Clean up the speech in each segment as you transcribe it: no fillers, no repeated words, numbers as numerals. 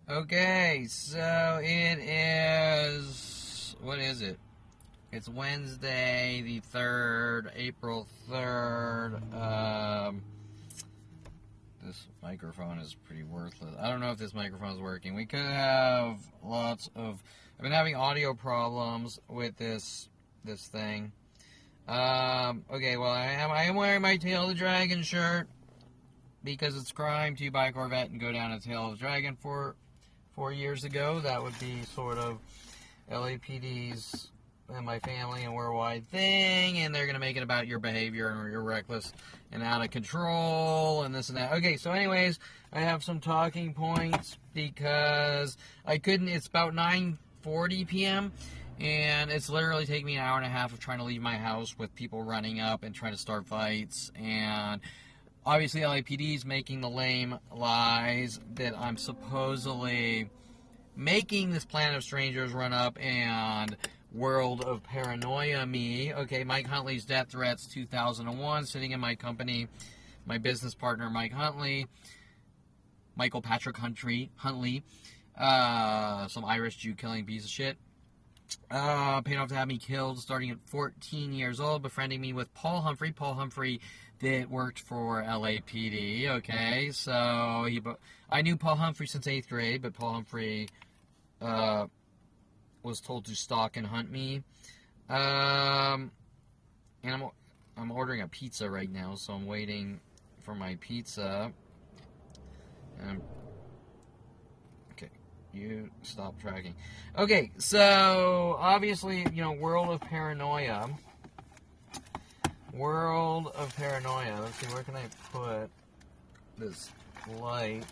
Okay, so it is, what is it? It's Wednesday, the 3rd, April 3rd. This microphone is pretty worthless. I don't know if this microphone is working. We could have I've been having audio problems with this thing. Okay, well, I am wearing my Tail of the Dragon shirt because it's crime to buy a Corvette and go down a Tail of the Dragon for 4 years ago. That would be sort of LAPD's and my family and worldwide thing, and they're going to make it about your behavior and you're reckless and out of control and this and that. Okay, so anyways, I have some talking points because it's about 9:40 p.m. and it's literally taking me an hour and a half of trying to leave my house with people running up and trying to start fights, and obviously LAPD is making the lame lies that I'm supposedly making this Planet of Strangers run up and World of Paranoia me. Okay, Mike Huntley's Death Threats 2001, sitting in my company, my business partner Mike Huntley, Michael Patrick Huntley, some Irish Jew killing piece of shit. Paid off to have me killed starting at 14 years old, befriending me with Paul Humphrey that worked for LAPD. Okay, so I knew Paul Humphrey since 8th grade, but Paul Humphrey was told to stalk and hunt me. And I'm ordering a pizza right now, so I'm waiting for my pizza. Okay, you stop tracking. Okay, so obviously, World of Paranoia. Let's see, where can I put this light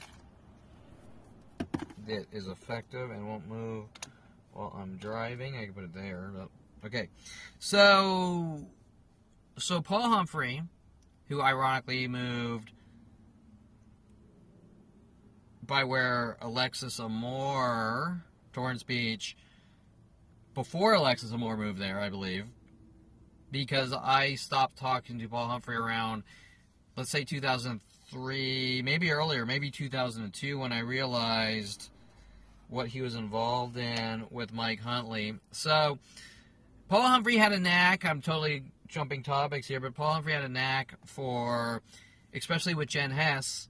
that is effective and won't move while I'm driving? I can put it there. Okay, so Paul Humphrey, who ironically moved by where Alexis Amore, Torrance Beach, before Alexis Amore moved there, I believe, because I stopped talking to Paul Humphrey around, let's say 2003, maybe earlier, maybe 2002, when I realized what he was involved in with Mike Huntley. So Paul Humphrey had a knack, I'm totally jumping topics here, but Paul Humphrey had a knack for, especially with Jen Hess,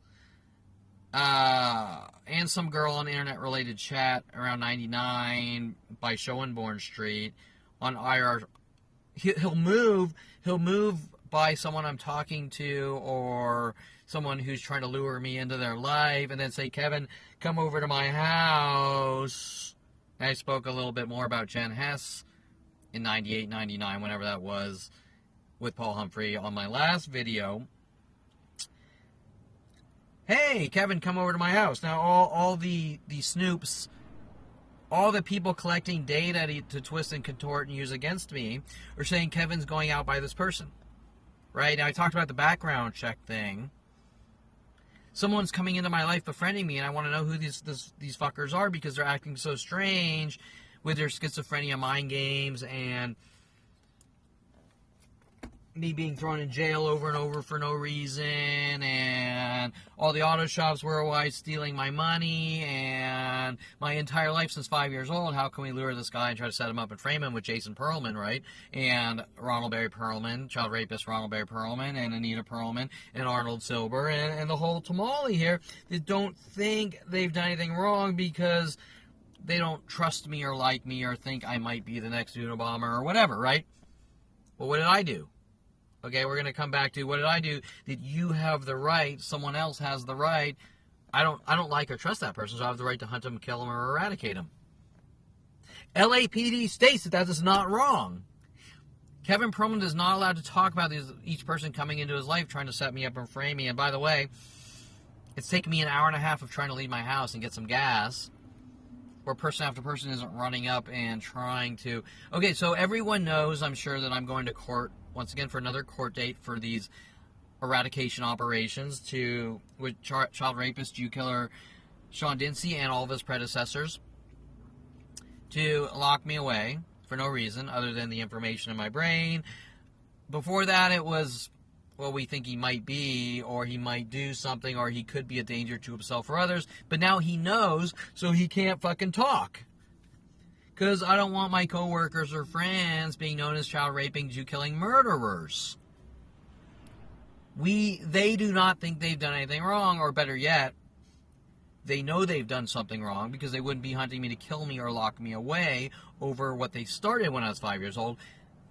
and some girl on internet-related chat around 99 by Schoenborn Street on IR. He'll move by someone I'm talking to or someone who's trying to lure me into their life and then say, Kevin, come over to my house. And I spoke a little bit more about Jen Hess in 98, 99, whenever that was, with Paul Humphrey on my last video. Hey, Kevin, come over to my house. Now, all the snoops, all the people collecting data to twist and contort and use against me are saying Kevin's going out by this person. Right? Now, I talked about the background check thing. Someone's coming into my life befriending me, and I want to know who these fuckers are because they're acting so strange with their schizophrenia mind games and me being thrown in jail over and over for no reason, and all the auto shops worldwide stealing my money, and my entire life since 5 years old. How can we lure this guy and try to set him up and frame him with Jason Perelman, right? And Ronald Barry Perelman, child rapist Ronald Barry Perelman, and Anita Perelman, and Arnold Silber, and the whole tamale here that don't think they've done anything wrong because they don't trust me or like me or think I might be the next Unabomber or whatever, right? Well, what did I do? Okay, we're going to come back to what did I do that you have the right, someone else has the right. I don't like or trust that person, so I have the right to hunt him, kill him, or eradicate him. LAPD states that is not wrong. Kevin Perelman is not allowed to talk about each person coming into his life trying to set me up and frame me. And by the way, it's taken me an hour and a half of trying to leave my house and get some gas, where person after person isn't running up and trying to... Okay, so everyone knows, I'm sure, that I'm going to court once again for another court date for these eradication operations with child rapist, Jew killer Sean Dinsey and all of his predecessors to lock me away for no reason other than the information in my brain. Before that, it was well, we think he might be, or he might do something, or he could be a danger to himself or others, but now he knows, so he can't fucking talk. Because I don't want my coworkers or friends being known as child raping, Jew killing murderers. They do not think they've done anything wrong, or better yet, they know they've done something wrong because they wouldn't be hunting me to kill me or lock me away over what they started when I was 5 years old.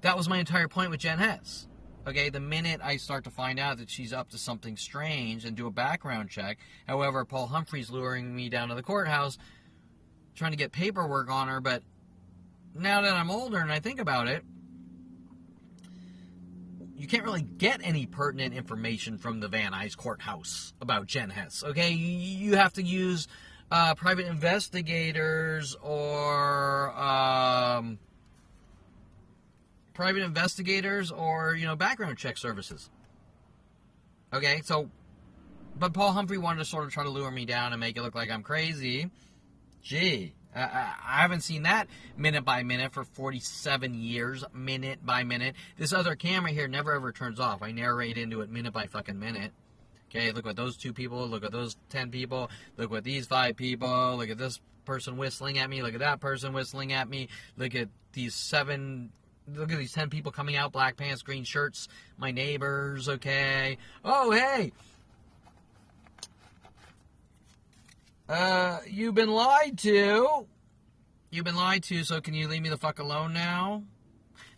That was my entire point with Jen Hess. Okay, the minute I start to find out that she's up to something strange and do a background check, however, Paul Humphrey's luring me down to the courthouse, trying to get paperwork on her, but now that I'm older and I think about it, you can't really get any pertinent information from the Van Nuys courthouse about Jen Hess, okay? You have to use private investigators or background check services. Okay, so, but Paul Humphrey wanted to sort of try to lure me down and make it look like I'm crazy. Gee, I haven't seen that minute by minute for 47 years, minute by minute. This other camera here never ever turns off. I narrate into it minute by fucking minute. Okay, look at those 2 people, look at those 10 people, look at these 5 people, look at this person whistling at me, look at that person whistling at me, look at these 10 people coming out, black pants, green shirts, my neighbors, okay. Oh, hey! You've been lied to. You've been lied to, so can you leave me the fuck alone now?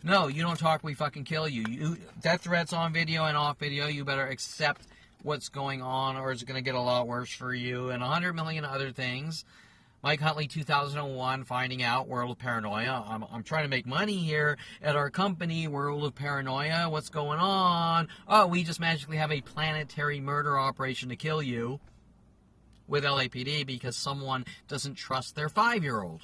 No, you don't talk, we fucking kill you. Death threats on video and off video, you better accept what's going on or it's going to get a lot worse for you. And 100 million other things. Mike Huntley, 2001, finding out, World of Paranoia. I'm trying to make money here at our company, World of Paranoia. What's going on? Oh, we just magically have a planetary murder operation to kill you with LAPD because someone doesn't trust their 5-year-old.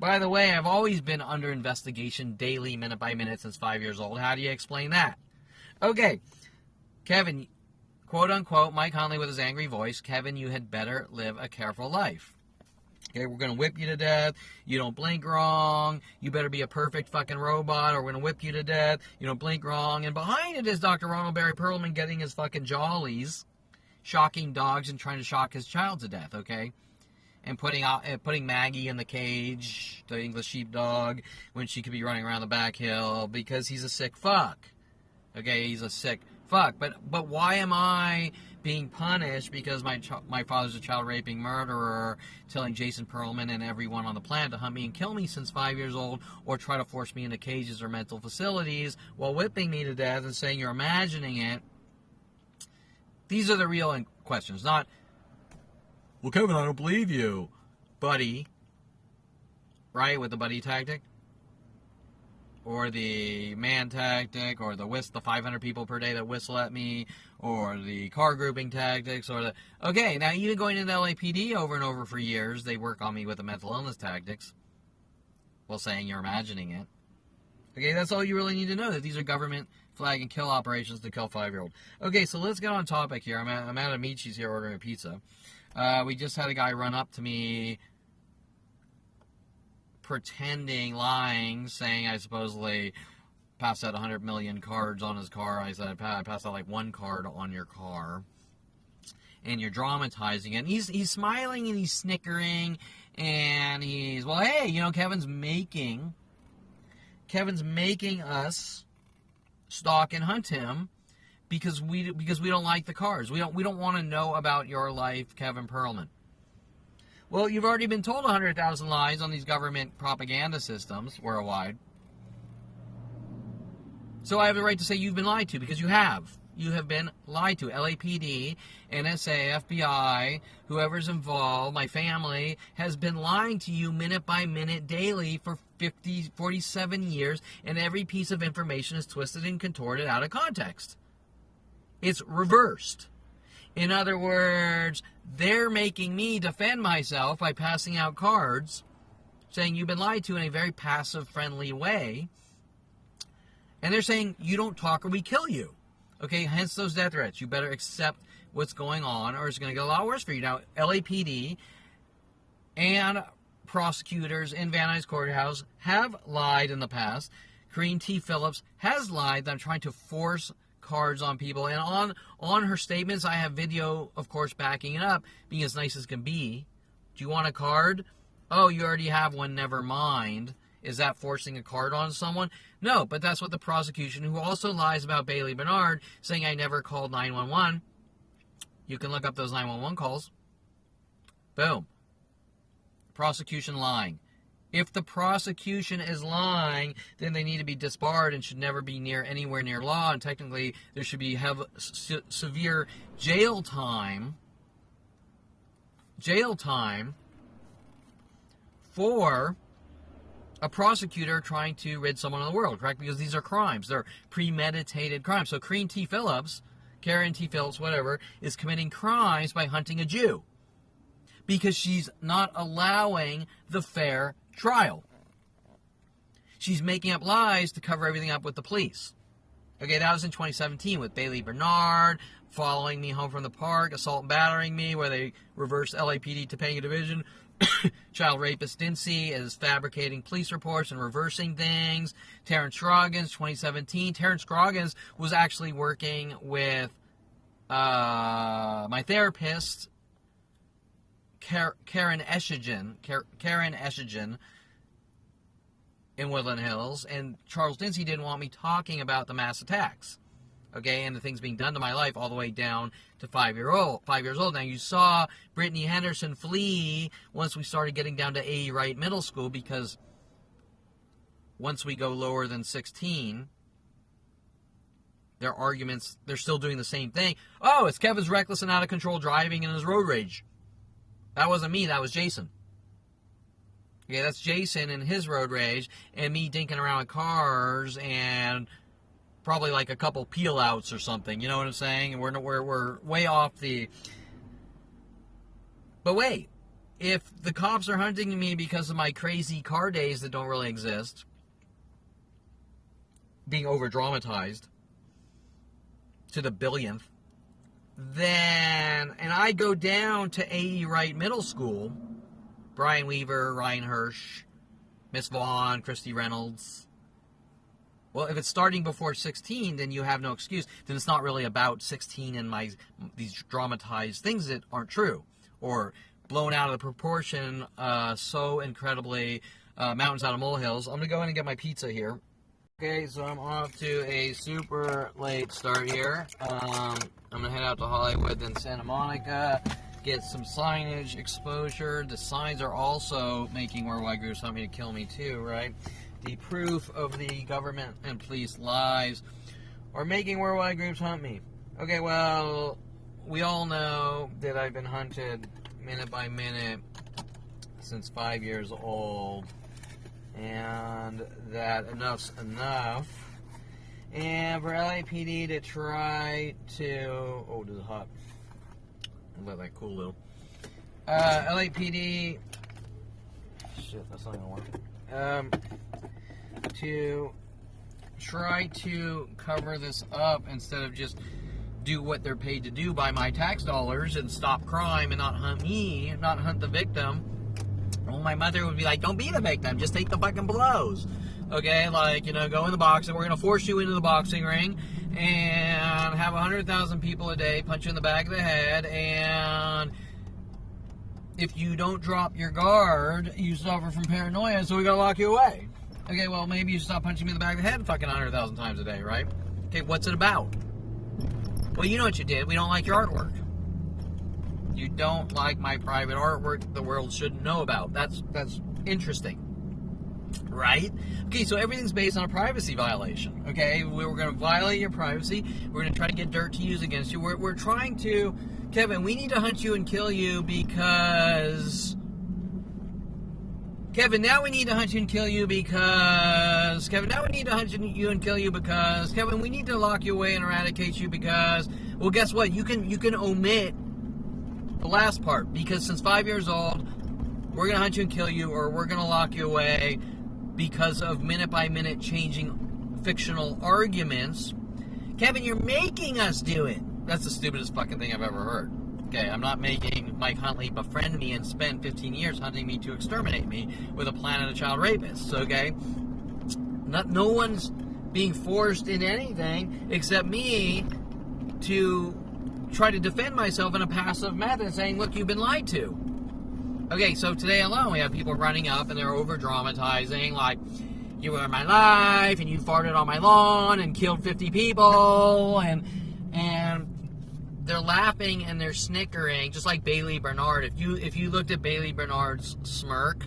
By the way, I've always been under investigation daily, minute by minute, since 5 years old. How do you explain that? Okay, Kevin, quote unquote, Mike Huntley with his angry voice, Kevin, you had better live a careful life. Okay, we're going to whip you to death. You don't blink wrong. You better be a perfect fucking robot or we're going to whip you to death. You don't blink wrong. And behind it is Dr. Ronald Barry Perelman getting his fucking jollies, shocking dogs and trying to shock his child to death, okay? And putting Maggie in the cage, the English sheepdog, when she could be running around the back hill because he's a sick fuck. Okay, he's a sick fuck. But why am I being punished because my father's a child raping murderer, telling Jason Perelman and everyone on the planet to hunt me and kill me since 5 years old, or try to force me into cages or mental facilities while whipping me to death and saying you're imagining it? These are the real questions, not, well, Kevin, I don't believe you, buddy. Right, with the buddy tactic? Or the man tactic, or the 500 people per day that whistle at me, or the car grouping tactics, or the... Okay, now even going into LAPD over and over for years, they work on me with the mental illness tactics, while saying you're imagining it. Okay, that's all you really need to know, that these are government flag and kill operations to kill 5-year-old. Okay, so let's get on topic here. I'm at Amici's here ordering a pizza. We just had a guy run up to me pretending, lying, saying I supposedly passed out 100 million cards on his car. I said I passed out like 1 card on your car. And you're dramatizing it. And he's smiling and he's snickering and he's, well, hey, you know, Kevin's making us stalk and hunt him because we don't like the cards. We don't want to know about your life, Kevin Perelman. Well, you've already been told 100,000 lies on these government propaganda systems worldwide. So I have the right to say you've been lied to, because you have. You have been lied to. LAPD, NSA, FBI, whoever's involved, my family, has been lying to you minute by minute daily for 47 years, and every piece of information is twisted and contorted out of context. It's reversed. In other words, they're making me defend myself by passing out cards saying you've been lied to in a very passive, friendly way. And they're saying you don't talk or we kill you. Okay, hence those death threats. You better accept what's going on or it's going to get a lot worse for you. Now, LAPD and prosecutors in Van Nuys Courthouse have lied in the past. Corinne T. Phillips has lied that I'm trying to force cards on people. And on her statements, I have video, of course, backing it up, being as nice as can be. Do you want a card? Oh, you already have one, never mind. Is that forcing a card on someone? No, but that's what the prosecution, who also lies about Bailey Bernard, saying I never called 911. You can look up those 911 calls. Boom. Prosecution lying. If the prosecution is lying, then they need to be disbarred and should never be anywhere near law. And technically, there should be severe jail time for a prosecutor trying to rid someone of the world, correct? Because these are crimes. They're premeditated crimes. So Karen T. Phillips, whatever, is committing crimes by hunting a Jew because she's not allowing the fair trial. She's making up lies to cover everything up with the police. Okay, that was in 2017 with Bailey Bernard following me home from the park, assault and battering me, where they reversed LAPD Topanga Division. Child rapist Dincy is fabricating police reports and reversing things. Terrence Scroggins, 2017. Terrence Scroggins was actually working with my therapist, Karen Eschigen in Woodland Hills, and Charles Dincy didn't want me talking about the mass attacks, okay, and the things being done to my life all the way down to 5 years old. Now, you saw Brittany Henderson flee once we started getting down to A.E. Wright Middle School, because once we go lower than 16, their arguments, they're still doing the same thing. Oh, it's Kevin's reckless and out of control driving in his road rage. That wasn't me, that was Jason. Okay, that's Jason and his road rage, and me dinking around with cars, and probably like a couple peel outs or something. You know what I'm saying? And we're way off the. But wait, if the cops are hunting me because of my crazy car days that don't really exist, being over dramatized to the billionth, then, and I go down to A.E. Wright Middle School, Brian Weaver, Ryan Hirsch, Miss Vaughn, Christy Reynolds. Well, if it's starting before 16, then you have no excuse. Then it's not really about 16 and these dramatized things that aren't true, or blown out of the proportion so incredibly, mountains out of molehills. I'm going to go in and get my pizza here. Okay, so I'm off to a super late start here. I'm going to head out to Hollywood, then Santa Monica, get some signage exposure. The signs are also making worldwide groups want me to kill me too, right? The proof of the government and police lies are making worldwide groups hunt me. Okay, well, we all know that I've been hunted minute by minute since 5 years old, and that enough's enough. And for LAPD to try to... Oh, this is hot. Let that cool little. LAPD... Shit, that's not gonna work. To try to cover this up instead of just do what they're paid to do by my tax dollars and stop crime and not hunt me, not hunt the victim. Well, my mother would be like, don't be the victim, just take the fucking blows. Okay, like, you know, go in the boxing, we're going to force you into the boxing ring and have 100,000 people a day punch you in the back of the head, and if you don't drop your guard, you suffer from paranoia, so we got to lock you away. Okay, well, maybe you stop punching me in the back of the head fucking 100,000 times a day, right? Okay, what's it about? Well, you know what you did. We don't like your artwork. You don't like my private artwork the world shouldn't know about. That's interesting, right? Okay, so everything's based on a privacy violation, okay? We're going to violate your privacy. We're going to try to get dirt to use against you. We're trying to... Kevin, we need to hunt you and kill you because... Kevin, now we need to hunt you and kill you because... Kevin, now we need to hunt you and kill you because... Kevin, we need to lock you away and eradicate you because... Well, guess what? You can omit the last part, because since 5 years old, we're going to hunt you and kill you, or we're going to lock you away because of minute-by-minute changing fictional arguments. Kevin, you're making us do it. That's the stupidest fucking thing I've ever heard. Okay, I'm not making Mike Huntley befriend me and spend 15 years hunting me to exterminate me with a plan and a child rapist, okay? No one's being forced into anything except me to try to defend myself in a passive method, saying, look, you've been lied to. Okay, so today alone, we have people running up and they're over-dramatizing, like, you ruined my life, and you farted on my lawn, and killed 50 people, and they're laughing and they're snickering, just like Bailey Bernard. If you looked at Bailey Bernard's smirk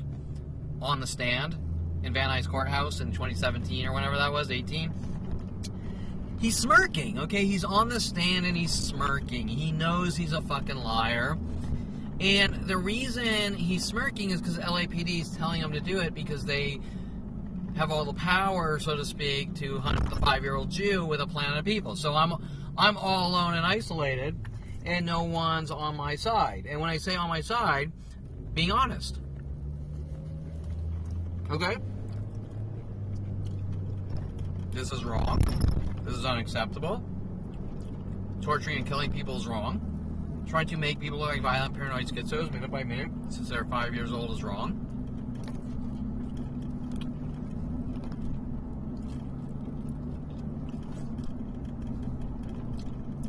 on the stand in Van Nuys Courthouse in 2017 or whenever that was, 18, he's smirking, okay? He's on the stand and he's smirking. He knows he's a fucking liar. And the reason he's smirking is because LAPD is telling him to do it because they have all the power, so to speak, to hunt the 5-year-old Jew with a planet of people. So I'm all alone and isolated, and no one's on my side. And when I say on my side, being honest. Okay? This is wrong. This is unacceptable. Torturing and killing people is wrong. Trying to make people look like violent, paranoid schizos minute by minute since they're 5 years old is wrong.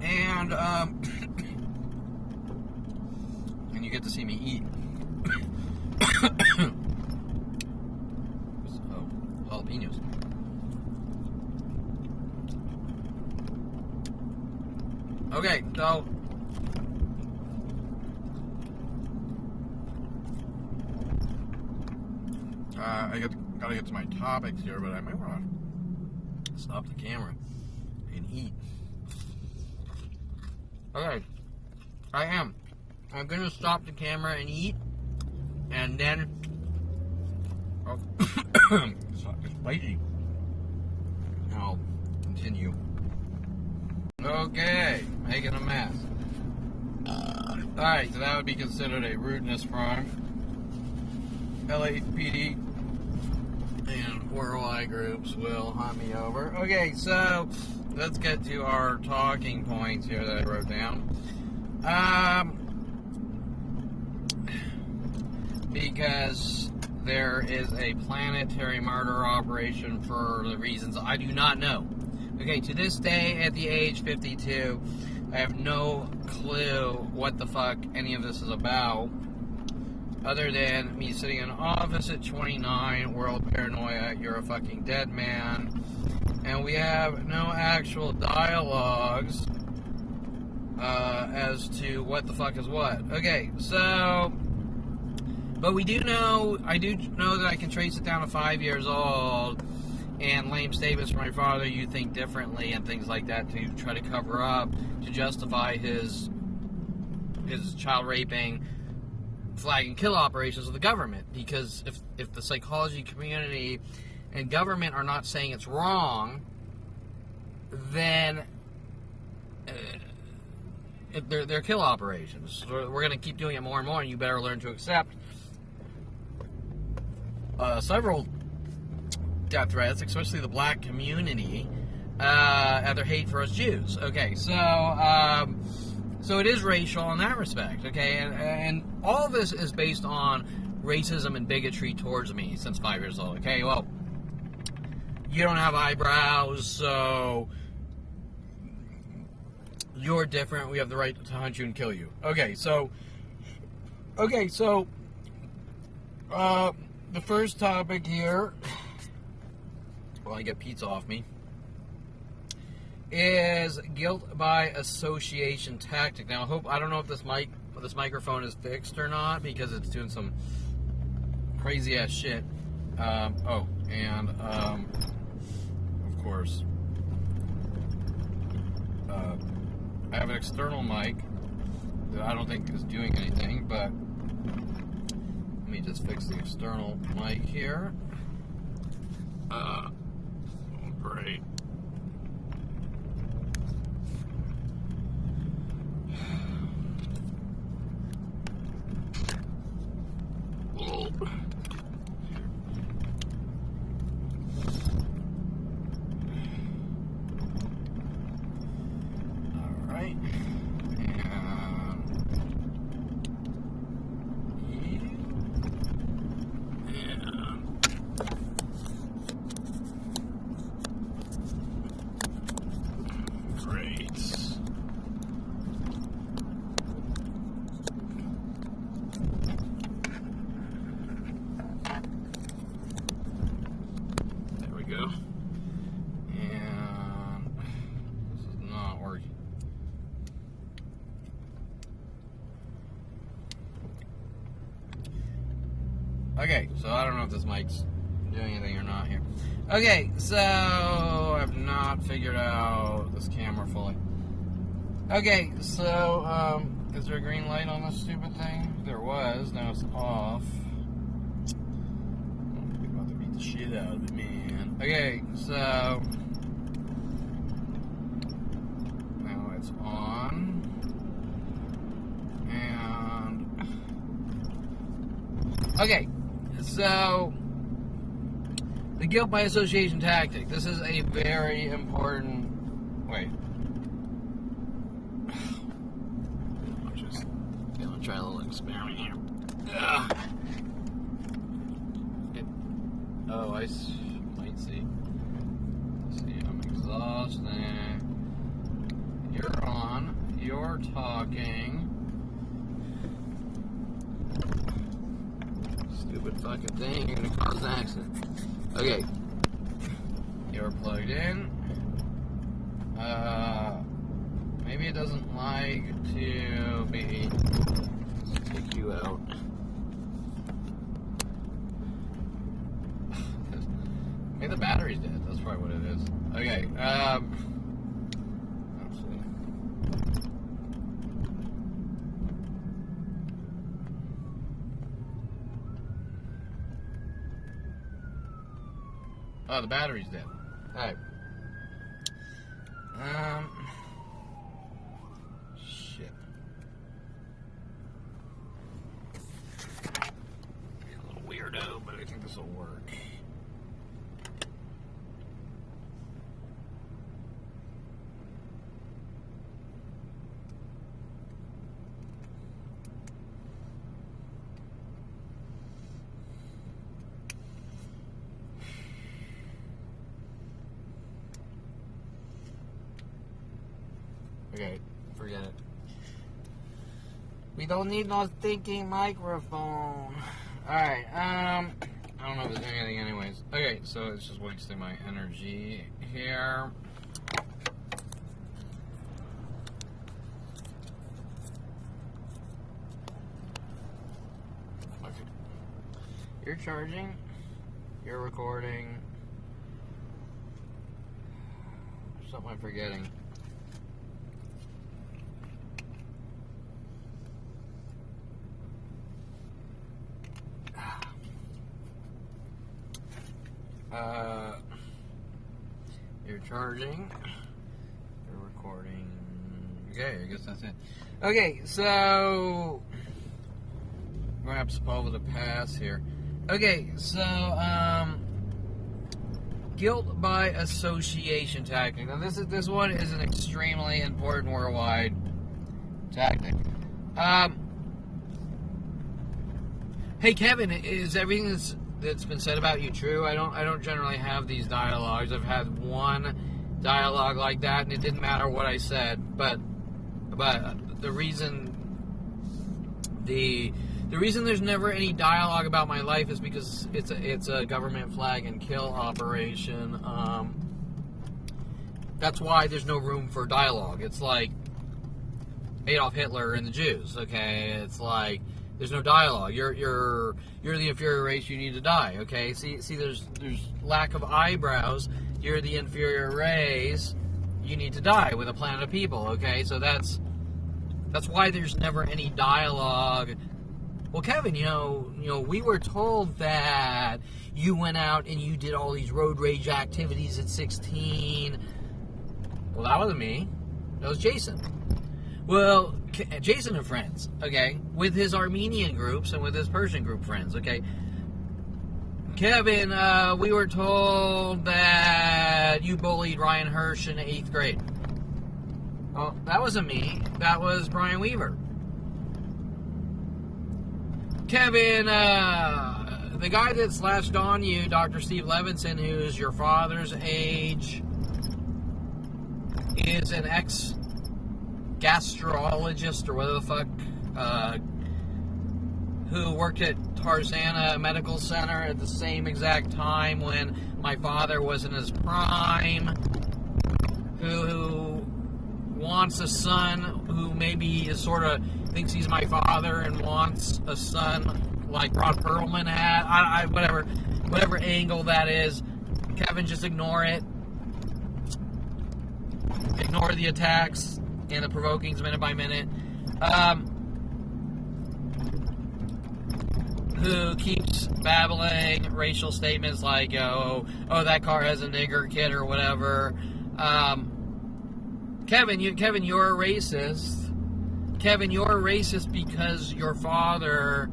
And, and you get to see me eat. Oh, jalapenos. Okay, so gotta get to my topics here, but I might want to stop the camera and eat. Okay, I'm gonna stop the camera and eat, and then it's spicy. I'll continue. Okay, making a mess. Alright, so that would be considered a rudeness crime. LAPD and worldwide groups will hunt me over. Okay, so let's get to our talking points here that I wrote down. Because there is a planetary murder operation for the reasons I do not know. Okay, to this day, at the age 52, I have no clue what the fuck any of this is about, other than me sitting in an office at 29, world paranoia, you're a fucking dead man, and we have no actual dialogues as to what the fuck is what. Okay, so, but we do know, I do know that I can trace it down to 5 years old, and lame statements from my father, you think differently, and things like that to try to cover up, to justify his child raping, flag and kill operations of the government. Because if the psychology community and government are not saying it's wrong, then they're kill operations. So we're going to keep doing it more and more, and you better learn to accept several death threats, especially the black community, and their hate for us Jews. Okay, so it is racial in that respect. Okay, and all of this is based on racism and bigotry towards me since 5 years old. Okay, well, you don't have eyebrows, so you're different. We have the right to hunt you and kill you. Okay, so the first topic here, while I get pizza off me, is guilt by association tactic. Now, I don't know if this microphone is fixed or not, because it's doing some crazy ass shit. Of course, I have an external mic that I don't think is doing anything, but let me just fix the external mic here. Great. Okay, so I don't know if this mic's doing anything or not here. Okay, so I've not figured out this camera fully. Okay, so, is there a green light on this stupid thing? There was, now it's off. I'm about to beat the shit out of it, man. Okay, so now it's on. And okay, so the guilt by association tactic. This is a very important. Wait. I'm just gonna try a little experiment here. Oh, I might see. See, I'm exhausted. You're on. You're talking. Stupid fucking thing. You're gonna cause an accident. Okay. You're plugged in. Maybe it doesn't like to be. Let's take you out. Maybe the battery's dead. That's probably what it is. Okay. Let's see. Oh, the battery's dead. Alright. Shit. Be a little weirdo, but I think this will work. Okay, forget it. We don't need no thinking microphone. Alright, I don't know if there's anything anyways. Okay, so it's just wasting my energy here. Okay. You're charging. You're recording. There's something I'm forgetting. You're charging. You're recording. Okay, I guess that's it. Okay, so perhaps follow the pass here. Okay, so guilt by association tactic. Now this one is an extremely important worldwide tactic. Hey Kevin, is everything that's been said about you true? I don't generally have these dialogues. I've had one dialogue like that, and it didn't matter what I said. But the reason there's never any dialogue about my life is because it's a government flag and kill operation. That's why there's no room for dialogue. It's like Adolf Hitler and the Jews. Okay, it's like. There's no dialogue. You're the inferior race. You need to die. Okay. See. There's lack of eyebrows. You're the inferior race. You need to die with a planet of people. Okay. So that's why there's never any dialogue. Well, Kevin, you know, we were told that you went out and you did all these road rage activities at 16. Well, that wasn't me. That was Jason. Well, Jason and friends, okay, with his Armenian groups and with his Persian group friends, okay. Kevin, we were told that you bullied Ryan Hirsch in 8th grade. Well, that wasn't me. That was Brian Weaver. Kevin, the guy that slashed on you, Dr. Steve Levinson, who's your father's age, is an ex-gastrologist or whatever the fuck, who worked at Tarzana Medical Center at the same exact time when my father was in his prime, who wants a son who maybe is sort of thinks he's my father and wants a son like Rod Perlman had. Whatever angle that is. Kevin, just ignore it. Ignore the attacks and the provokings minute by minute. Who keeps babbling racial statements like, oh, that car has a nigger kid or whatever. Kevin, you're a racist. Kevin, you're a racist because your father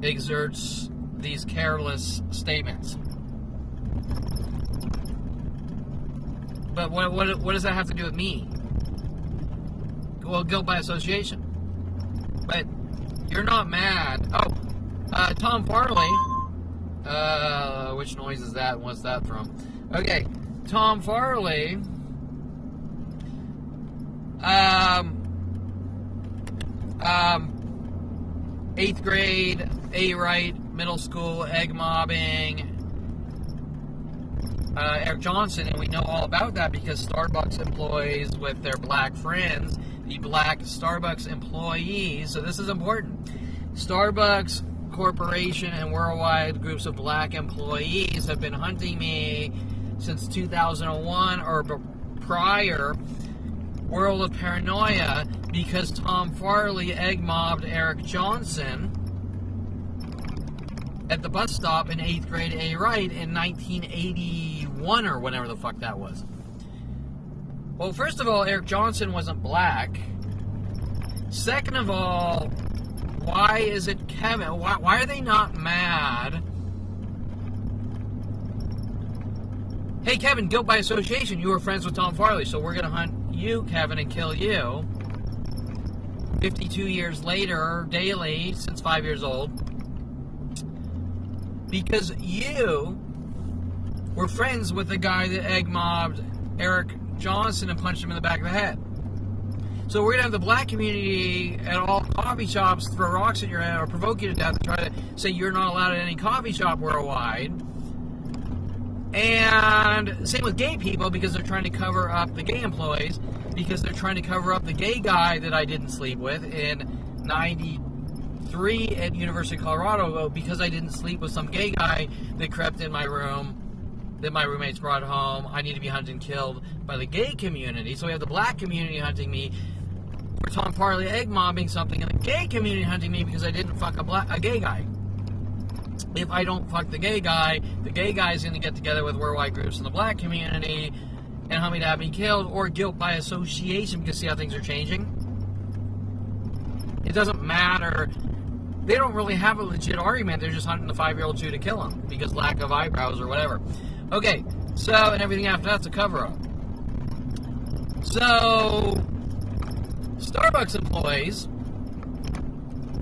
exerts these careless statements. But what does that have to do with me? Well, guilt by association. But you're not mad. Oh, Tom Farley. Which noise is that? What's that from? Okay, Tom Farley. 8th grade, A-right, middle school, egg mobbing. Eric Johnson, and we know all about that because Starbucks employees with their black friends, the black Starbucks employees, so this is important. Starbucks Corporation and worldwide groups of black employees have been hunting me since 2001 or prior. World of paranoia because Tom Farley egg mobbed Eric Johnson at the bus stop in 8th grade A-right in 1981 or whenever the fuck that was. Well, first of all, Eric Johnson wasn't black. Second of all, why is it Kevin? Why are they not mad? Hey, Kevin, guilt by association. You were friends with Tom Farley, so we're going to hunt you, Kevin, and kill you. 52 years later, daily, since 5 years old. Because you were friends with the guy that egg mobbed Eric Johnson and punched him in the back of the head. So we're going to have the black community at all coffee shops throw rocks at your head or provoke you to death and try to say you're not allowed at any coffee shop worldwide. And same with gay people because they're trying to cover up the gay employees because they're trying to cover up the gay guy that I didn't sleep with in 93 at University of Colorado because I didn't sleep with some gay guy that crept in my room that my roommates brought home. I need to be hunted and killed by the gay community. So we have the black community hunting me. Or Tom Farley egg mobbing something, and the gay community hunting me because I didn't fuck a gay guy. If I don't fuck the gay guy is going to get together with worldwide groups in the black community and hunt me to have me killed, or guilt by association because see how things are changing? It doesn't matter. They don't really have a legit argument. They're just hunting the 5-year-old Jew to kill him because lack of eyebrows or whatever. Okay, so, and everything after that's a cover-up. So, Starbucks employees,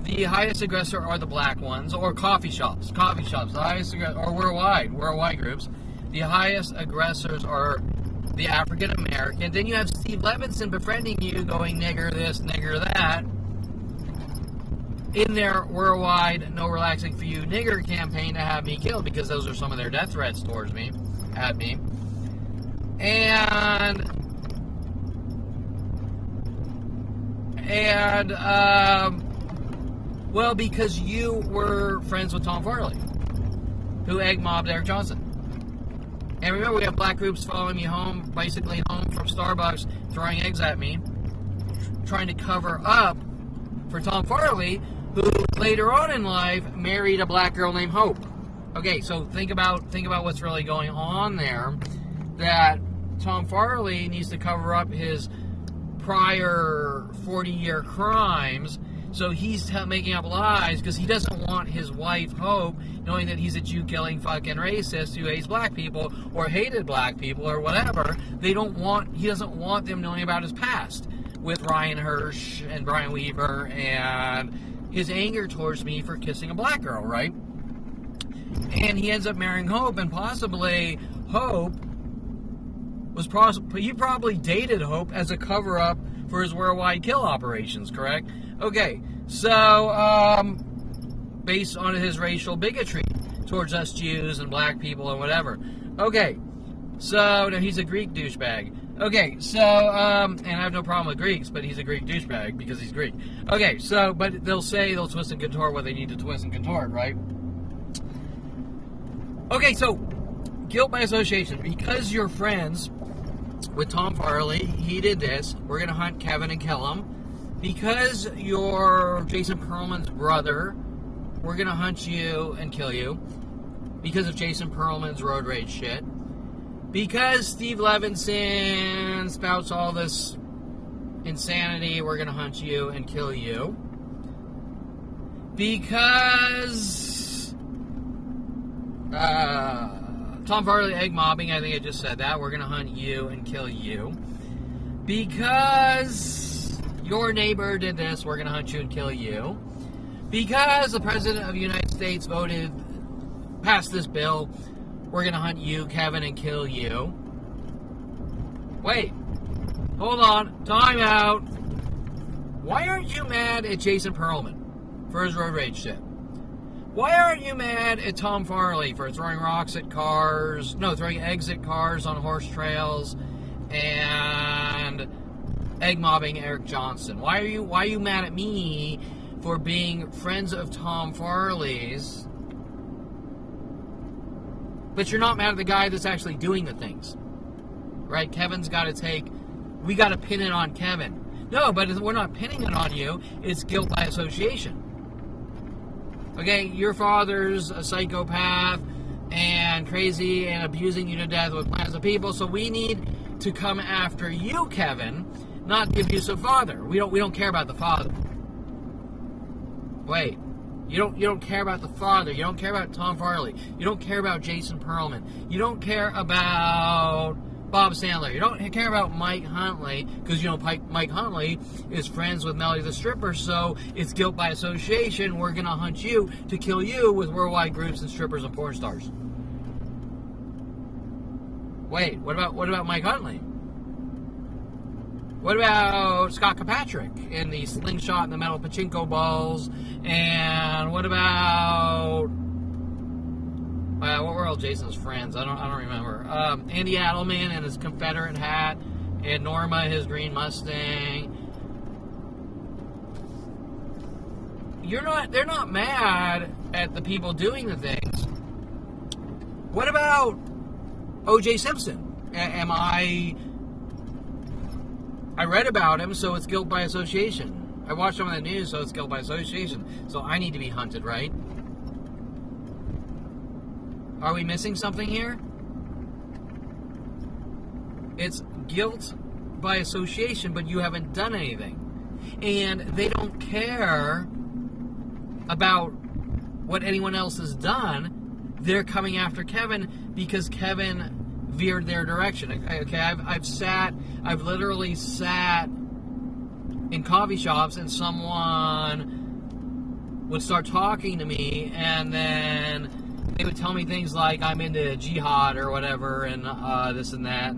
the highest aggressor are the black ones, or coffee shops, the highest aggressor, or worldwide groups. The highest aggressors are the African American. Then you have Steve Levinson befriending you, going nigger this, nigger that, in their worldwide no relaxing for you nigger campaign to have me killed, because those are some of their death threats towards me, at me. Well, because you were friends with Tom Farley, who egg mobbed Eric Johnson. And remember, we have black groups following me home, basically home from Starbucks, throwing eggs at me, trying to cover up for Tom Farley, who later on in life married a black girl named Hope. Okay, so think about what's really going on there. That Tom Farley needs to cover up his prior 40-year crimes, so he's making up lies because he doesn't want his wife Hope knowing that he's a Jew-killing fucking racist who hates black people or hated black people or whatever. He doesn't want them knowing about his past with Ryan Hirsch and Brian Weaver and his anger towards me for kissing a black girl, right? And he ends up marrying Hope, and possibly Hope he probably dated Hope as a cover-up for his worldwide kill operations, correct? Okay, so, based on his racial bigotry towards us Jews and black people and whatever. Okay, so, now he's a Greek douchebag. Okay, so, and I have no problem with Greeks, but he's a Greek douchebag because he's Greek. Okay, so, but they'll twist and contort what they need to twist and contort, right? Okay, so, guilt by association. Because you're friends with Tom Farley, he did this, we're going to hunt Kevin and kill him. Because you're Jason Perelman's brother, we're going to hunt you and kill you. Because of Jason Perelman's road rage shit. Because Steve Levinson spouts all this insanity, we're going to hunt you and kill you. Because Tom Farley egg mobbing, I think I just said that, we're going to hunt you and kill you. Because your neighbor did this, we're going to hunt you and kill you. Because the President of the United States passed this bill, we're going to hunt you, Kevin, and kill you. Wait. Hold on. Time out. Why aren't you mad at Jason Perelman for his road rage shit? Why aren't you mad at Tom Farley for throwing eggs at cars on horse trails and egg mobbing Eric Johnson? Why are you mad at me for being friends of Tom Farley's, but you're not mad at the guy that's actually doing the things? Right? Kevin's got to we got to pin it on Kevin. No, but we're not pinning it on you. It's guilt by association. Okay, your father's a psychopath and crazy and abusing you to death with plans of people, so we need to come after you, Kevin, not the abusive father. We don't care about the father. Wait. You don't care about the father. You don't care about Tom Farley. You don't care about Jason Perelman. You don't care about Bob Sandler. You don't care about Mike Huntley, because, Mike Huntley is friends with Melody the Stripper, so it's guilt by association. We're going to hunt you to kill you with worldwide groups and strippers and porn stars. Wait, what about Mike Huntley? What about Scott Kirkpatrick and the slingshot and the metal pachinko balls? And what about what were all Jason's friends? I don't remember. Andy Adelman and his Confederate hat, and Norma, his green Mustang. They're not mad at the people doing the things. What about O.J. Simpson? I read about him, so it's guilt by association. I watched him on the news, so it's guilt by association. So I need to be hunted, right? Are we missing something here? It's guilt by association, but you haven't done anything. And they don't care about what anyone else has done. They're coming after Kevin because Kevin veered their direction. Okay, I've literally sat in coffee shops and someone would start talking to me, and then they would tell me things like I'm into jihad or whatever, and this and that,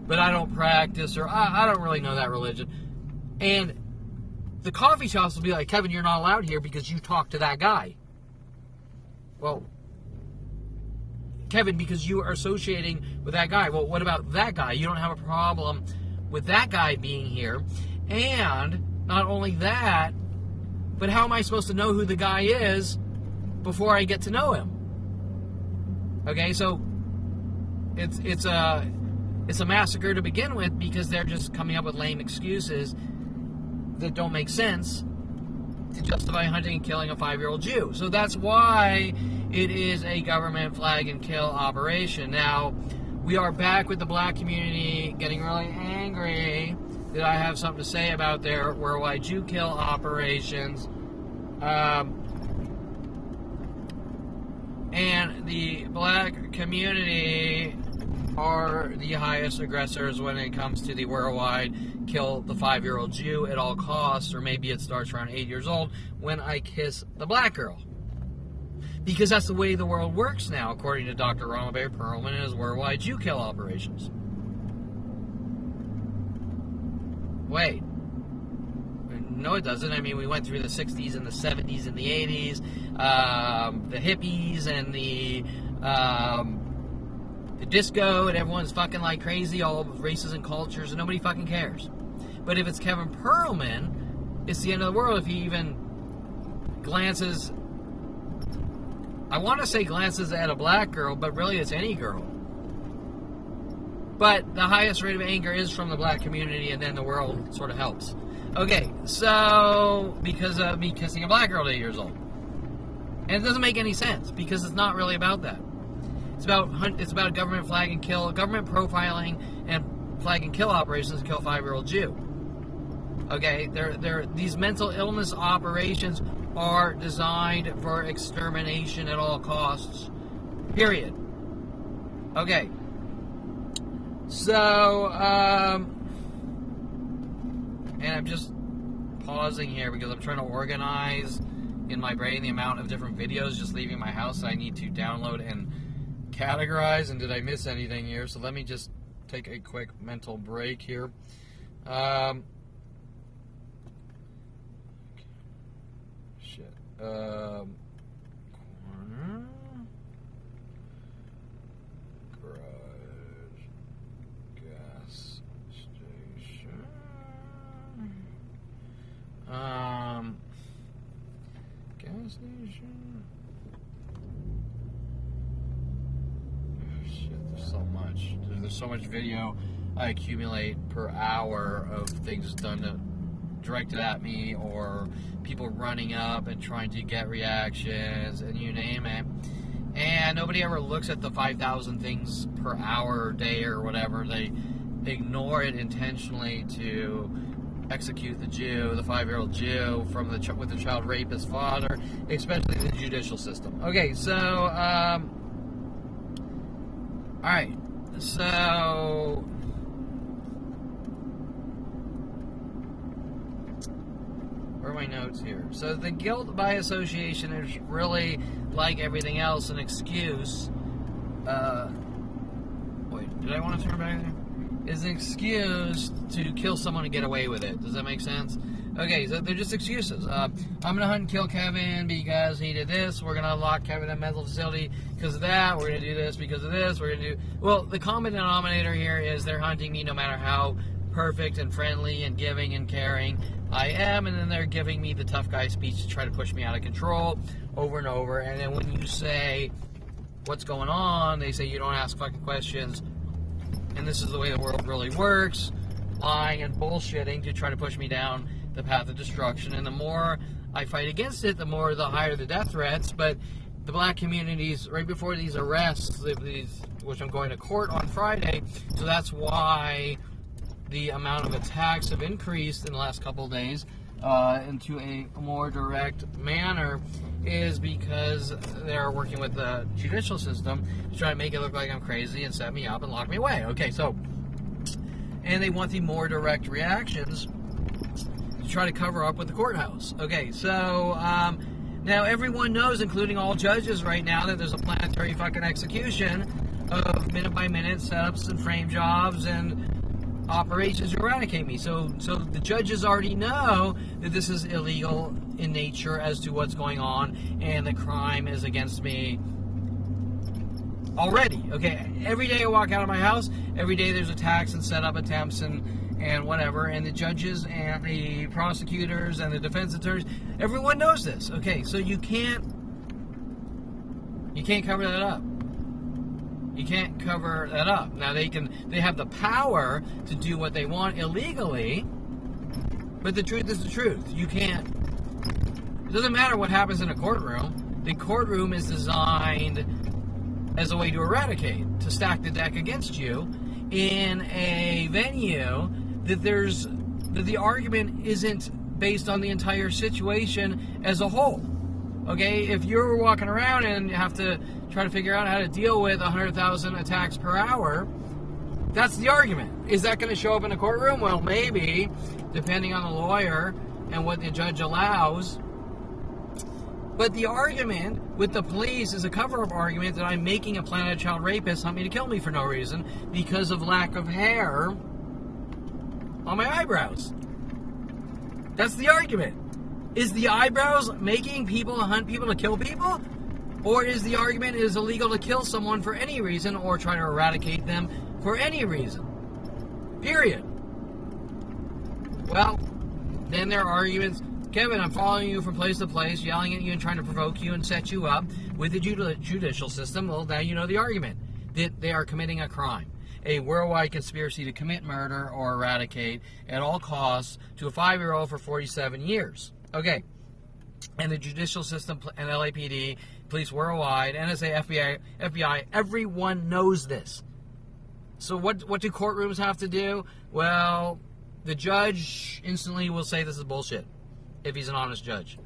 but I don't practice, or I don't really know that religion. And the coffee shops will be like, Kevin, you're not allowed here because you talked to that guy. Well, Kevin, because you are associating with that guy. Well, what about that guy? You don't have a problem with that guy being here. And not only that, but how am I supposed to know who the guy is before I get to know him? Okay, so it's a massacre to begin with, because they're just coming up with lame excuses that don't make sense to justify hunting and killing a 5-year-old Jew. So that's why it is a government flag and kill operation. Now, we are back with the black community getting really angry that I have something to say about their worldwide Jew kill operations. And the black community are the highest aggressors when it comes to the worldwide kill the 5-year-old Jew at all costs, or maybe it starts around 8 years old when I kiss the black girl. Because that's the way the world works now, according to Dr. Ronald Barry Perelman and his worldwide Jew kill operations. Wait. No, it doesn't. I mean, we went through the 60s and the 70s and the 80s, the hippies and the the disco and everyone's fucking like crazy, all races and cultures, and nobody fucking cares. But if it's Kevin Perelman, it's the end of the world if he even glances, I want to say glances at a black girl, but really it's any girl. But the highest rate of anger is from the black community, and then the world sort of helps. Okay, so because of me kissing a black girl at 8 years old. And it doesn't make any sense, because it's not really about that. It's about government flag and kill, government profiling and flag and kill operations to kill a 5-year-old Jew. Okay, these mental illness operations are designed for extermination at all costs. Period. Okay. So, and I'm just pausing here because I'm trying to organize in my brain the amount of different videos just leaving my house that I need to download and categorize, and did I miss anything here? So let me just take a quick mental break here. Corner. Garage. Gas station. Gas station. Oh, shit, there's so much. There's so much video I accumulate per hour of things directed at me, or people running up and trying to get reactions, and you name it. And nobody ever looks at the 5,000 things per hour or day or whatever. They ignore it intentionally to execute the Jew, the 5-year-old Jew, with the child rapist father, especially the judicial system. Okay, so, alright, so, where are my notes here? So the guilt by association is really, like everything else, an excuse. Wait, did I want to turn back there? Is an excuse to kill someone and get away with it. Does that make sense? Okay, so they're just excuses. I'm going to hunt and kill Kevin because he did this. We're going to lock Kevin in a mental facility because of that. We're going to do this because of this. We're going to do... Well, the common denominator here is they're hunting me no matter how perfect and friendly and giving and caring I am, and then they're giving me the tough guy speech to try to push me out of control over and over. And then when you say, what's going on, they say you don't ask fucking questions, and this is the way the world really works, lying and bullshitting to try to push me down the path of destruction. And the more I fight against it, the higher the death threats. But the black communities, right before these arrests, which I'm going to court on Friday, so that's why the amount of attacks have increased in the last couple of days into a more direct manner, is because they're working with the judicial system to try to make it look like I'm crazy and set me up and lock me away. Okay, so, and they want the more direct reactions to try to cover up with the courthouse. Okay, so, now everyone knows, including all judges right now, that there's a planetary fucking execution of minute-by-minute setups and frame jobs and operations to eradicate me. So the judges already know that this is illegal in nature as to what's going on, and the crime is against me already. Okay, every day I walk out of my house, every day there's attacks and setup attempts and whatever, and the judges and the prosecutors and the defense attorneys, everyone knows this. Okay, so you can't cover that up. You can't cover that up. Now they have the power to do what they want illegally, but the truth is the truth. You can't. It doesn't matter what happens in a courtroom. The courtroom is designed as a way to eradicate, to stack the deck against you in a venue that the argument isn't based on the entire situation as a whole. Okay, if you're walking around and you have to try to figure out how to deal with 100,000 attacks per hour, that's the argument. Is that going to show up in a courtroom? Well, maybe, depending on the lawyer and what the judge allows. But the argument with the police is a cover-up argument that I'm making a Planet Child rapist hunt me to kill me for no reason because of lack of hair on my eyebrows. That's the argument. Is the eyebrows making people hunt people to kill people? Or is the argument it is illegal to kill someone for any reason or try to eradicate them for any reason? Period. Well, then there are arguments. Kevin, I'm following you from place to place, yelling at you and trying to provoke you and set you up with the judicial system. Well, now you know the argument. That they are committing a crime. A worldwide conspiracy to commit murder or eradicate at all costs to a 5-year-old for 47 years. Okay. And the judicial system and LAPD, police worldwide, NSA, FBI, everyone knows this. So what do courtrooms have to do? Well, the judge instantly will say this is bullshit if he's an honest judge.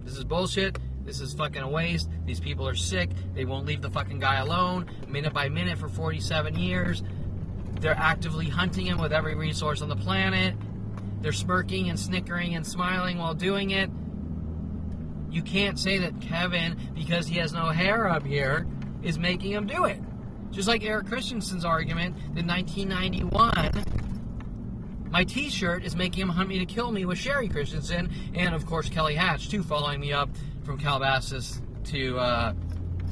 This is bullshit. This is fucking a waste. These people are sick. They won't leave the fucking guy alone minute by minute for 47 years. They're actively hunting him with every resource on the planet. They're smirking and snickering and smiling while doing it. You can't say that Kevin, because he has no hair up here, is making him do it. Just like Eric Christianson's argument that 1991, my t-shirt is making him hunt me to kill me with Sherry Christianson, and of course Kelly Hatch too, following me up from Calabasas to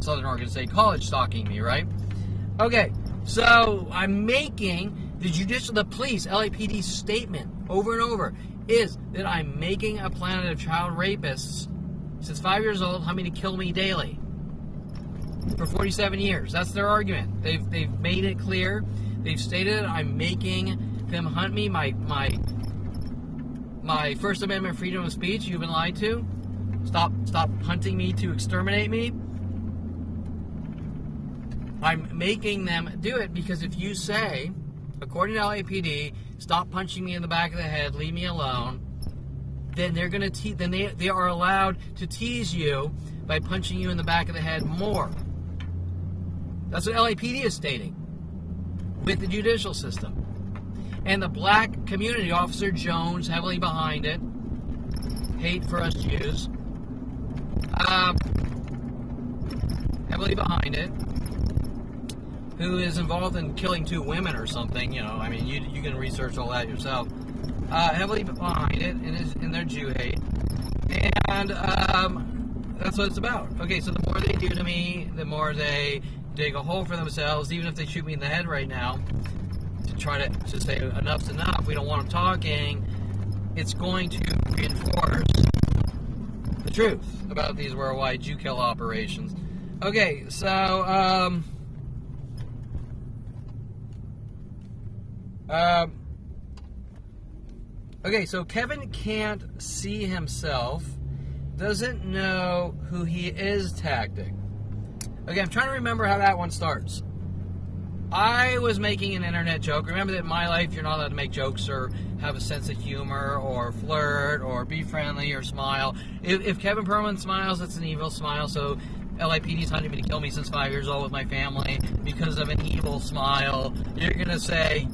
Southern Oregon State College, stalking me, right? Okay, so I'm making the police, LAPD statement over and over is that I'm making a planet of child rapists since 5 years old, hunt me to kill me daily for 47 years. That's their argument. They've made it clear. They've stated I'm making them hunt me. My First Amendment freedom of speech, you've been lied to. Stop hunting me to exterminate me. I'm making them do it because if you say, according to LAPD, stop punching me in the back of the head, leave me alone, then they're gonna they are allowed to tease you by punching you in the back of the head more. That's what LAPD is stating with the judicial system. And the black community, Officer Jones, heavily behind it. Hate for us Jews. Heavily behind it. Who is involved in killing 2 women or something, you know, I mean, you can research all that yourself. Heavily behind it in their Jew hate. And that's what it's about. Okay, so the more they do to me, the more they dig a hole for themselves, even if they shoot me in the head right now, to try to say enough's enough, we don't want them talking, it's going to reinforce the truth about these worldwide Jew kill operations. Okay, so, okay, so Kevin can't see himself, doesn't know who he is tactic. Okay, I'm trying to remember how that one starts. I was making an internet joke. Remember that in my life, you're not allowed to make jokes or have a sense of humor or flirt or be friendly or smile. If Kevin Perelman smiles, it's an evil smile, so LAPD's hunting me to kill me since 5 years old with my family because of an evil smile. You're going to say,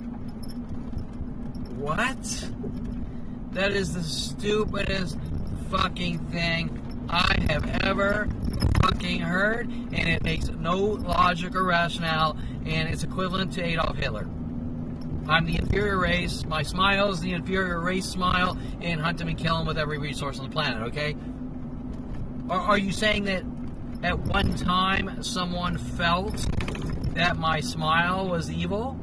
what? That is the stupidest fucking thing I have ever fucking heard, and it makes no logic or rationale, and it's equivalent to Adolf Hitler. I'm the inferior race, my smile is the inferior race smile, and hunt him and kill him with every resource on the planet, okay? Are you saying that at one time someone felt that my smile was evil?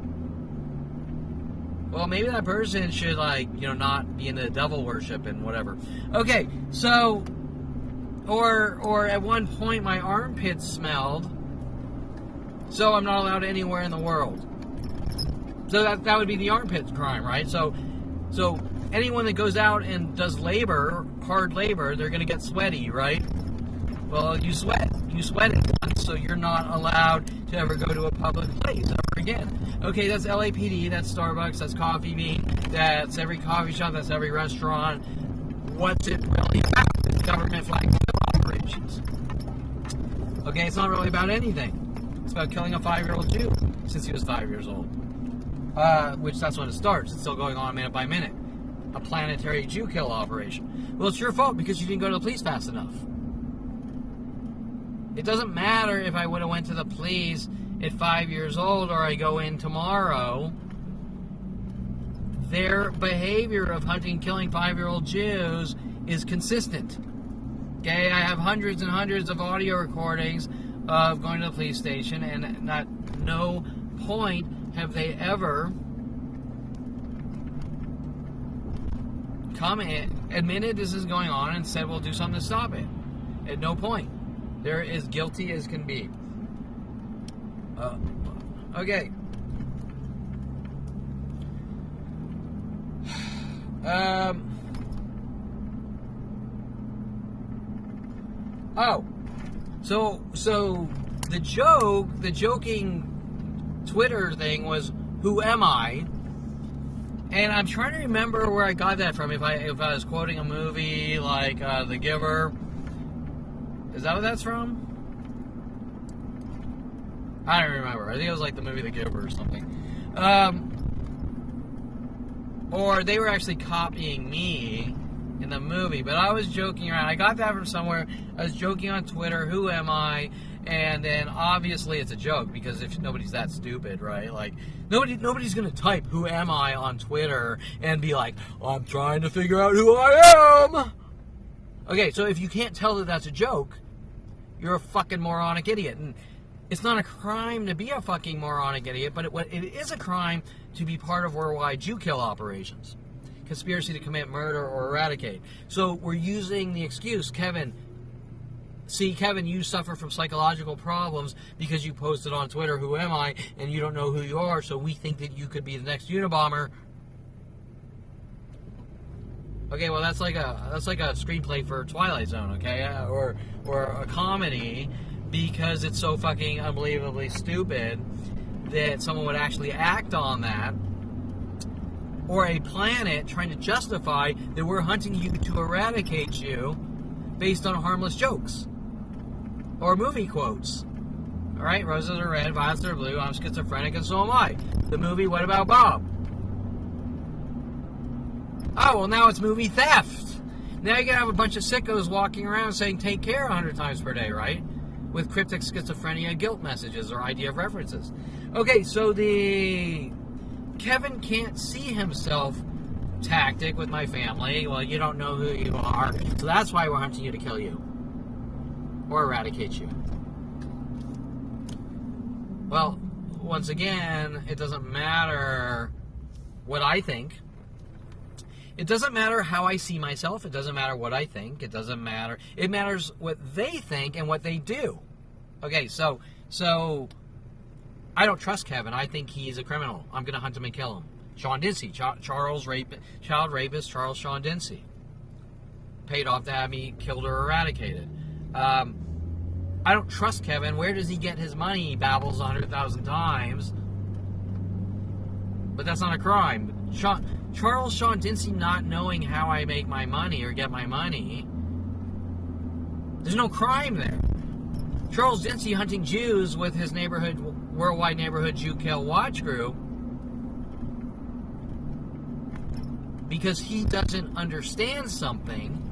Well, maybe that person should, like, you know, not be into devil worship and whatever. Okay, so, or at one point my armpits smelled, so I'm not allowed anywhere in the world. So that would be the armpit crime, right? So anyone that goes out and does labor, hard labor, they're going to get sweaty, right? Well, you sweat it once, so you're not allowed to ever go to a public place ever again. Okay, that's LAPD, that's Starbucks, that's Coffee Bean, that's every coffee shop, that's every restaurant. What's it really about? It's government flag operations. Okay, it's not really about anything. It's about killing a 5-year-old Jew since he was 5 years old. Which that's when it starts. It's still going on minute by minute. A planetary Jew kill operation. Well, it's your fault because you didn't go to the police fast enough. It doesn't matter if I would have went to the police at 5 years old or I go in tomorrow. Their behavior of hunting and killing 5-year-old Jews is consistent. Okay, I have hundreds and hundreds of audio recordings of going to the police station, and at no point have they ever come in, admitted this is going on, and said, we'll do something to stop it. At no point. They're as guilty as can be. Okay. So the joking Twitter thing was, who am I? And I'm trying to remember where I got that from. If I was quoting a movie like The Giver. Is that what that's from? I don't remember. I think it was like the movie The Giver or something. Or they were actually copying me in the movie. But I was joking around. I got that from somewhere. I was joking on Twitter. Who am I? And then obviously it's a joke, because if nobody's that stupid, right? Like nobody's gonna type "who am I" on Twitter and be like, I'm trying to figure out who I am. Okay, so if you can't tell that that's a joke, you're a fucking moronic idiot. And it's not a crime to be a fucking moronic idiot, but it is a crime to be part of worldwide Jew kill operations, conspiracy to commit murder or eradicate. So we're using the excuse, Kevin, you suffer from psychological problems because you posted on Twitter, who am I, and you don't know who you are, so we think that you could be the next Unabomber. Okay, well that's like a screenplay for Twilight Zone, okay, or a comedy, because it's so fucking unbelievably stupid that someone would actually act on that, or a planet trying to justify that we're hunting you to eradicate you based on harmless jokes or movie quotes. All right, roses are red, violets are blue. I'm schizophrenic, and so am I. The movie What About Bob? Oh, well, now it's movie theft. Now you're going to have a bunch of sickos walking around saying take care 100 times per day, right? With cryptic schizophrenia guilt messages or idea of references. Okay, so the Kevin can't see himself tactic with my family. Well, you don't know who you are, so that's why we're hunting you to kill you. Or eradicate you. Well, once again, it doesn't matter what I think. It doesn't matter how I see myself. It doesn't matter what I think. It doesn't matter. It matters what they think and what they do. Okay, so I don't trust Kevin. I think he's a criminal. I'm going to hunt him and kill him. Sean Dinsey, child rapist Charles Sean Dinsey. Paid off to have me killed or eradicated. I don't trust Kevin. Where does he get his money? He babbles 100,000 times. But that's not a crime. Charles Sean Dinsey not knowing how I make my money or get my money, there's no crime there. Charles Dinsey hunting Jews with his worldwide neighborhood Jew kill watch group, because he doesn't understand something,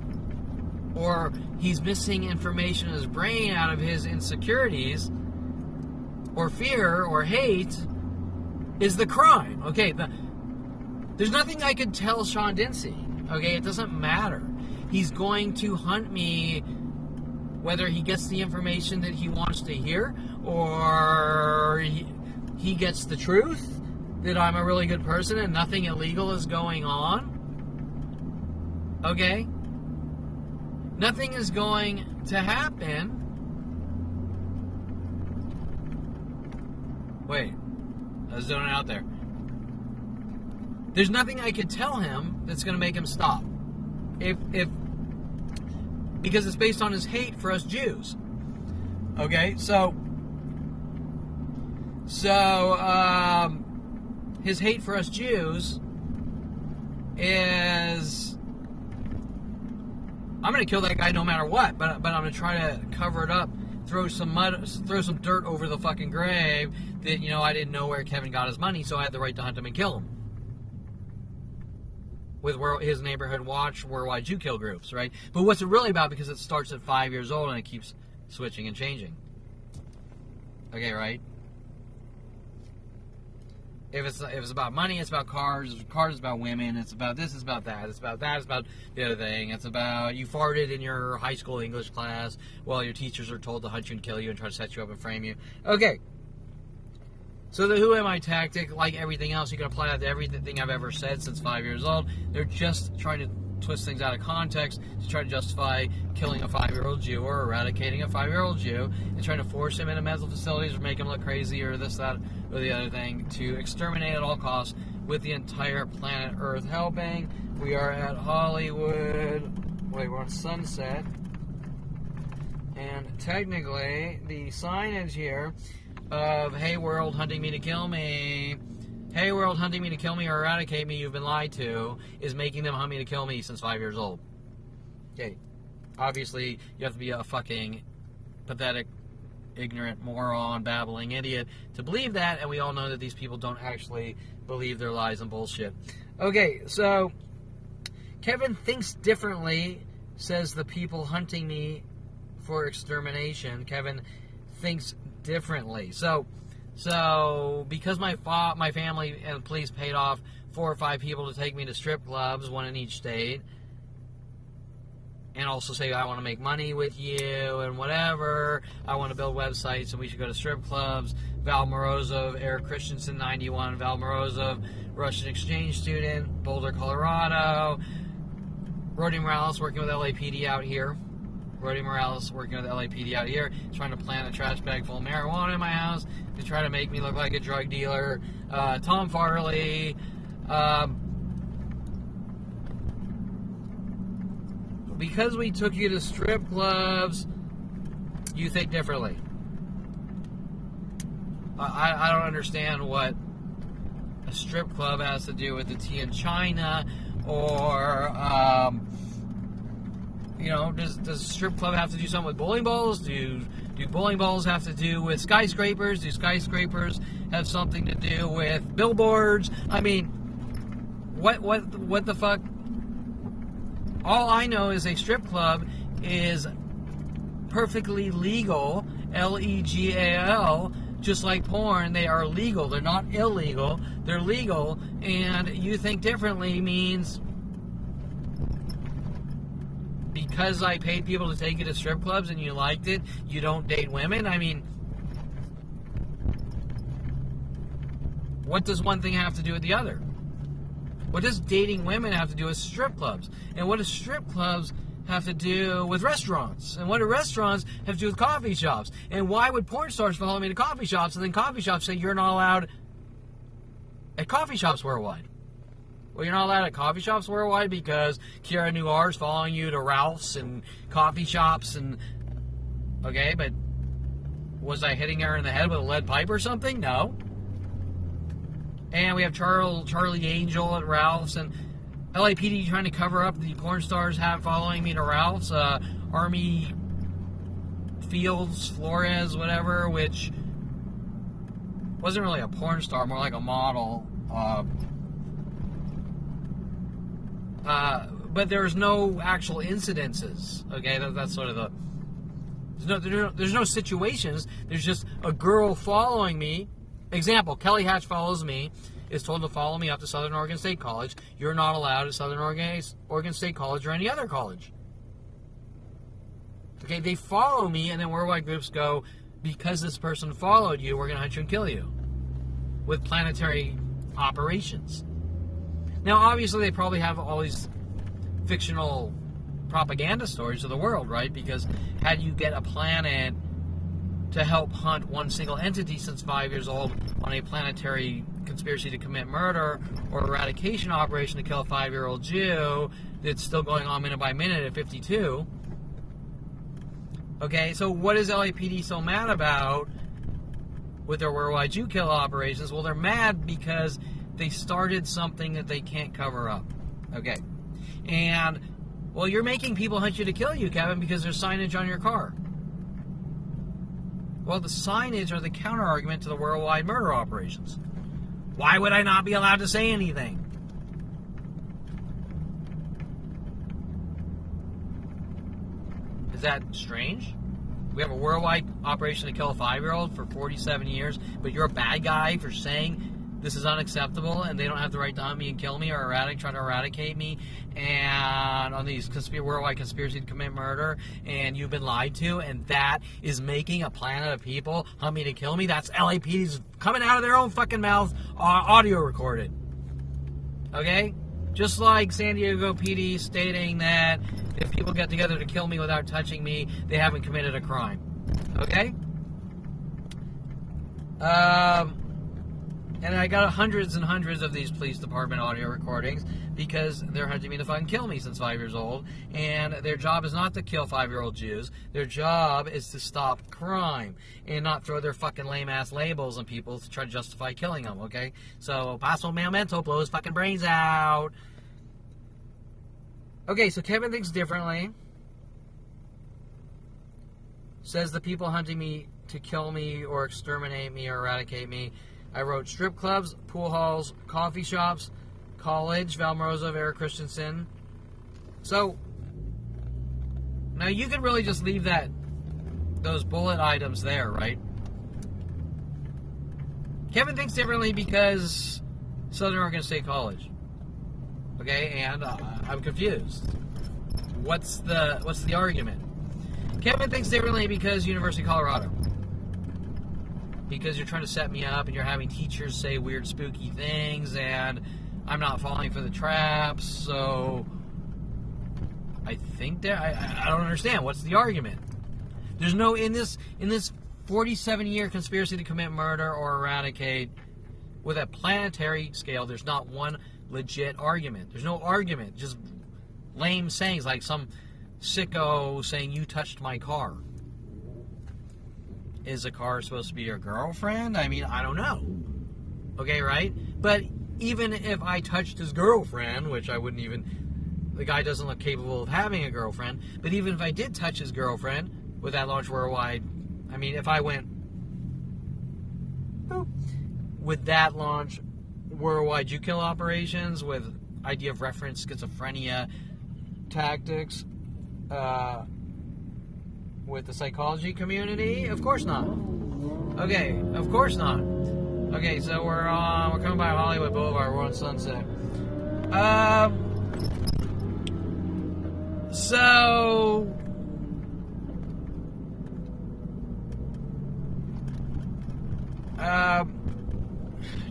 or he's missing information in his brain out of his insecurities, or fear, or hate, is the crime. Okay, there's nothing I could tell Sean Dinsey. Okay, it doesn't matter. He's going to hunt me whether he gets the information that he wants to hear, or he gets the truth that I'm a really good person and nothing illegal is going on. Okay? Nothing is going to happen. Wait. I was zoning out there. There's nothing I could tell him that's going to make him stop. Because it's based on his hate for us Jews. Okay? So his hate for us Jews is, I'm going to kill that guy no matter what, but I'm going to try to cover it up, throw some dirt over the fucking grave that, I didn't know where Kevin got his money, so I had the right to hunt him and kill him. With his neighborhood watch, worldwide Jew kill groups, right? But what's it really about? Because it starts at 5 years old and it keeps switching and changing. Okay, right? If it's about money, it's about cars. If cars is about women. It's about this. It's about that. It's about that. It's about the other thing. It's about you farted in your high school English class while your teachers are told to hunt you and kill you and try to set you up and frame you. Okay. So the who am I tactic, like everything else, you can apply that to everything I've ever said since 5 years old. They're just trying to twist things out of context to try to justify killing a 5-year-old Jew or eradicating a 5-year-old Jew and trying to force him into mental facilities or make him look crazy or this, that, or the other thing to exterminate at all costs with the entire planet Earth helping. We are at Hollywood. Wait, we're on Sunset. And technically, the signage here of, hey world, hunting me to kill me. Hey world, hunting me to kill me or eradicate me, you've been lied to, is making them hunt me to kill me since 5 years old. Okay. Obviously, you have to be a fucking pathetic, ignorant, moron, babbling idiot to believe that, and we all know that these people don't actually believe their lies and bullshit. Okay, so Kevin thinks differently, says the people hunting me for extermination. Kevin thinks differently. So because my family and the police paid off 4 or 5 people to take me to strip clubs, one in each state, and also say I want to make money with you and whatever, I want to build websites and we should go to strip clubs. Val Morozov, Eric Christianson, 91, Val Morozov, Russian exchange student, Boulder, Colorado. Rody Morales working with LAPD out here. Rody Morales working with LAPD out here, trying to plant a trash bag full of marijuana in my house to try to make me look like a drug dealer. Tom Farley. Because we took you to strip clubs, you think differently. I don't understand what a strip club has to do with the tea in China, or does a strip club have to do something with bowling balls? Do bowling balls have to do with skyscrapers? Do skyscrapers have something to do with billboards? I mean, what the fuck? All I know is a strip club is perfectly legal, legal, just like porn. They are legal. They're not illegal. They're legal, and you think differently means because I paid people to take you to strip clubs and you liked it, you don't date women? I mean, what does one thing have to do with the other? What does dating women have to do with strip clubs? And what does strip clubs have to do with restaurants? And what do restaurants have to do with coffee shops? And why would porn stars follow me to coffee shops and then coffee shops say you're not allowed at coffee shops worldwide? Well, you're not allowed at coffee shops worldwide because Kiara Noir is following you to Ralph's and coffee shops and... Okay, but was I hitting her in the head with a lead pipe or something? No. And we have Charlie Angel at Ralph's and LAPD trying to cover up the porn stars following me to Ralph's. Army Fields, Flores, whatever, which wasn't really a porn star, more like a model. But there's no actual incidences. Okay, that's sort of the... There's no situations. There's just a girl following me. Example, Kelly Hatch follows me, is told to follow me up to Southern Oregon State College. You're not allowed at Southern Oregon State College or any other college. Okay, they follow me, and then worldwide groups go, because this person followed you, we're going to hunt you and kill you. With planetary operations. Now, obviously, they probably have all these fictional propaganda stories of the world, right? Because how do you get a planet to help hunt one single entity since 5 years old on a planetary conspiracy to commit murder or eradication operation to kill a 5-year-old Jew that's still going on minute by minute at 52? Okay, so what is LAPD so mad about with their worldwide Jew kill operations? Well, they're mad because they started something that they can't cover up. Okay. And, well, you're making people hunt you to kill you, Kevin, because there's signage on your car. Well, the signage are the counter-argument to the worldwide murder operations. Why would I not be allowed to say anything? Is that strange? We have a worldwide operation to kill a 5-year-old for 47 years, but you're a bad guy for saying This is unacceptable, and they don't have the right to hunt me and kill me or try to eradicate me, and on these worldwide conspiracy to commit murder, and you've been lied to, and that is making a planet of people hunt me to kill me. That's LAPD's coming out of their own fucking mouth, audio recorded. Okay? Just like San Diego PD stating that if people get together to kill me without touching me, they haven't committed a crime. Okay? And I got hundreds and hundreds of these police department audio recordings because they're hunting me to fucking kill me since 5 years old. And their job is not to kill 5-year-old Jews. Their job is to stop crime and not throw their fucking lame-ass labels on people to try to justify killing them, okay? So, Paso Momento blows fucking brains out. Okay, so Kevin thinks differently. Says the people hunting me to kill me or exterminate me or eradicate me. I wrote strip clubs, pool halls, coffee shops, college, Val Morozov, Eric Christianson. So, now you can really just leave those bullet items there, right? Kevin thinks differently because Southern Oregon State College. Okay, and I'm confused. What's the argument? Kevin thinks differently because University of Colorado. Because you're trying to set me up and you're having teachers say weird, spooky things, and I'm not falling for the traps, so I think that I don't understand. What's the argument? There's no, in this 47-year conspiracy to commit murder or eradicate with a planetary scale, there's not one legit argument. There's no argument, just lame sayings like some sicko saying you touched my car. Is a car supposed to be your girlfriend? I mean, I don't know. Okay, right? But even if I touched his girlfriend, which I wouldn't even... The guy doesn't look capable of having a girlfriend. But even if I did touch his girlfriend with that launch worldwide... I mean, if I went... Boop, with that launch worldwide you-kill operations with idea of reference schizophrenia tactics... with the psychology community? Of course not. Okay, of course not. Okay, so we're coming by Hollywood Boulevard. We're on Sunset.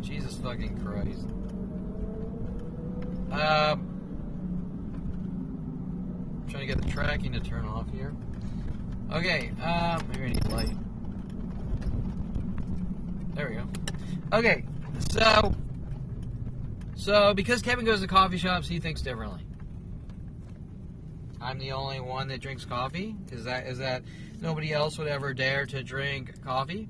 Jesus fucking Christ. I'm trying to get the tracking to turn off here. Okay, maybe I need a light. There we go. Okay, so because Kevin goes to coffee shops, he thinks differently. I'm the only one that drinks coffee? Is that nobody else would ever dare to drink coffee?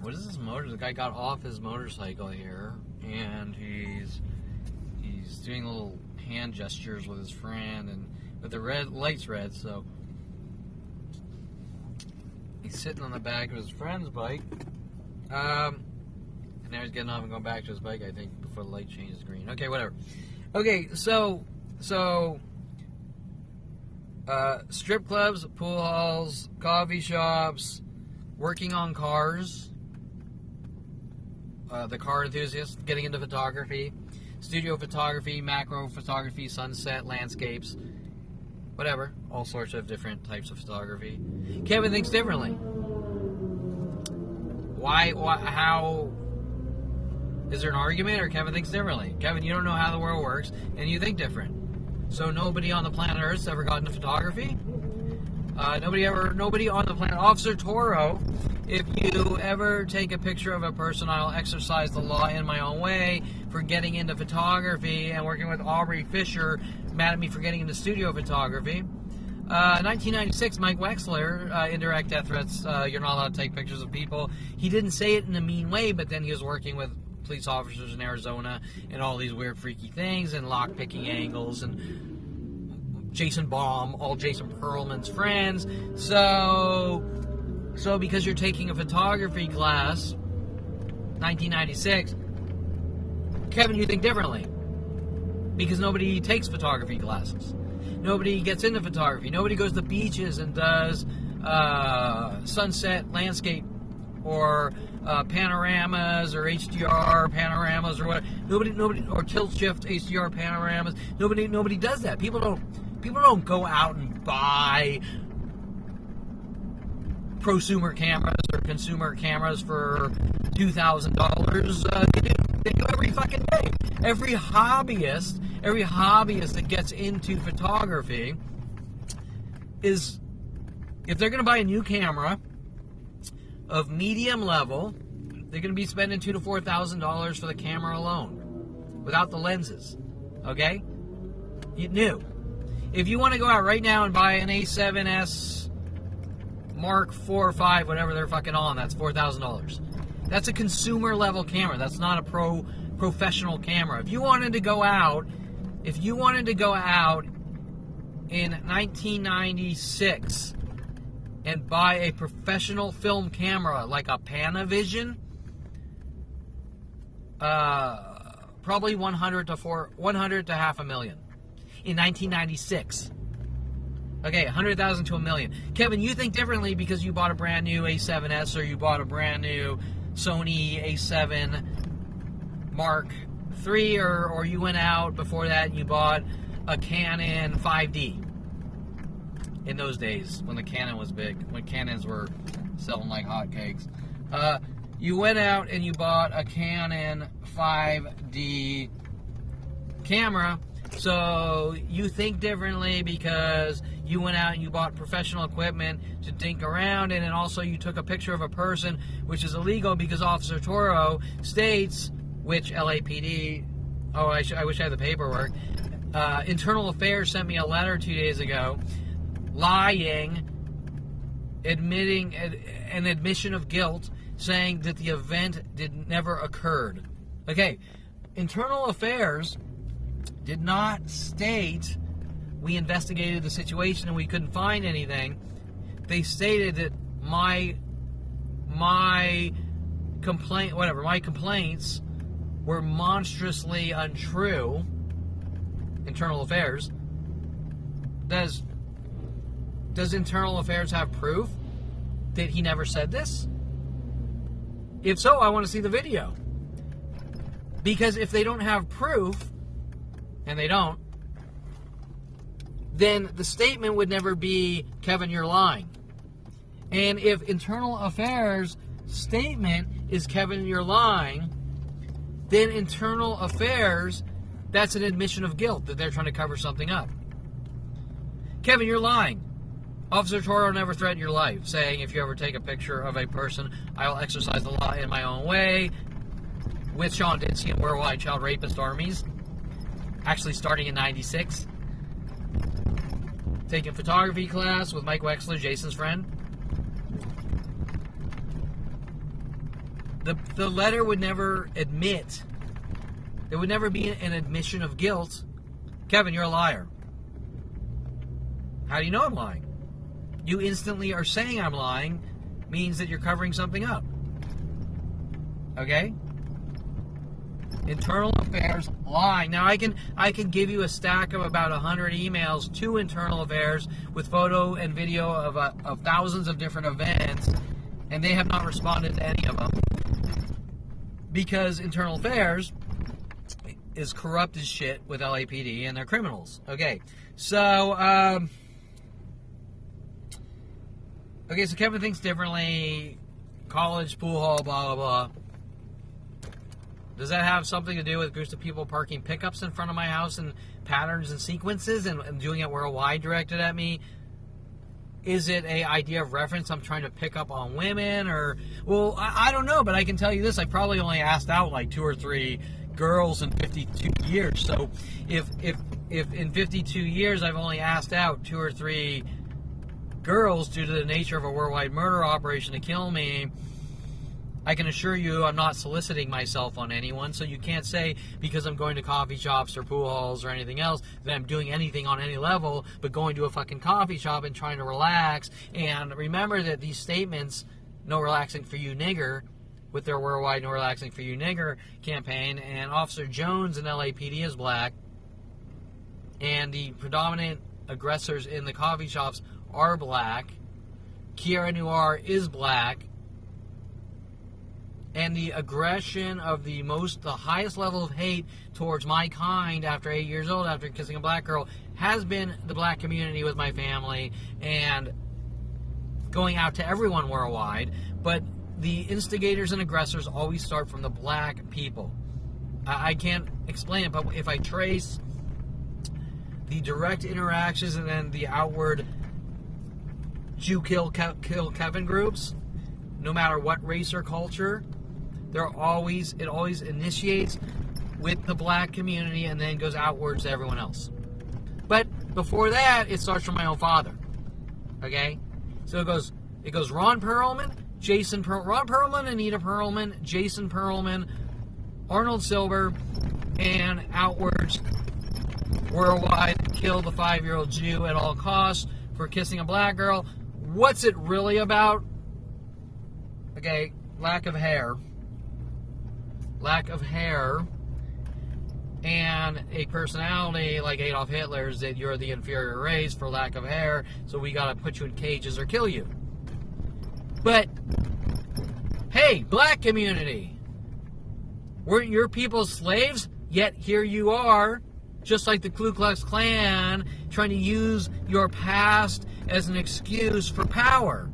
What is this motor? The guy got off his motorcycle here, and he's doing little hand gestures with his friend, and but the light's red, so he's sitting on the back of his friend's bike. And now he's getting off and going back to his bike, I think, before the light changes green. Okay, whatever. Okay, so strip clubs, pool halls, coffee shops, working on cars, the car enthusiast, getting into photography, studio photography, macro photography, sunset, landscapes, whatever, all sorts of different types of photography. Kevin thinks differently. Why, how, is there an argument, or Kevin thinks differently? Kevin, you don't know how the world works, and you think different. So nobody on the planet Earth's ever gotten into photography? Nobody on the planet. Officer Toro, if you ever take a picture of a person, I'll exercise the law in my own way for getting into photography, and working with Aubrey Fisher, mad at me for getting into studio photography. 1996, Mike Wexler, indirect death threats, you're not allowed to take pictures of people. He didn't say it in a mean way, but then he was working with police officers in Arizona and all these weird freaky things and lock-picking angles and Jason Baum, all Jason Perelman's friends. So because you're taking a photography class, 1996, Kevin, you think differently. Because nobody takes photography classes. Nobody gets into photography. Nobody goes to beaches and does sunset landscape or panoramas or HDR panoramas or whatever. Nobody or tilt shift HDR panoramas. Nobody does that. People don't go out and buy prosumer cameras or consumer cameras for $2,000. They do every fucking day. Every hobbyist that gets into photography is, if they're going to buy a new camera of medium level, they're going to be spending $2,000 to $4,000 for the camera alone, without the lenses. Okay, new. If you want to go out right now and buy an A7S Mark 4 or 5, whatever they're fucking on, that's $4,000. That's a consumer level camera. That's not a professional camera. If you wanted to go out in 1996 and buy a professional film camera like a Panavision, probably 100 to $500,000 in 1996. Okay, 100,000 to $1 million. Kevin, you think differently because you bought a brand new A7S or you bought a brand new Sony A7 Mark III, or you went out before that and you bought a Canon 5D. In those days, when the Canon was big, when Canons were selling like hotcakes. You went out and you bought a Canon 5D camera, so you think differently because you went out and you bought professional equipment to dink around, and then also you took a picture of a person, which is illegal because Officer Toro states, which LAPD, I wish I had the paperwork, Internal Affairs sent me a letter 2 days ago, lying, admitting an admission of guilt, saying that the event never occurred. Okay, Internal Affairs did not state we investigated the situation and we couldn't find anything. They stated that my complaints were monstrously untrue. Internal Affairs. Does Internal Affairs have proof that he never said this? If so, I want to see the video. Because if they don't have proof, and they don't, then the statement would never be, Kevin, you're lying. And if Internal Affairs' statement is, Kevin, you're lying, then Internal Affairs, that's an admission of guilt, that they're trying to cover something up. Kevin, you're lying. Officer Toro never threatened your life, saying if you ever take a picture of a person, I will exercise the law in my own way, with Sean Dinsey and Worldwide Child Rapist Armies, actually starting in 96. Taking photography class with Mike Wexler, Jason's friend. The letter would never admit, there would never be an admission of guilt. Kevin, you're a liar. How do you know I'm lying? You instantly are saying I'm lying, means that you're covering something up. Okay? Internal Affairs lying. Now I can give you a stack of about 100 emails to Internal Affairs with photo and video of thousands of different events, and they have not responded to any of them because Internal Affairs is corrupt as shit with LAPD and they're criminals. Okay, so so Kevin thinks differently. College, pool hall, blah blah blah. Does that have something to do with groups of people parking pickups in front of my house and patterns and sequences and doing it worldwide directed at me? Is it a idea of reference I'm trying to pick up on women? Or, well, I don't know, but I can tell you this. I probably only asked out like 2 or 3 girls in 52 years. So if in 52 years I've only asked out 2 or 3 girls due to the nature of a worldwide murder operation to kill me, I can assure you I'm not soliciting myself on anyone, so you can't say because I'm going to coffee shops or pool halls or anything else that I'm doing anything on any level but going to a fucking coffee shop and trying to relax. And remember that these statements, no relaxing for you nigger, with their worldwide no relaxing for you nigger campaign, and Officer Jones in LAPD is black, and the predominant aggressors in the coffee shops are black, Kiara Noir is black, and the aggression of the highest level of hate towards my kind after 8 years old, after kissing a black girl, has been the black community with my family and going out to everyone worldwide. But the instigators and aggressors always start from the black people. I can't explain it, but if I trace the direct interactions and then the outward Jew kill Kevin groups, no matter what race or culture, it always initiates with the black community and then goes outwards to everyone else. But before that, it starts from my own father. Okay? So it goes Ron Perelman, Ron Perelman, Anita Perelman, Jason Perelman, Arnold Silver, and outwards worldwide, kill the 5-year-old Jew at all costs for kissing a black girl. What's it really about? Okay, lack of hair, and a personality like Adolf Hitler's, that you're the inferior race for lack of hair, so we gotta put you in cages or kill you. But, hey, black community, weren't your people slaves? Yet here you are, just like the Ku Klux Klan, trying to use your past as an excuse for power,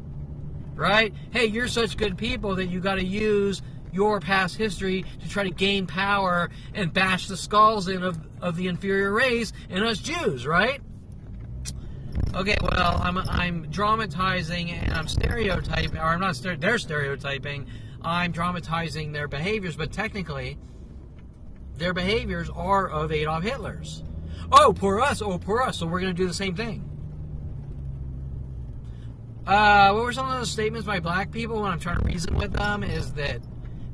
right? Hey, you're such good people that you got to use your past history to try to gain power and bash the skulls in of the inferior race and us Jews, right? Okay, well, I'm dramatizing and I'm stereotyping, or I'm not. They're stereotyping. I'm dramatizing their behaviors, but technically, their behaviors are of Adolf Hitler's. Oh, poor us. So we're going to do the same thing. What were some of those statements by black people when I'm trying to reason with them? Is that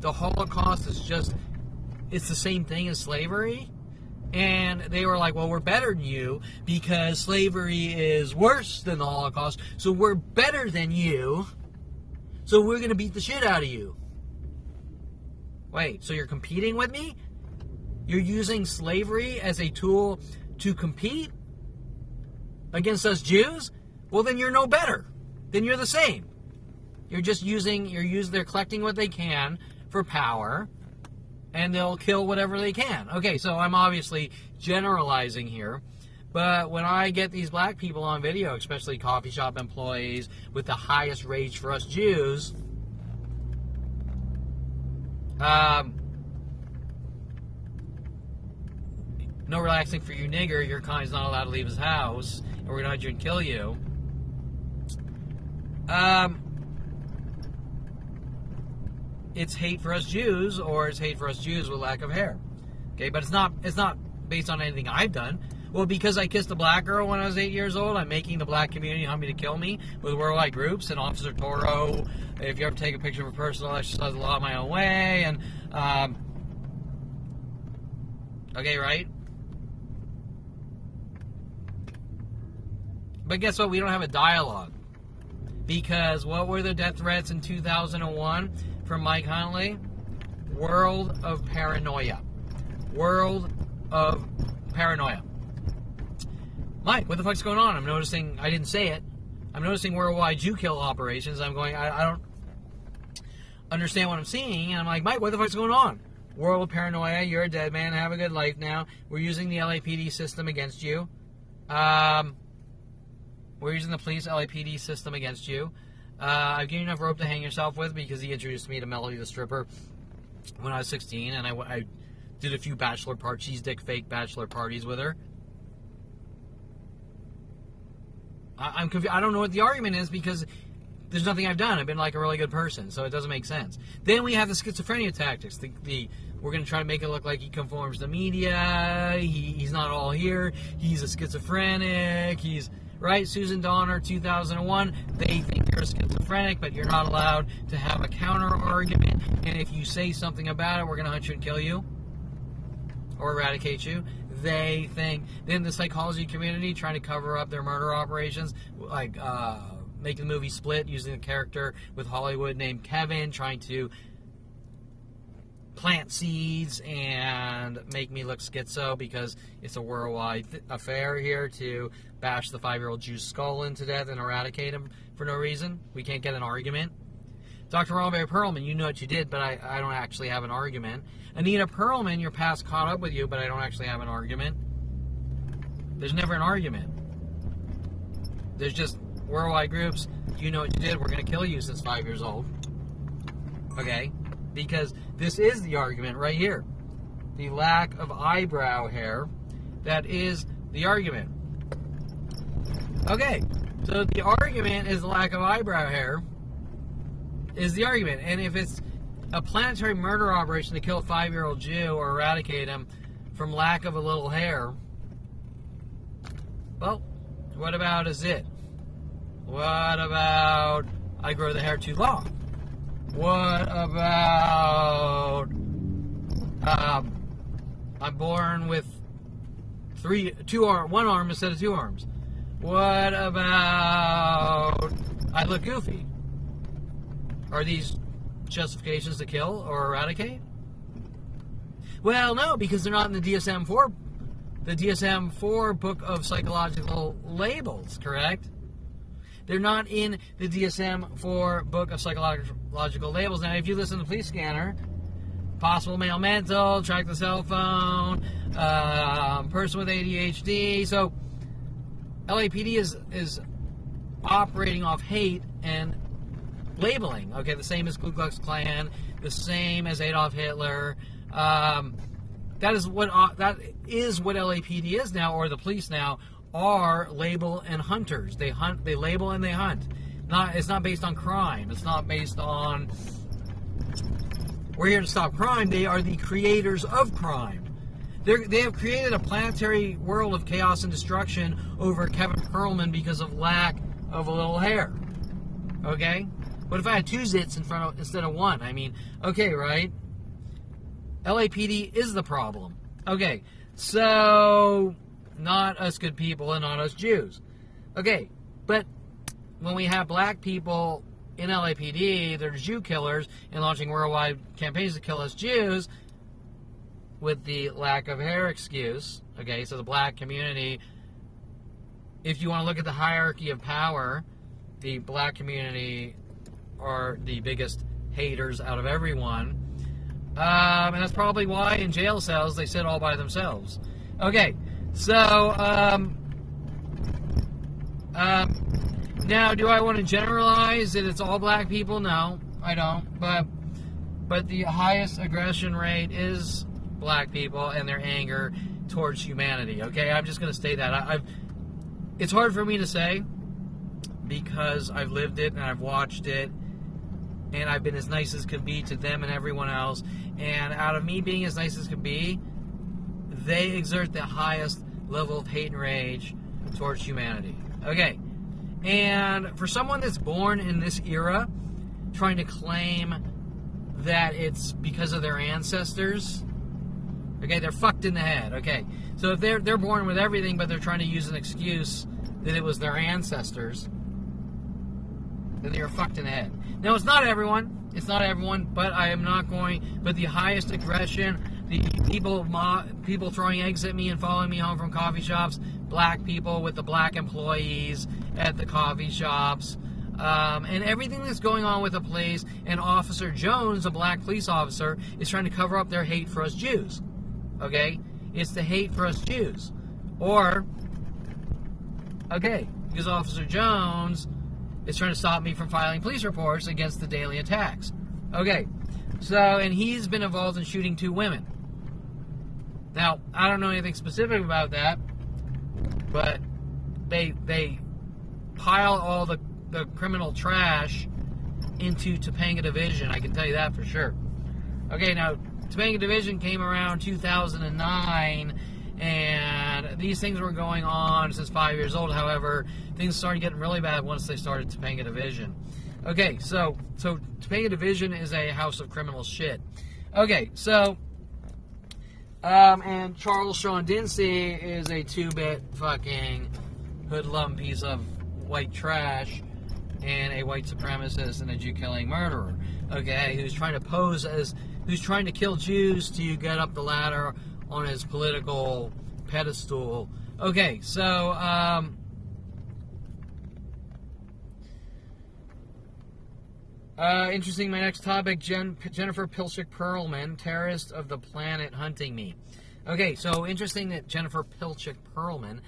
the Holocaust is it's the same thing as slavery? And they were like, well, we're better than you because slavery is worse than the Holocaust, so we're better than you, so we're going to beat the shit out of you. Wait, so you're competing with me? You're using slavery as a tool to compete against us Jews? Well, then you're no better. Then you're the same. They're collecting what they can for power, and they'll kill whatever they can. Okay, so I'm obviously generalizing here, but when I get these black people on video, especially coffee shop employees with the highest rage for us Jews, no relaxing for you nigger, your kind's not allowed to leave his house, and we're going to hunt you and kill you. It's hate for us Jews, or it's hate for us Jews with lack of hair. Okay, but it's not based on anything I've done. Well, because I kissed a black girl when I was 8 years old, I'm making the black community hunt me to kill me with worldwide groups and Officer Toro. If you ever take a picture of a person, I exercise the law my own way, and okay, right? But guess what? We don't have a dialogue. Because what were the death threats in 2001 from Mike Huntley? World of paranoia. World of paranoia. Mike, what the fuck's going on? I'm noticing, I didn't say it, I'm noticing worldwide Jew kill operations. I'm going, I don't understand what I'm seeing. And I'm like, Mike, what the fuck's going on? World of paranoia. You're a dead man. Have a good life now. We're using the LAPD system against you. We're using the police LAPD system against you. I've given you enough rope to hang yourself with because he introduced me to Melody the stripper when I was 16, and I did a few cheese dick fake bachelor parties with her. I'm confused. I don't know what the argument is because there's nothing I've done. I've been like a really good person, so it doesn't make sense. Then we have the schizophrenia tactics. We're going to try to make it look like he conforms to media. He's not all here. He's a schizophrenic. Right, Susan Donner, 2001, they think you're a schizophrenic, but you're not allowed to have a counter-argument, and if you say something about it, we're going to hunt you and kill you, or eradicate you. They think, then the psychology community trying to cover up their murder operations, like making the movie Split, using a character with Hollywood named Kevin, trying to plant seeds and make me look schizo because it's a worldwide affair here to bash the 5-year-old Jew's skull in to death and eradicate him for no reason. We can't get an argument. Dr. Robert Perelman, you know what you did, but I don't actually have an argument. Anita Perelman, your past caught up with you, but I don't actually have an argument. There's never an argument. There's just worldwide groups. You know what you did. We're going to kill you since 5 years old. Okay? Because this is the argument right here. The lack of eyebrow hair. That is the argument. Okay. So the argument is the lack of eyebrow hair. Is the argument. And if it's a planetary murder operation to kill a 5-year-old Jew or eradicate him from lack of a little hair, well, what about a zit? What about I grow the hair too long? What about I'm born with one arm instead of 2 arms? What about I look goofy? Are these justifications to kill or eradicate? Well, no, because they're not in the DSM-4. The DSM-4 book of psychological labels, correct? They're not in the DSM-4 book of psychological labels. Now, if you listen to the police scanner, possible male mental, track the cell phone, person with ADHD. So, LAPD is operating off hate and labeling. Okay, the same as Ku Klux Klan, the same as Adolf Hitler. That is what LAPD is now, or the police now are label and hunters. They hunt, they label, and they hunt. It's not based on crime. It's not based on we're here to stop crime. They are the creators of crime. They have created a planetary world of chaos and destruction over Kevin Perelman because of lack of a little hair. Okay? What if I had 2 zits instead of 1? I mean, okay, right? LAPD is the problem. Okay, so not us good people and not us Jews. Okay, but when we have black people in LAPD, they're Jew killers and launching worldwide campaigns to kill us Jews with the lack of hair excuse. Okay, so the black community, if you want to look at the hierarchy of power, the black community are the biggest haters out of everyone. And that's probably why in jail cells they sit all by themselves. Okay, so now do I want to generalize that it's all black people? No, I don't. But the highest aggression rate is black people and their anger towards humanity. Okay, I'm just going to state that. It's hard for me to say because I've lived it and I've watched it. And I've been as nice as could be to them and everyone else. And out of me being as nice as could be, they exert the highest level of hate and rage towards humanity. Okay. And for someone that's born in this era, trying to claim that it's because of their ancestors, okay, they're fucked in the head. Okay. So if they're born with everything, but they're trying to use an excuse that it was their ancestors, then they're fucked in the head. Now, it's not everyone. It's not everyone, but I am not going. But the highest aggression, the people throwing eggs at me and following me home from coffee shops, black people with the black employees at the coffee shops, and everything that's going on with the police. And Officer Jones, a black police officer, is trying to cover up their hate for us Jews. Okay? It's the hate for us Jews. Or, okay, because Officer Jones is trying to stop me from filing police reports against the daily attacks. Okay, so, and he's been involved in shooting 2 women. Now, I don't know anything specific about that, but they pile all the criminal trash into Topanga Division, I can tell you that for sure. Okay, now, Topanga Division came around 2009, and these things were going on since 5 years old. However, things started getting really bad once they started Topanga Division. Okay, so Topanga Division is a house of criminal shit. Okay, so, and Charles Sean Dinsey is a 2-bit fucking hoodlum piece of white trash and a white supremacist and a Jew-killing murderer. Okay, who's trying to kill Jews to get up the ladder on his political pedestal. Okay, so, Interesting, my next topic, Jennifer Pilchick Perelman, terrorist of the planet hunting me. Okay, so interesting that Jennifer Pilchick Perelman,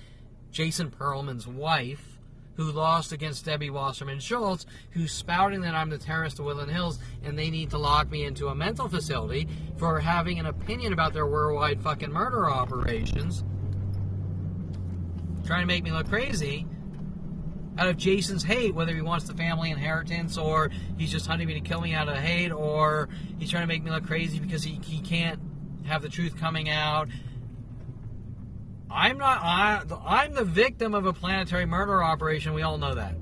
Jason Perelman's wife, who lost against Debbie Wasserman Schultz, who's spouting that I'm the terrorist of Woodland Hills and they need to lock me into a mental facility for having an opinion about their worldwide fucking murder operations, trying to make me look crazy, out of Jason's hate, whether he wants the family inheritance or he's just hunting me to kill me out of hate, or he's trying to make me look crazy because he can't have the truth coming out. I'm the victim of a planetary murder operation. We all know that.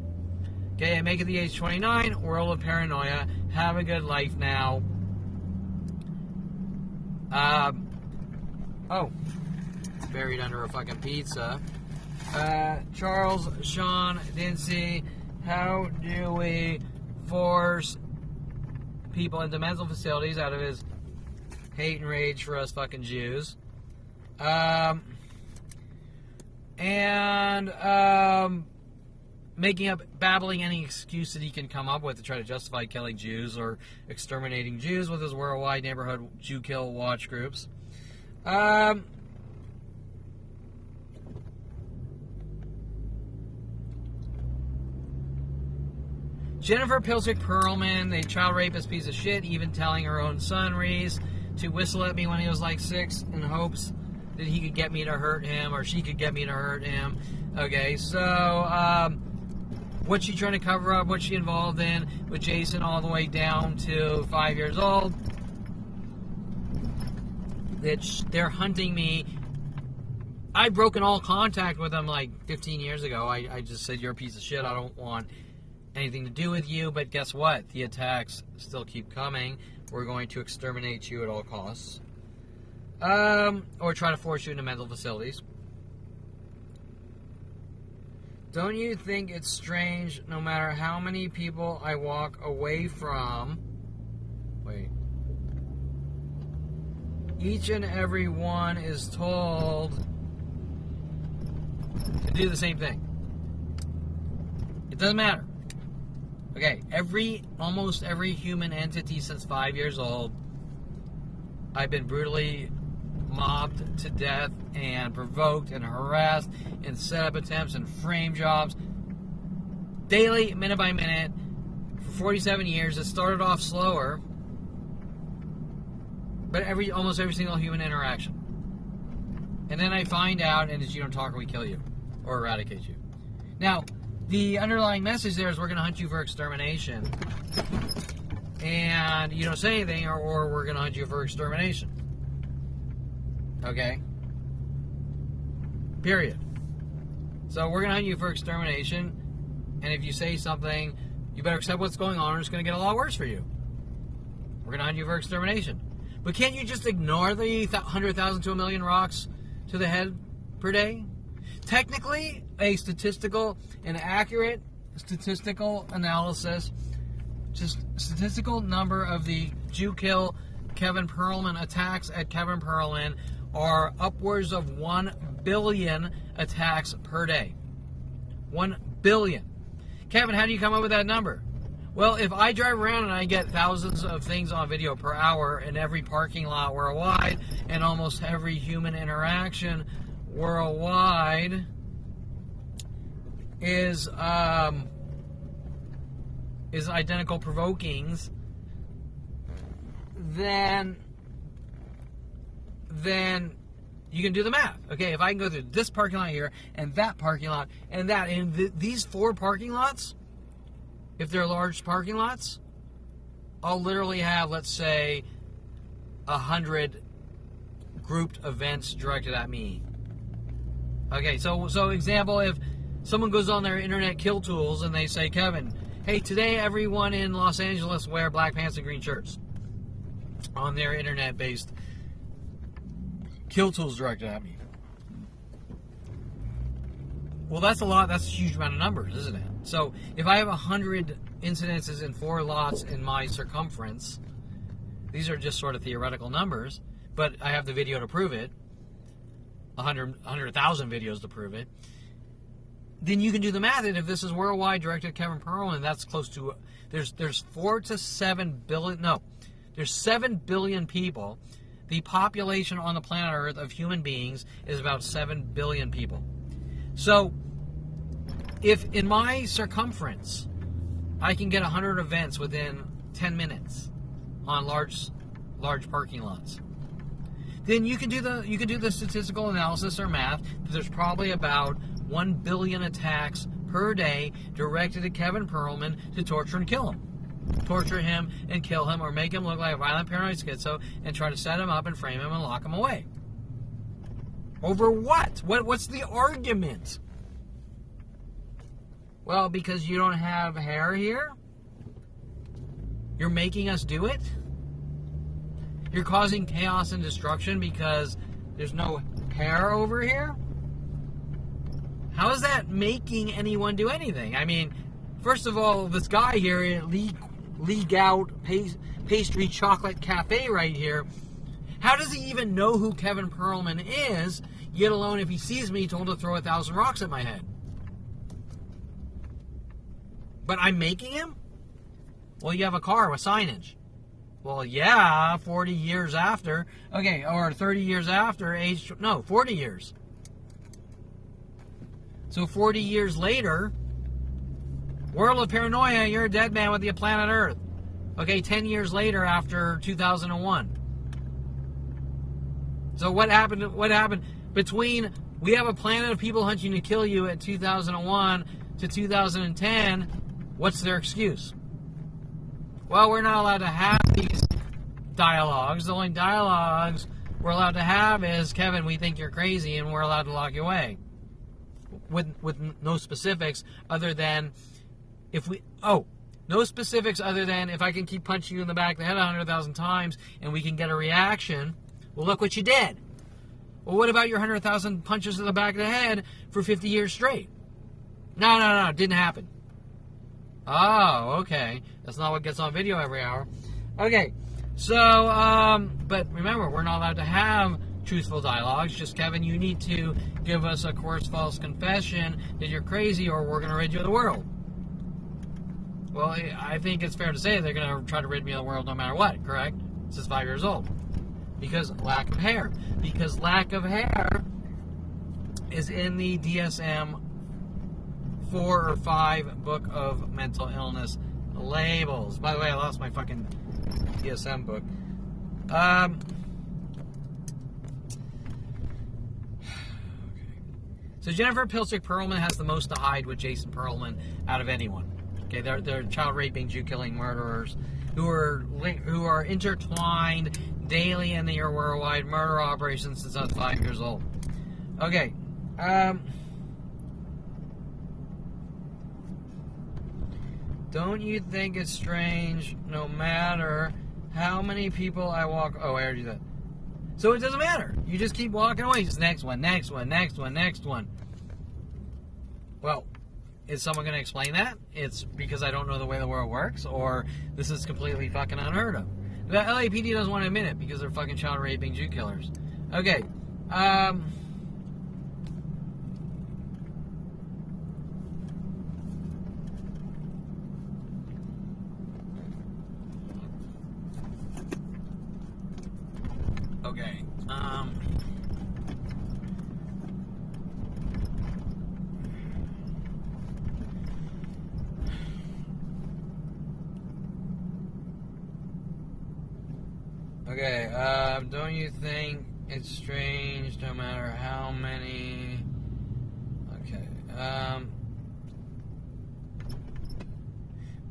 Okay, I make it the age 29, world of paranoia. Have a good life now. Oh, it's buried under a fucking pizza. Charles Sean Dincy, how do we force people into mental facilities out of his hate and rage for us fucking Jews? Making up, babbling any excuse that he can come up with to try to justify killing Jews or exterminating Jews with his worldwide neighborhood Jew kill watch groups. Jennifer Pilchick Perelman, a child rapist piece of shit, even telling her own son, Reese, to whistle at me when he was like 6 in hopes that he could get me to hurt him or she could get me to hurt him. Okay, so what's she trying to cover up? What's she involved in with Jason all the way down to 5 years old? That they're hunting me. I've broken all contact with them like 15 years ago. I just said, you're a piece of shit. I don't want anything to do with you. But guess what? The attacks still keep coming. We're going to exterminate you at all costs. Or try to force you into mental facilities. Don't you think it's strange, no matter how many people I walk away from, each and every one is told to do the same thing? It doesn't matter. Okay, almost every human entity since 5 years old, I've been brutally mobbed to death and provoked and harassed and set up attempts and frame jobs daily, minute by minute, for 47 years. It started off slower, but almost every single human interaction. And then I find out, and it's you don't talk or we kill you or eradicate you. Now, the underlying message there is we're going to hunt you for extermination, and you don't say anything, or we're going to hunt you for extermination. Okay? Period. So we're going to hunt you for extermination, and if you say something, you better accept what's going on, or it's going to get a lot worse for you. We're going to hunt you for extermination. But can't you just ignore the 100,000 to a million rocks to the head per day? Technically, a accurate statistical analysis, just statistical number of the Jew kill Kevin Perelman attacks at Kevin Perelman are upwards of 1 billion attacks per day. 1 billion. Kevin, how do you come up with that number? Well, if I drive around and I get thousands of things on video per hour in every parking lot worldwide and almost every human interaction worldwide is identical provokings, then you can do the math. Okay, if I can go through this parking lot here and that parking lot and that, and these 4 parking lots, if they're large parking lots, I'll literally have, let's say, 100 grouped events directed at me. Okay, so example, if someone goes on their internet kill tools and they say, Kevin, hey, today everyone in Los Angeles wear black pants and green shirts, on their internet-based kill tools directed at me. Well, that's a lot. That's a huge amount of numbers, isn't it? So if I have 100 incidences in 4 lots in my circumference, these are just sort of theoretical numbers, but I have the video to prove it, 100,000 videos to prove it, then you can do the math. And if this is worldwide directed at Kevin Perelman, that's close to There's 4 to 7 billion. No, there's 7 billion people. The population on the planet Earth of human beings is about 7 billion people. So, if in my circumference, I can get 100 events within 10 minutes on large parking lots, then you can do the statistical analysis or math. There's probably about 1 billion attacks per day directed at Kevin Perelman to torture and kill him. Torture him and kill him, or make him look like a violent paranoid schizo and try to set him up and frame him and lock him away. Over what? What's the argument? Well, because you don't have hair here? You're making us do it? You're causing chaos and destruction because there's no hair over here? How is that making anyone do anything? I mean, first of all, this guy here, League Out Pastry Chocolate Cafe right here, how does he even know who Kevin Perelman is, yet alone if he sees me told to throw 1,000 rocks at my head? But I'm making him? Well, you have a car with signage. Well, yeah, 40 years after. Okay, or 30 years after, 40 years. So 40 years later, world of paranoia, you're a dead man with the planet Earth. Okay, 10 years later after 2001. So what happened between we have a planet of people hunting to kill you at 2001 to 2010, what's their excuse? Well, we're not allowed to have these dialogues. The only dialogues we're allowed to have is, Kevin, we think you're crazy and we're allowed to lock you away. With no specifics other than if I can keep punching you in the back of the head 100,000 times and we can get a reaction. Well, look what you did. Well, what about your 100,000 punches in the back of the head for 50 years straight? No, it didn't happen. Oh, okay. That's not what gets on video every hour. Okay, so, but remember, we're not allowed to have truthful dialogues. Just, Kevin, you need to give us a coerced false confession that you're crazy or we're going to rid you of the world. Well, I think it's fair to say they're going to try to rid me of the world no matter what, correct? Since 5 years old. Because lack of hair. Because lack of hair is in the DSM 4 or 5 book of mental illness labels. By the way, I lost my fucking DSM book. So Jennifer Pilchick Perelman has the most to hide with Jason Perelman out of anyone. Okay, they're child raping, Jew killing murderers who are intertwined daily in their worldwide murder operations since I was 5 years old. Okay, don't you think it's strange, no matter how many people I walk... Oh, I already did that. So it doesn't matter. You just keep walking away. Just next one, next one, next one, next one. Well, is someone going to explain that? It's because I don't know the way the world works, or this is completely fucking unheard of. The LAPD doesn't want to admit it because they're fucking child raping Jew killers. Okay. Okay. Okay, don't you think it's strange no matter how many... Okay,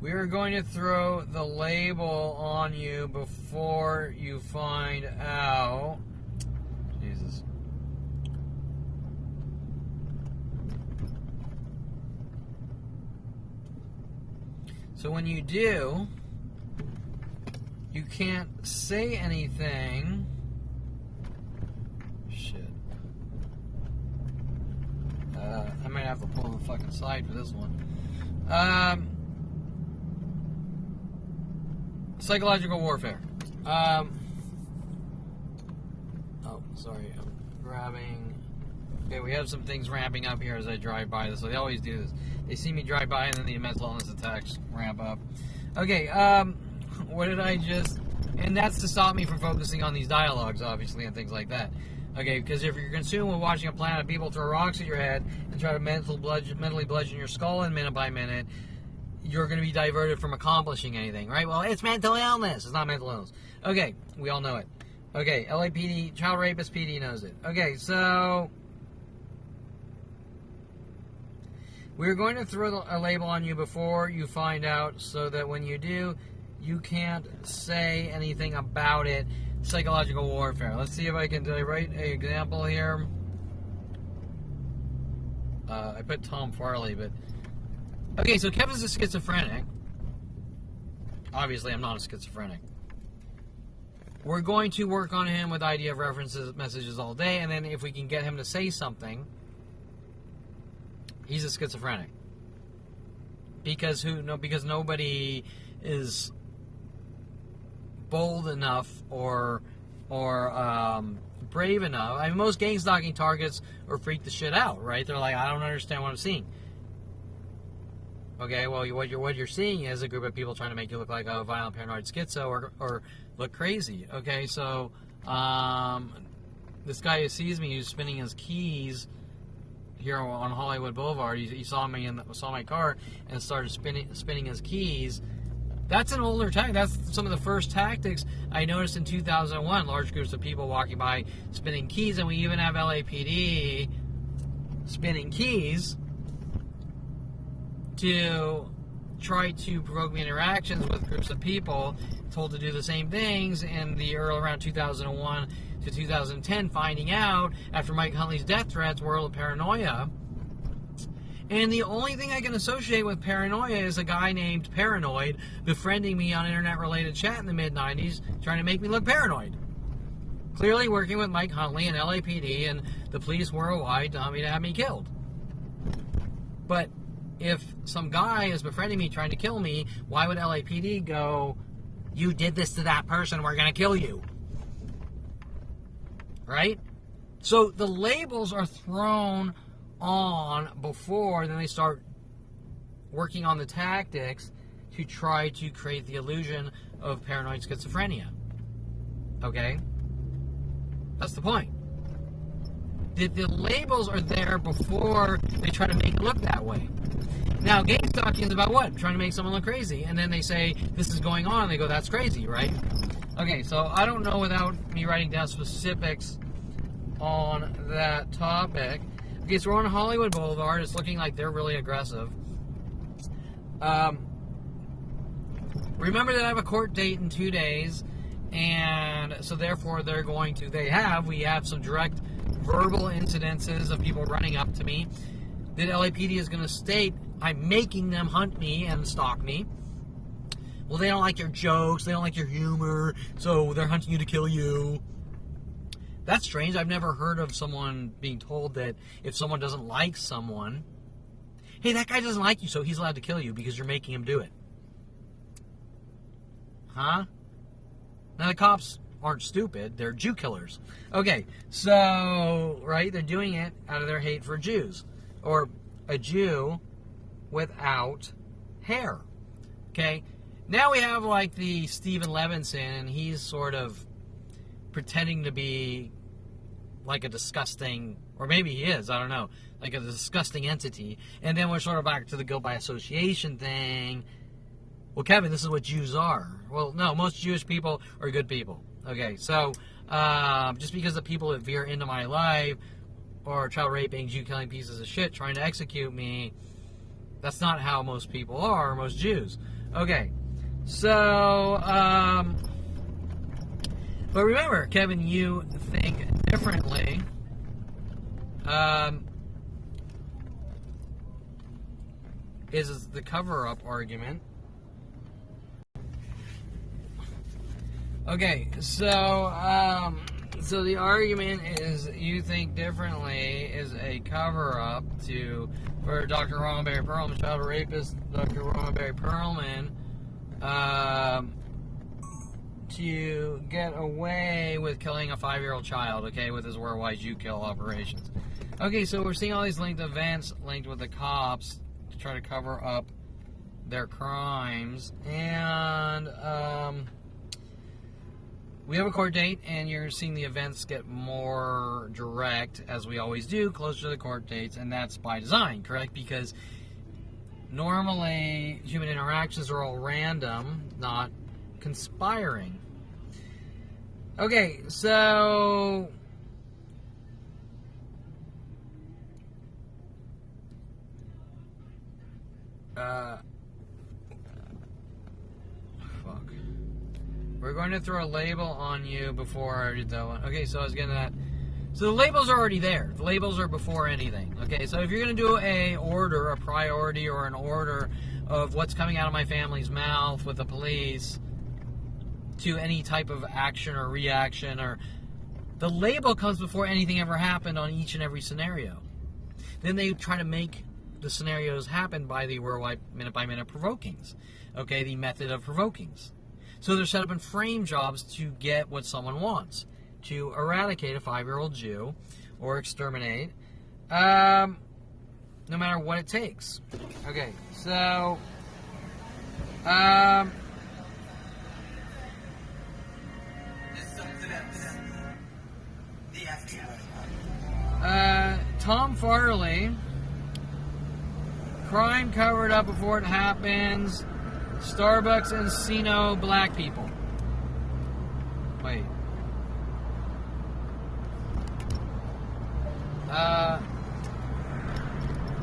we are going to throw the label on you before you find out... Jesus. So when you do... You can't say anything. Shit. I might have to pull the fucking slide for this one. Psychological warfare. Oh, sorry. I'm grabbing. Okay, we have some things ramping up here as I drive by this. So they always do this. They see me drive by and then the mental illness attacks ramp up. Okay, what did I just... And that's to stop me from focusing on these dialogues, obviously, and things like that. Okay, because if you're consumed with watching a planet of people throw rocks at your head and try to mentally bludgeon your skull in minute by minute, you're going to be diverted from accomplishing anything, right? Well, it's mental illness. It's not mental illness. Okay, we all know it. Okay, LAPD, child rapist PD knows it. Okay, so... we're going to throw a label on you before you find out so that when you do, you can't say anything about it. Psychological warfare. Let's see if I can write an example here. I put Tom Farley, but... okay, so Kevin's a schizophrenic. Obviously, I'm not a schizophrenic. We're going to work on him with idea of references, messages all day, and then if we can get him to say something, he's a schizophrenic. Because nobody is bold enough or brave enough. I mean, most gang stalking targets are freaked the shit out, right? They're like, I don't understand what I'm seeing. Okay, well, what you're seeing is a group of people trying to make you look like a violent paranoid schizo or look crazy. Okay, so this guy who sees me, who's spinning his keys here on Hollywood Boulevard, he saw my car and started spinning his keys. That's an older tactic. That's some of the first tactics I noticed in 2001. Large groups of people walking by spinning keys, and we even have LAPD spinning keys to try to provoke me interactions with groups of people told to do the same things in the around 2001 to 2010, finding out after Mike Huntley's death threats, world of paranoia. And the only thing I can associate with paranoia is a guy named Paranoid befriending me on internet-related chat in the mid-90s, trying to make me look paranoid. Clearly working with Mike Huntley and LAPD and the police worldwide to have me killed. But if some guy is befriending me, trying to kill me, why would LAPD go, you did this to that person, we're going to kill you? Right? So the labels are thrown on before, then they start working on the tactics to try to create the illusion of paranoid schizophrenia. Okay? That's the point. The labels are there before they try to make it look that way. Now, gang stalking is about what? Trying to make someone look crazy. And then they say, this is going on, and they go, that's crazy, right? Okay, so I don't know without me writing down specifics on that topic. Okay, so we're on Hollywood Boulevard. It's looking like they're really aggressive. Remember that I have a court date in 2 days, and so therefore we have some direct verbal incidences of people running up to me that LAPD is going to state I'm making them hunt me and stalk me. Well, they don't like your jokes, they don't like your humor, so they're hunting you to kill you. That's strange. I've never heard of someone being told that if someone doesn't like someone, hey, that guy doesn't like you, so he's allowed to kill you because you're making him do it. Huh? Now, the cops aren't stupid. They're Jew killers. Okay, so, right, they're doing it out of their hate for Jews. Or a Jew without hair. Okay? Now we have, like, the Stephen Levinson, and he's sort of pretending to be like a disgusting, or maybe he is, I don't know, like a disgusting entity. And then we're sort of back to the guilt by association thing. Well, Kevin, this is what Jews are. Well, no, most Jewish people are good people. Okay, so just because the people that veer into my life or child raping, Jew killing pieces of shit trying to execute me, that's not how most people are, most Jews. Okay, so, but remember, Kevin, you think differently. Is the cover-up argument. Okay, so the argument is you think differently is a cover-up for Dr. Ronald Perelman, child rapist Dr. Ronald Perelman, to get away with killing a 5-year-old child, okay, with his worldwide Jew kill operations. Okay, so we're seeing all these linked events linked with the cops to try to cover up their crimes. And we have a court date, and you're seeing the events get more direct, as we always do, closer to the court dates, and that's by design, correct? Because normally human interactions are all random, not conspiring. Okay, so fuck. We're going to throw a label on you before I did that one. Okay, so I was getting that. So the labels are already there. The labels are before anything. Okay, so if you're going to do a order, a priority, or an order of what's coming out of my family's mouth with the police to any type of action or reaction, or the label comes before anything ever happened on each and every scenario. Then they try to make the scenarios happen by the worldwide minute-by-minute provokings. Okay, the method of provokings. So they're set up in frame jobs to get what someone wants. To eradicate a 5-year-old Jew or exterminate, no matter what it takes. Okay, so Tom Farley, crime covered up before it happens. Starbucks Encino black people. Wait.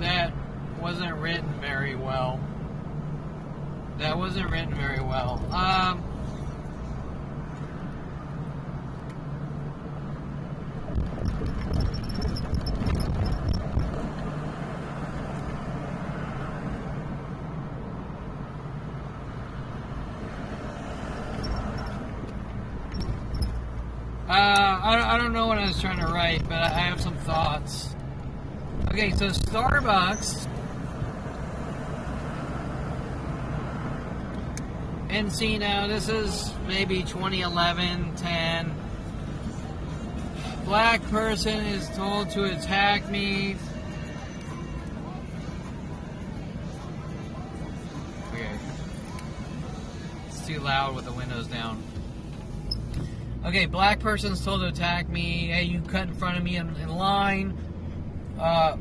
That wasn't written very well. That wasn't written very well. I don't know what I was trying to write, but I have some thoughts. Okay, so Starbucks, Encino, this is maybe 2011, 10. Black person is told to attack me. Okay. It's too loud with the windows down. Okay, black person's told to attack me. Hey, you cut in front of me in line. I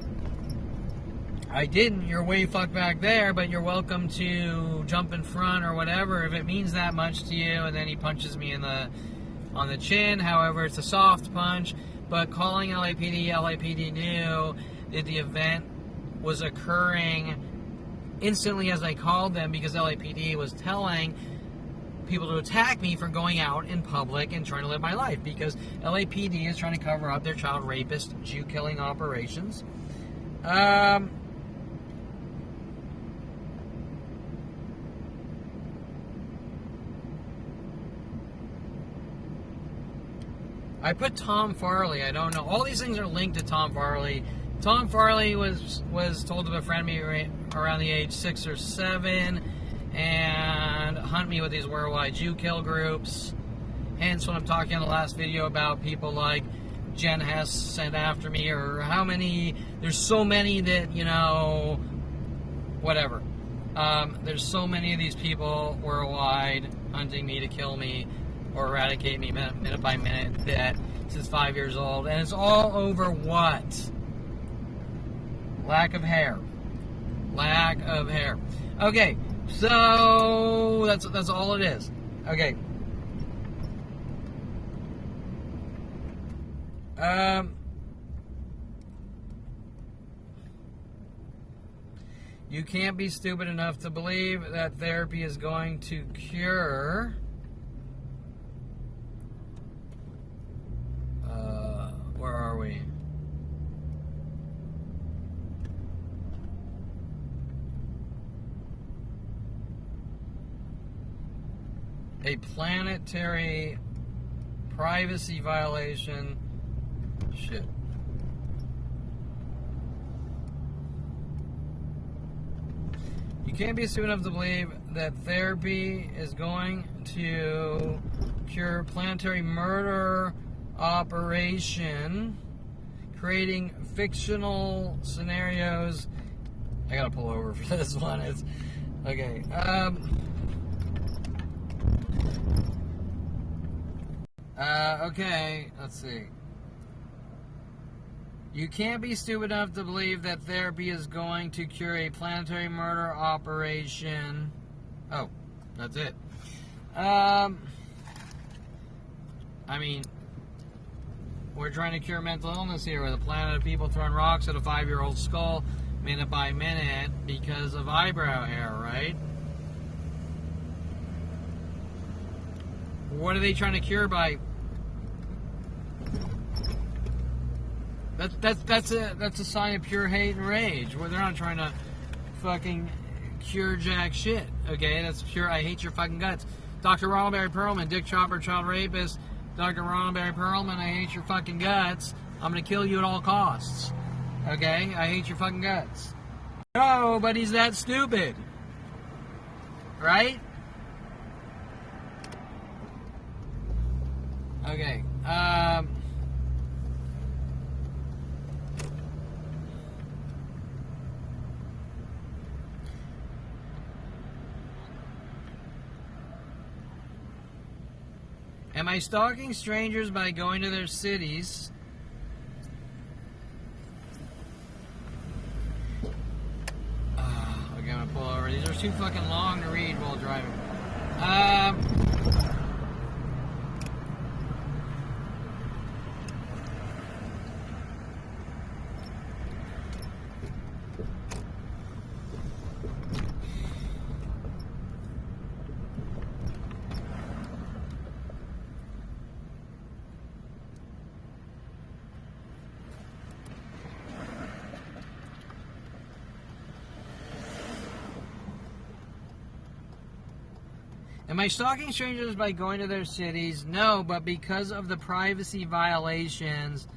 didn't. You're way fucked back there, but you're welcome to jump in front or whatever if it means that much to you. And then he punches me on the chin. However, it's a soft punch. But calling LAPD knew that the event was occurring instantly as I called them, because LAPD was telling people to attack me for going out in public and trying to live my life, because LAPD is trying to cover up their child rapist, Jew killing operations. I put Tom Farley. I don't know. All these things are linked to Tom Farley. Tom Farley was told to befriend me around the age 6 or 7 and hunt me with these worldwide Jew kill groups. Hence, when I'm talking in the last video about people like Jen Hess sent after me, or how many, there's so many that, you know, whatever. There's so many of these people worldwide hunting me to kill me or eradicate me minute by minute, that since 5 years old. And it's all over what? Lack of hair. Lack of hair. Okay, so that's all it is. Okay. You can't be stupid enough to believe that therapy is going to cure where are we? A planetary privacy violation. Shit. You can't be stupid enough to believe that therapy is going to cure planetary murder operation, creating fictional scenarios. I gotta pull over for this one. It's Okay, okay, let's see. You can't be stupid enough to believe that therapy is going to cure a planetary murder operation. Oh, that's it. I mean, we're trying to cure mental illness here with a planet of people throwing rocks at a 5-year-old skull minute by minute because of eyebrow hair, right? What are they trying to cure by? That's a sign of pure hate and rage. Where they're not trying to fucking cure jack shit. Okay, that's pure. I hate your fucking guts. Dr. Ronald Barry Perelman, dick chopper, child rapist. Dr. Ronald Barry Perelman, I hate your fucking guts. I'm gonna kill you at all costs. Okay, I hate your fucking guts. Nobody's that stupid, right? Okay. Am I stalking strangers by going to their cities? Okay, I'm gonna pull over. These are too fucking long to read while driving. Am I stalking strangers by going to their cities? No, but because of the privacy violations,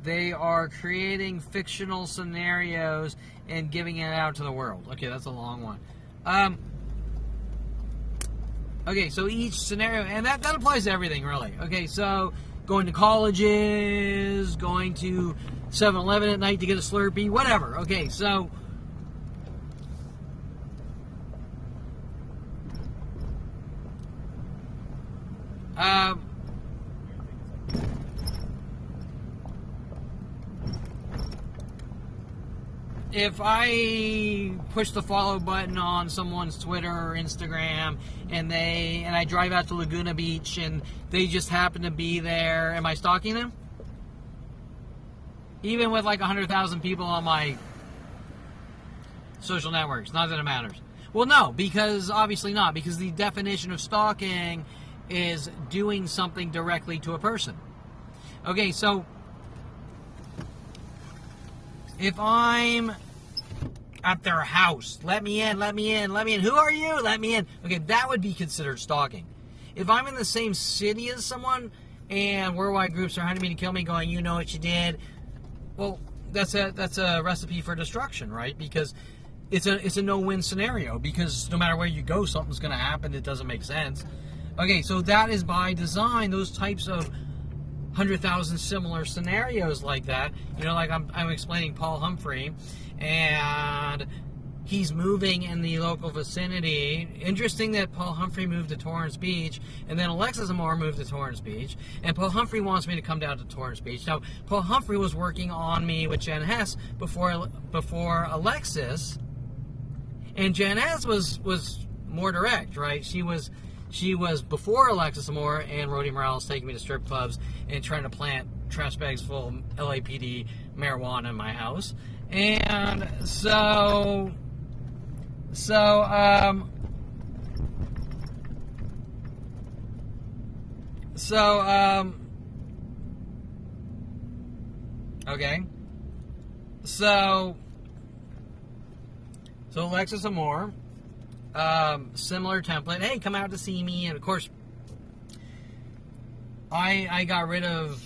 they are creating fictional scenarios and giving it out to the world. Okay, that's a long one. Okay, so each scenario, and that applies to everything, really. Okay, so going to colleges, going to 7-Eleven at night to get a Slurpee, whatever. Okay, so if I push the follow button on someone's Twitter or Instagram and I drive out to Laguna Beach and they just happen to be there, am I stalking them? Even with like 100,000 people on my social networks, not that it matters. Well, no, because obviously not, because the definition of stalking is doing something directly to a person. Okay, so if I'm at their house, let me in, who are you? Let me in. Okay, that would be considered stalking. If I'm in the same city as someone and worldwide groups are hunting me to kill me, going, you know what you did, well, that's a recipe for destruction, right? Because it's a no-win scenario, because no matter where you go, something's going to happen that doesn't make sense. Okay, so that is by design, those types of 100,000 similar scenarios like that. You know, like I'm explaining Paul Humphrey, and he's moving in the local vicinity. Interesting that Paul Humphrey moved to Torrance Beach, and then Alexis Amore moved to Torrance Beach, and Paul Humphrey wants me to come down to Torrance Beach. Now, Paul Humphrey was working on me with Jen Hess before Alexis, and Jen Hess was more direct, right? She was before Alexis Amore and Rhodey Morales taking me to strip clubs and trying to plant trash bags full of LAPD marijuana in my house. And so okay. So Alexis Amore, similar template. Hey, come out to see me. And of course, I got rid of,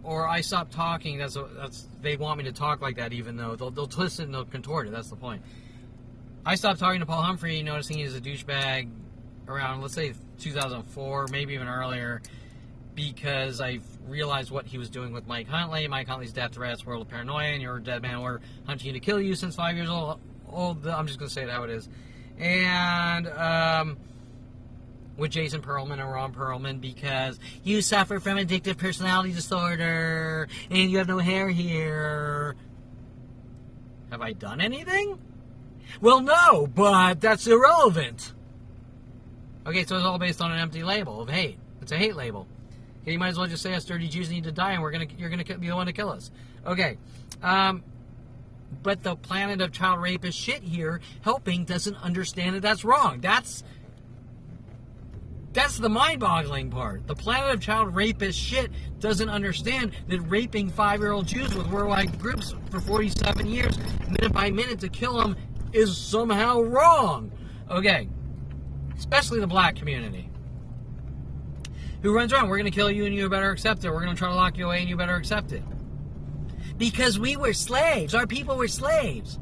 or I stopped talking. That's they want me to talk like that, even though they'll twist it and they'll contort it. That's the point. I stopped talking to Paul Humphrey, noticing he's a douchebag around, let's say, 2004, maybe even earlier, because I realized what he was doing with Mike Huntley. Mike Huntley's death threats, world of paranoia, and you're a dead man. We're hunting you to kill you since 5 years old. I'm just going to say it how it is. And with Jason Perelman and Ron Perelman, because you suffer from addictive personality disorder and you have no hair here. Have I done anything? Well, no, but that's irrelevant. Okay, so it's all based on an empty label of hate. It's a hate label. Okay, you might as well just say us dirty Jews need to die, and you're gonna be the one to kill us. Okay, but the planet of child rapist shit here helping doesn't understand that that's wrong. That's the mind-boggling part. The planet of child rapist shit doesn't understand that raping 5-year-old Jews with worldwide groups for 47 years, minute by minute to kill them, is somehow wrong. Okay, especially the black community, who runs around, we're going to kill you and you better accept it. We're going to try to lock you away and you better accept it. Because we were slaves. Our people were slaves.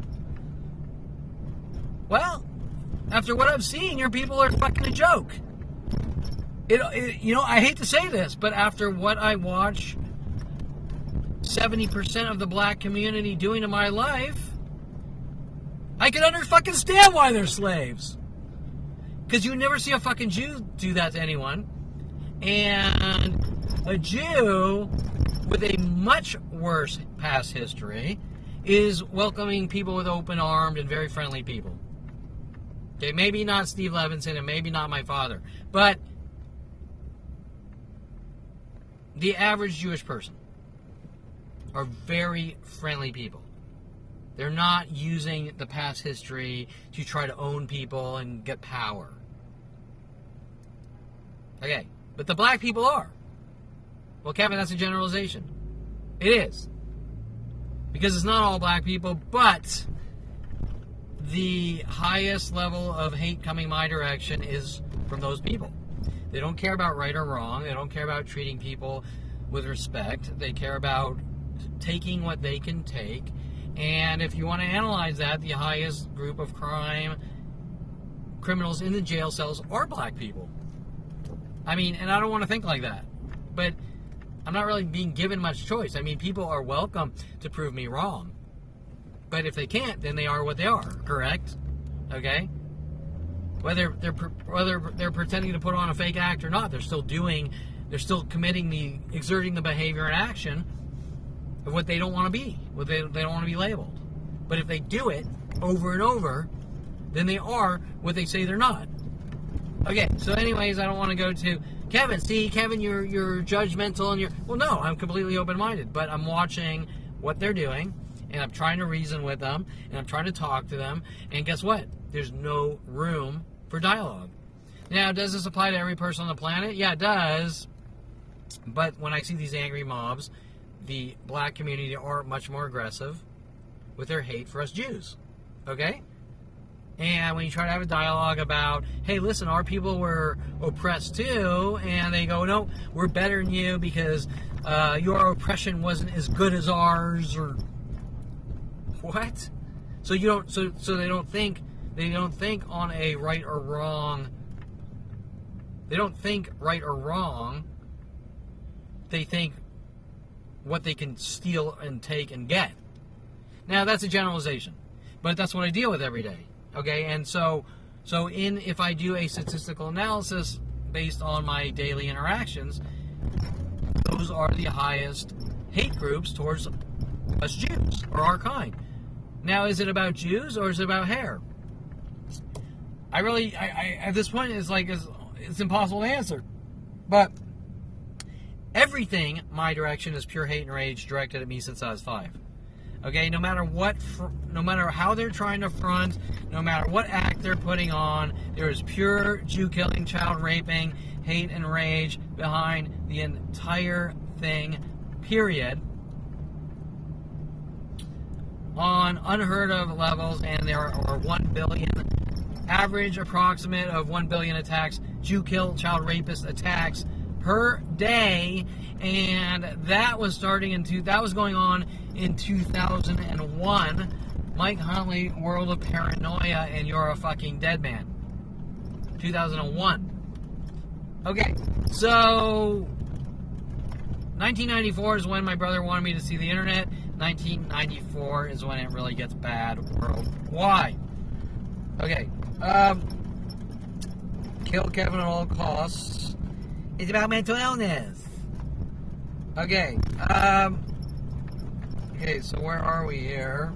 Well, after what I've seen, your people are fucking a joke. I hate to say this, but after what I watch 70% of the black community doing in my life, I can understand why they're slaves. Because you never see a fucking Jew do that to anyone. And a Jew with a much worse past history is welcoming people with open arms and very friendly people. Okay, maybe not Steve Levinson and maybe not my father, but the average Jewish person are very friendly people. They're not using the past history to try to own people and get power. Okay, but the black people are. Well, Kevin, that's a generalization. It is. Because it's not all black people, but the highest level of hate coming my direction is from those people. They don't care about right or wrong. They don't care about treating people with respect. They care about taking what they can take. And if you want to analyze that, the highest group of criminals in the jail cells are black people. I mean, and I don't want to think like that. But I'm not really being given much choice. I mean, people are welcome to prove me wrong. But if they can't, then they are what they are, correct? Okay? Whether they're pretending to put on a fake act or not, they're still exerting the behavior and action of what they don't want to be, what they don't want to be labeled. But if they do it over and over, then they are what they say they're not. Okay, so anyways, I don't want to go to Kevin. See, Kevin, you're judgmental and well, no, I'm completely open-minded, but I'm watching what they're doing, and I'm trying to reason with them, and I'm trying to talk to them, and guess what? There's no room for dialogue. Now, does this apply to every person on the planet? Yeah, it does. But when I see these angry mobs, the black community are much more aggressive with their hate for us Jews. Okay? And when you try to have a dialogue about, hey, listen, our people were oppressed too, and they go, no, we're better than you because your oppression wasn't as good as ours, or what? So you don't. So they don't think on a right or wrong. They don't think right or wrong. They think what they can steal and take and get. Now that's a generalization, but that's what I deal with every day. Okay, and so if I do a statistical analysis based on my daily interactions, those are the highest hate groups towards us Jews, or our kind. Now, is it about Jews, or is it about hair? I at this point, it's impossible to answer. But everything my direction is pure hate and rage directed at me since I was 5. Okay, no matter how they're trying to front, no matter what act they're putting on, there is pure Jew killing, child raping, hate and rage behind the entire thing, period. On unheard of levels, and there are 1 billion, average approximate of 1 billion attacks, Jew kill, child rapist attacks per day, and that was going on in 2001. Mike Huntley, World of Paranoia, and You're a Fucking Dead Man. 2001. Okay, so 1994 is when my brother wanted me to see the internet. 1994 is when it really gets bad worldwide. Okay. Kill Kevin at all costs. It's about mental illness. Okay. Okay, so where are we here?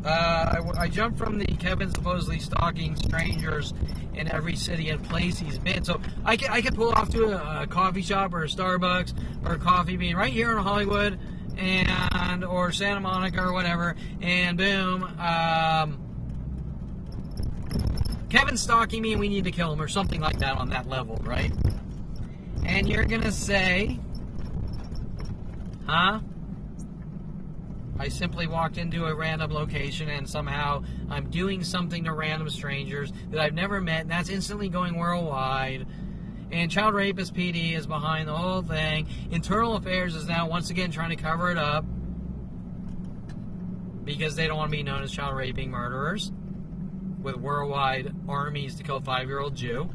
I jumped from the Kevin supposedly stalking strangers in every city and place he's been. So I could pull off to a coffee shop or a Starbucks or a Coffee Bean right here in Hollywood and or Santa Monica or whatever, and boom, Kevin's stalking me and we need to kill him or something like that on that level, right? And you're gonna say, huh? I simply walked into a random location and somehow I'm doing something to random strangers that I've never met, and that's instantly going worldwide. And Child Rapist PD is behind the whole thing. Internal Affairs is now once again trying to cover it up because they don't want to be known as child raping murderers with worldwide armies to kill a 5-year-old Jew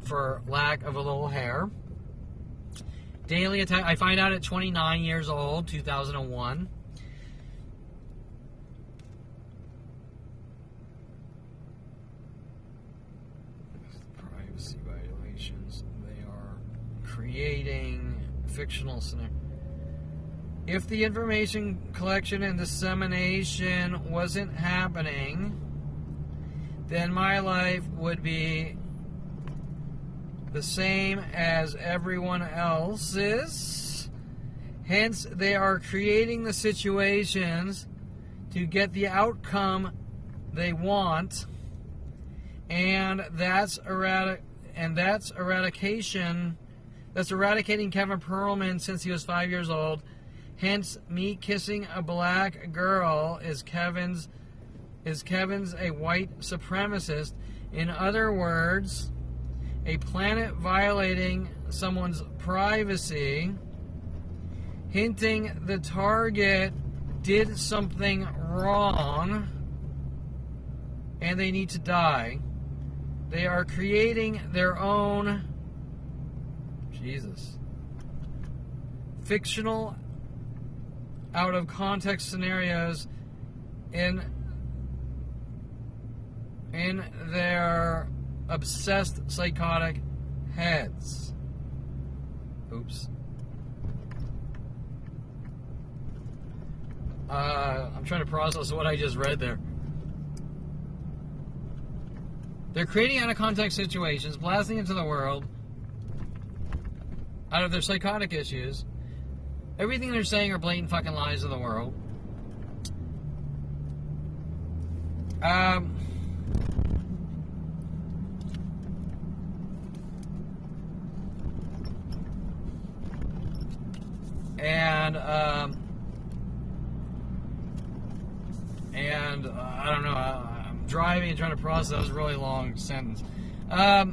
for lack of a little hair. Daily attack. I find out at 29 years old, 2001. Privacy violations. They are creating fictional scenarios. If the information collection and dissemination wasn't happening, then my life would be the same as everyone else's. Hence, they are creating the situations to get the outcome they want, and that's eradication. That's eradicating Kevin Perelman since he was 5 years old. Hence, me kissing a black girl is Kevin's a white supremacist. In other words, a planet violating someone's privacy, hinting the target did something wrong and they need to die. They are creating their own, fictional, out of context scenarios in their obsessed psychotic heads. Oops. I'm trying to process what I just read there. They're creating out of context situations, blasting into the world out of their psychotic issues. Everything they're saying are blatant fucking lies to the world. And I don't know, I'm driving and trying to process. That was a really long sentence. Let's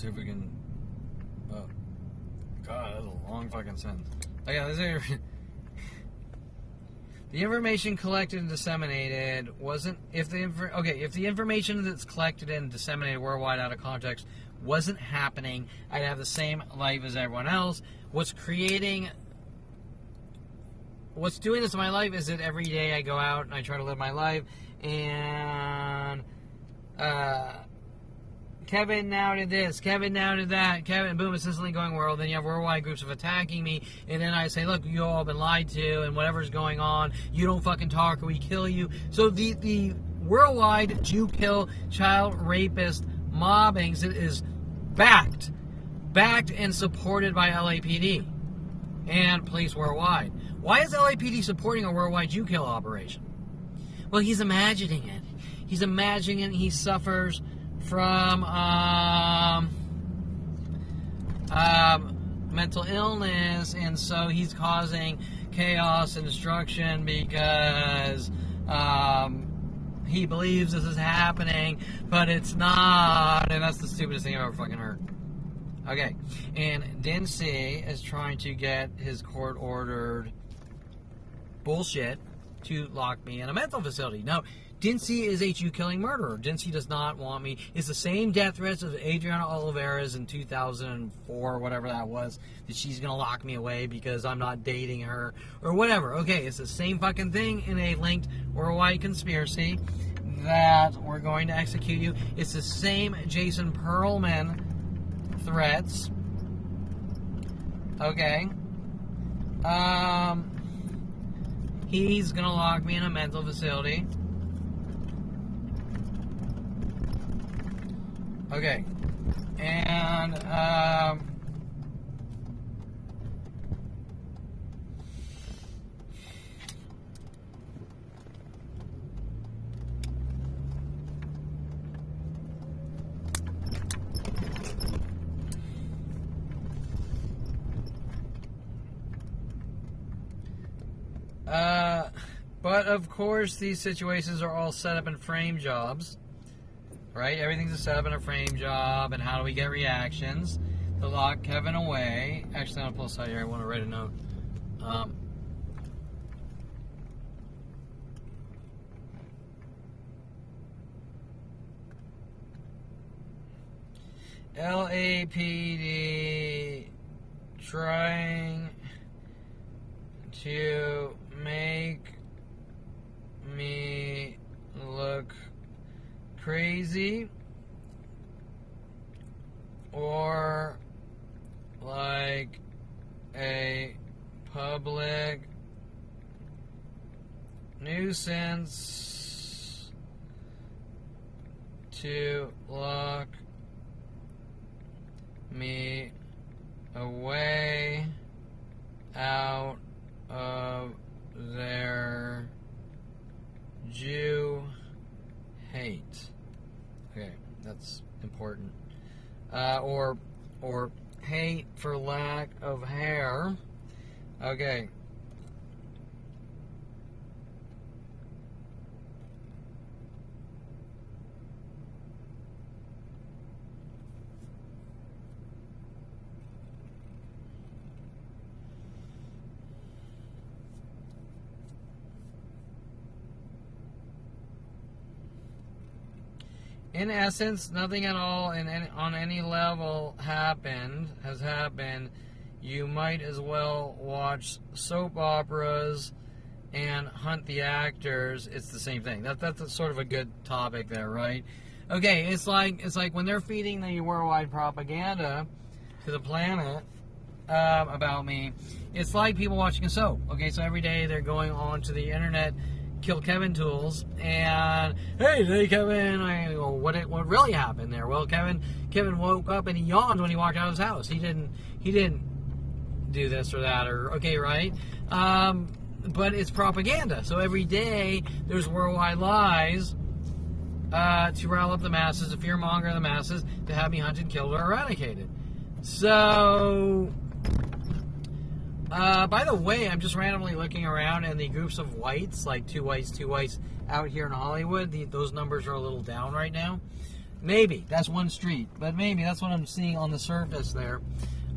see if we can. Oh, God, that's a long fucking sentence. Oh, yeah, the information collected and disseminated wasn't. If the information that's collected and disseminated worldwide out of context wasn't happening, I'd have the same life as everyone else. What's doing this in my life is that every day I go out and I try to live my life, and Kevin now did this, Kevin now did that, Kevin, boom, it's instantly going world. Then you have worldwide groups of attacking me, and then I say, look, you all been lied to, and whatever's going on, you don't fucking talk or we kill you. So the worldwide Jew kill child rapist mobbings is backed and supported by LAPD and police worldwide. Why is LAPD supporting a worldwide Jew kill operation? Well, he's imagining it. He's imagining it. He suffers from mental illness, and so he's causing chaos and destruction because he believes this is happening, but it's not, and that's the stupidest thing I've ever fucking heard. Okay, and Dincy is trying to get his court-ordered bullshit to lock me in a mental facility. Now, Dincy is a Jew-killing murderer. Dincy does not want me. It's the same death threats as Adriana Olivares in 2004, whatever that was, that she's going to lock me away because I'm not dating her, or whatever. Okay, it's the same fucking thing in a linked worldwide conspiracy that we're going to execute you. It's the same Jason Perelman threats. Okay. He's gonna lock me in a mental facility. Okay. And but of course, these situations are all set up in frame jobs, right? Everything's a set up in a frame job, and how do we get reactions to lock Kevin away? Actually, on a plus side here, I want to write a note. LAPD trying to make me look crazy or like a public nuisance to lock me away out of their Jew hate. Okay, that's important. Or hate for lack of hair. Okay. In essence, nothing at all on any level has happened. You might as well watch soap operas and hunt the actors. It's the same thing. That's sort of a good topic there, right? Okay, it's like when they're feeding the worldwide propaganda to the planet about me. It's like people watching a soap. Okay, so every day they're going on to the internet, Kill Kevin tools, and hey Kevin, I go, what really happened there? Well, Kevin woke up and he yawned when he walked out of his house. He didn't do this or that, or okay, right? But it's propaganda. So every day there's worldwide lies to rile up the masses, to fearmonger the masses, to have me hunted, killed, or eradicated. So by the way, I'm just randomly looking around, and the groups of whites, like two whites out here in Hollywood, those numbers are a little down right now. Maybe that's one street, but maybe that's what I'm seeing on the surface there.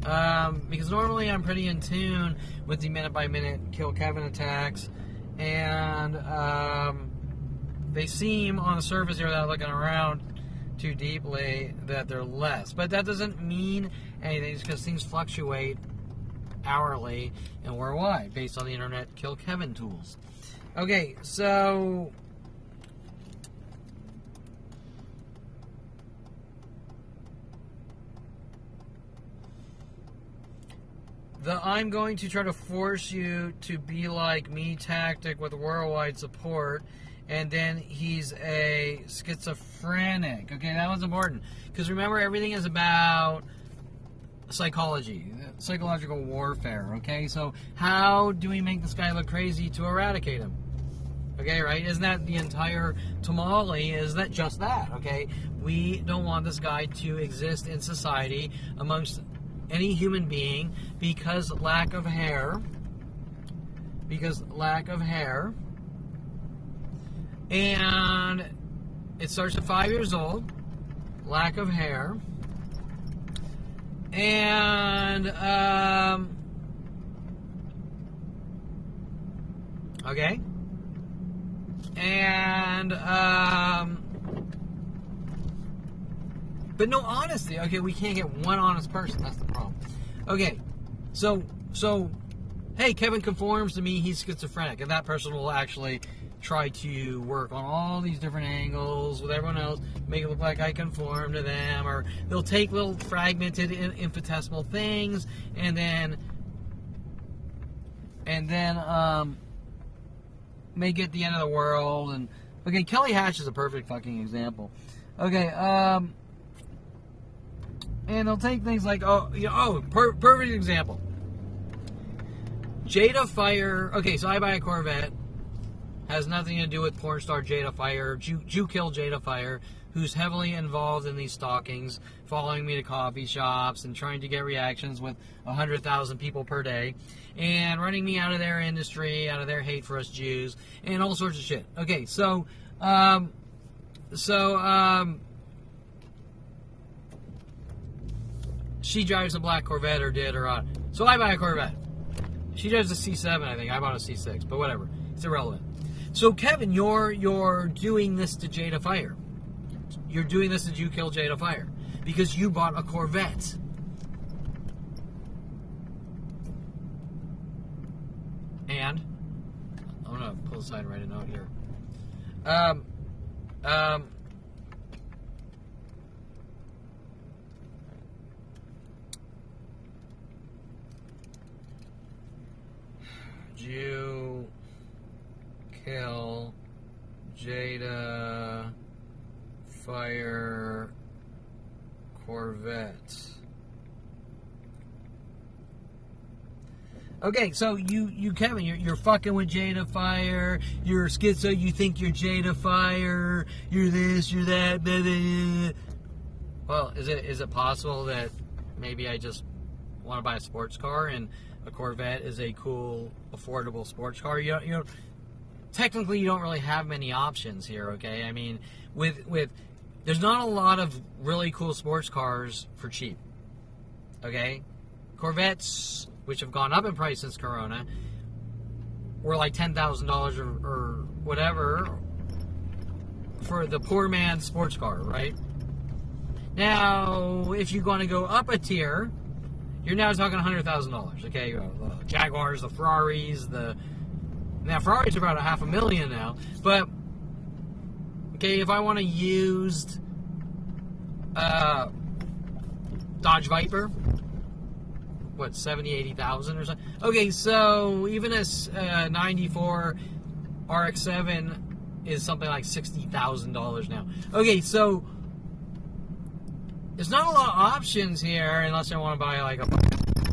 Because normally I'm pretty in tune with the minute-by-minute Kill Kevin attacks, and they seem on the surface here, without looking around too deeply, that they're less. But that doesn't mean anything, just because things fluctuate hourly and worldwide based on the internet Kill Kevin tools. Okay, so the I'm going to try to force you to be like me tactic with worldwide support, and then he's a schizophrenic. Okay, that was important, because remember, everything is about psychology, psychological warfare. Okay, so how do we make this guy look crazy to eradicate him? Okay, right? Isn't that the entire tamale? Is that just that? Okay, we don't want this guy to exist in society amongst any human being because lack of hair. And it starts at 5 years old. Lack of hair. And, okay. And, but no honesty. Okay, we can't get one honest person. That's the problem. Okay, so, hey, Kevin conforms to me. He's schizophrenic. And that person will actually try to work on all these different angles with everyone else, make it look like I conform to them, or they'll take little fragmented, infinitesimal things, and then make it the end of the world. And okay, Kelly Hatch is a perfect fucking example. Okay, and they'll take things like, perfect example. Jada Fire. Okay, so I buy a Corvette. Has nothing to do with porn star Jada Fire, Jew kill Jada Fire, who's heavily involved in these stalkings, following me to coffee shops and trying to get reactions with 100,000 people per day, and running me out of their industry, out of their hate for us Jews, and all sorts of shit. Okay, so she drives a black Corvette, or did, or on. So I buy a Corvette. She drives a C7, I think. I bought a C6, but whatever. It's irrelevant. So, Kevin, you're doing this to Jada Fire. You're doing this to Jew kill Jada Fire because you bought a Corvette. And I'm gonna pull aside and write a note here. Jew kill Jada Fire Corvette. Okay, so you Kevin, you're fucking with Jada Fire. You're schizo. You think you're Jada Fire. You're this. You're that. Blah, blah, blah. Well, is it possible that maybe I just want to buy a sports car and a Corvette is a cool, affordable sports car? You know. Technically, you don't really have many options here, okay? I mean, with there's not a lot of really cool sports cars for cheap, okay? Corvettes, which have gone up in price since Corona, were like $10,000 or whatever for the poor man's sports car, right? Now, if you're going to go up a tier, you're now talking $100,000, okay? The Jaguars, the Ferraris, Now, Ferraris are about $500,000 now, but, okay, if I want a used Dodge Viper, what, 70, 80,000 or something? Okay, so even a 94 RX-7 is something like $60,000 now. Okay, so there's not a lot of options here unless I want to buy like a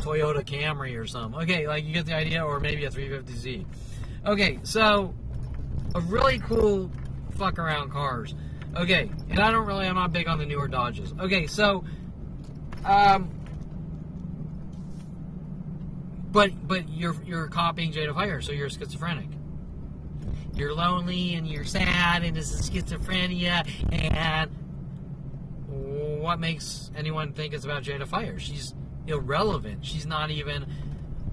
Toyota Camry or something. Okay, like you get the idea, or maybe a 350Z. Okay, so a really cool fuck around cars. Okay, and I'm not big on the newer Dodges. Okay, so, but you're copying Jada Fire, so you're schizophrenic. You're lonely and you're sad, and this is schizophrenia. And what makes anyone think it's about Jada Fire? She's irrelevant. She's not even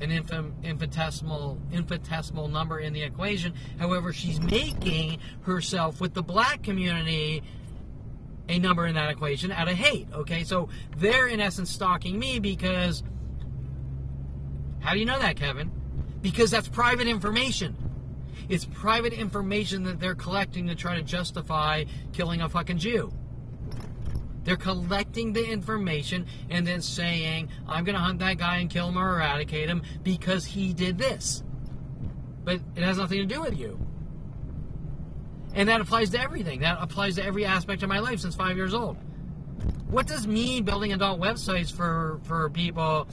an infinitesimal number in the equation. However, she's making herself with the black community a number in that equation out of hate. Okay, so they're in essence stalking me because, how do you know that, Kevin? Because that's private information. It's private information that they're collecting to try to justify killing a fucking Jew. They're collecting the information and then saying, I'm going to hunt that guy and kill him or eradicate him because he did this. But it has nothing to do with you. And that applies to everything. That applies to every aspect of my life since 5 years old. What does me building adult websites for people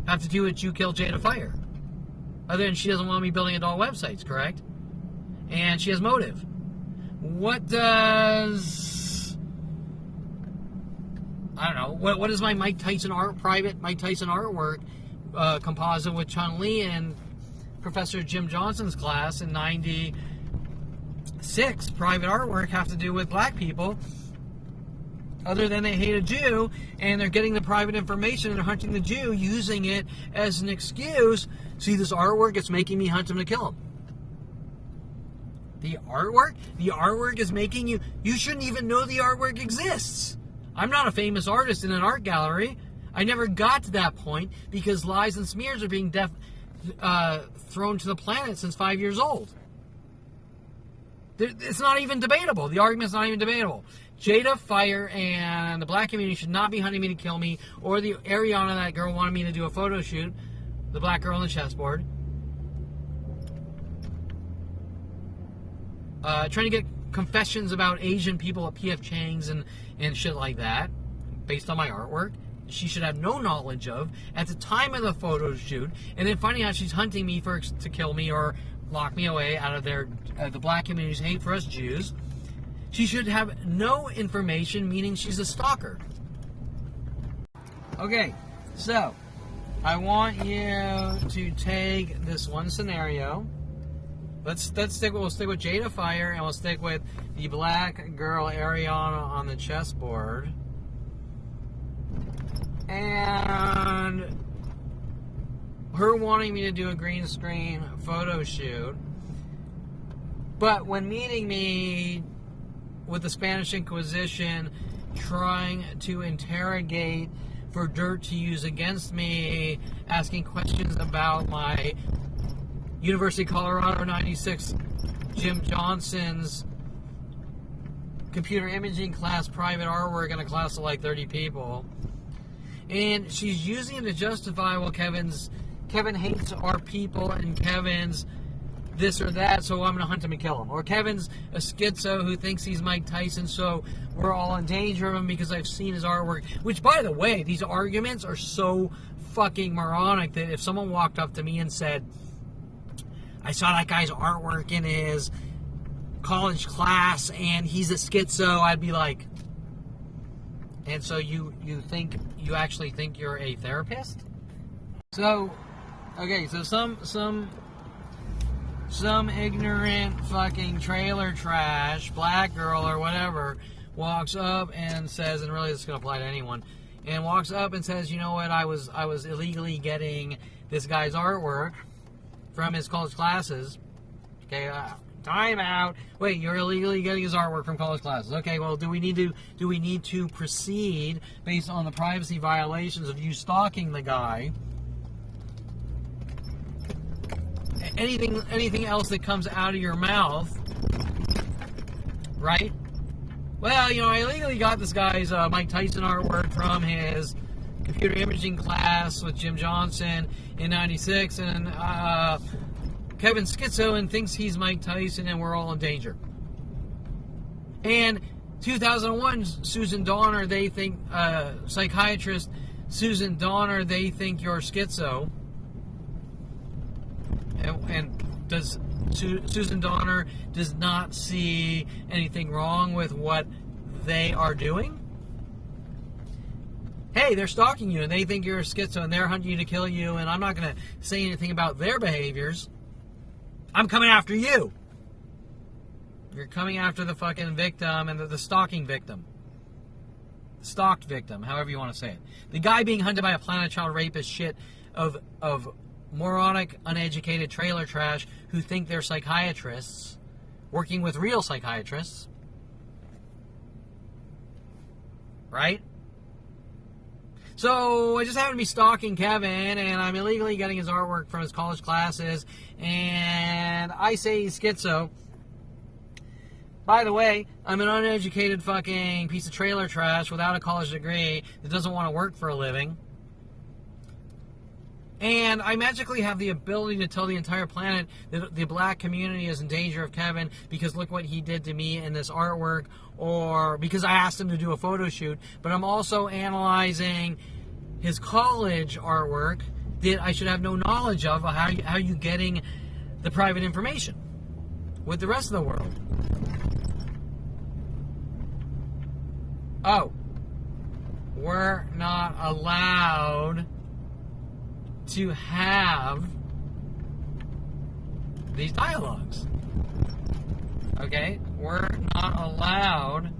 have to do with You Kill Jada Fire? Other than she doesn't want me building adult websites, correct? And she has motive. What does... I don't know. What is my Mike Tyson private Mike Tyson artwork composite with Chun Li and Professor Jim Johnson's class in 96 private artwork have to do with black people other than they hate a Jew, and they're getting the private information and they're hunting the Jew, using it as an excuse. See this artwork? It's making me hunt him to kill him. The artwork is making you... You shouldn't even know the artwork exists. I'm not a famous artist in an art gallery. I never got to that point because lies and smears are being thrown to the planet since 5 years old. It's not even debatable. The argument's not even debatable. Jada Fire and the black community should not be hunting me to kill me, or the Ariana, that girl, wanted me to do a photo shoot, the black girl on the chessboard. Trying to get confessions about Asian people at P.F. Chang's and shit like that, based on my artwork. She should have no knowledge of at the time of the photo shoot, and then finding out she's hunting me to kill me or lock me away out of the black community's hate for us Jews. She should have no information, meaning she's a stalker. Okay, so I want you to take this one scenario. We'll stick with Jada Fire, and we'll stick with the black girl Ariana on the chessboard. And her wanting me to do a green screen photo shoot. But when meeting me with the Spanish Inquisition, trying to interrogate for dirt to use against me, asking questions about my University of Colorado 96 Jim Johnson's computer imaging class private artwork in a class of like 30 people. And she's using it to justify, well, Kevin hates our people and Kevin's this or that, so I'm going to hunt him and kill him. Or Kevin's a schizo who thinks he's Mike Tyson, so we're all in danger of him because I've seen his artwork. Which, by the way, these arguments are so fucking moronic that if someone walked up to me and said, I saw that guy's artwork in his college class and he's a schizo, I'd be like, and so you actually think you're a therapist? So, okay, so some ignorant fucking trailer trash, black girl or whatever, walks up and says, and really this is going to apply to anyone, and walks up and says, you know what, I was illegally getting this guy's artwork from his college classes. Okay, time out. Wait, you're illegally getting his artwork from college classes. Okay, well, do we need to proceed based on the privacy violations of you stalking the guy? Anything else that comes out of your mouth, right? Well, you know, I illegally got this guy's Mike Tyson artwork from his computer imaging class with Jim Johnson in 96, and Kevin's schizo and thinks he's Mike Tyson, and we're all in danger. And 2001, Susan Donner, they think, psychiatrist Susan Donner, they think you're schizo. And does Susan Donner does not see anything wrong with what they are doing? Hey, they're stalking you and they think you're a schizo and they're hunting you to kill you, and I'm not going to say anything about their behaviors. I'm coming after you. You're coming after the fucking victim and the stalking victim. The stalked victim, however you want to say it. The guy being hunted by a planet child rapist shit of moronic, uneducated trailer trash who think they're psychiatrists, working with real psychiatrists. Right? So, I just happen to be stalking Kevin, and I'm illegally getting his artwork from his college classes, and I say he's schizo. By the way, I'm an uneducated fucking piece of trailer trash without a college degree that doesn't want to work for a living. And I magically have the ability to tell the entire planet that the black community is in danger of Kevin because look what he did to me in this artwork, or because I asked him to do a photo shoot. But I'm also analyzing his college artwork that I should have no knowledge of. How are you getting the private information with the rest of the world? Oh, we're not allowed to have these dialogues. Okay? We're not allowed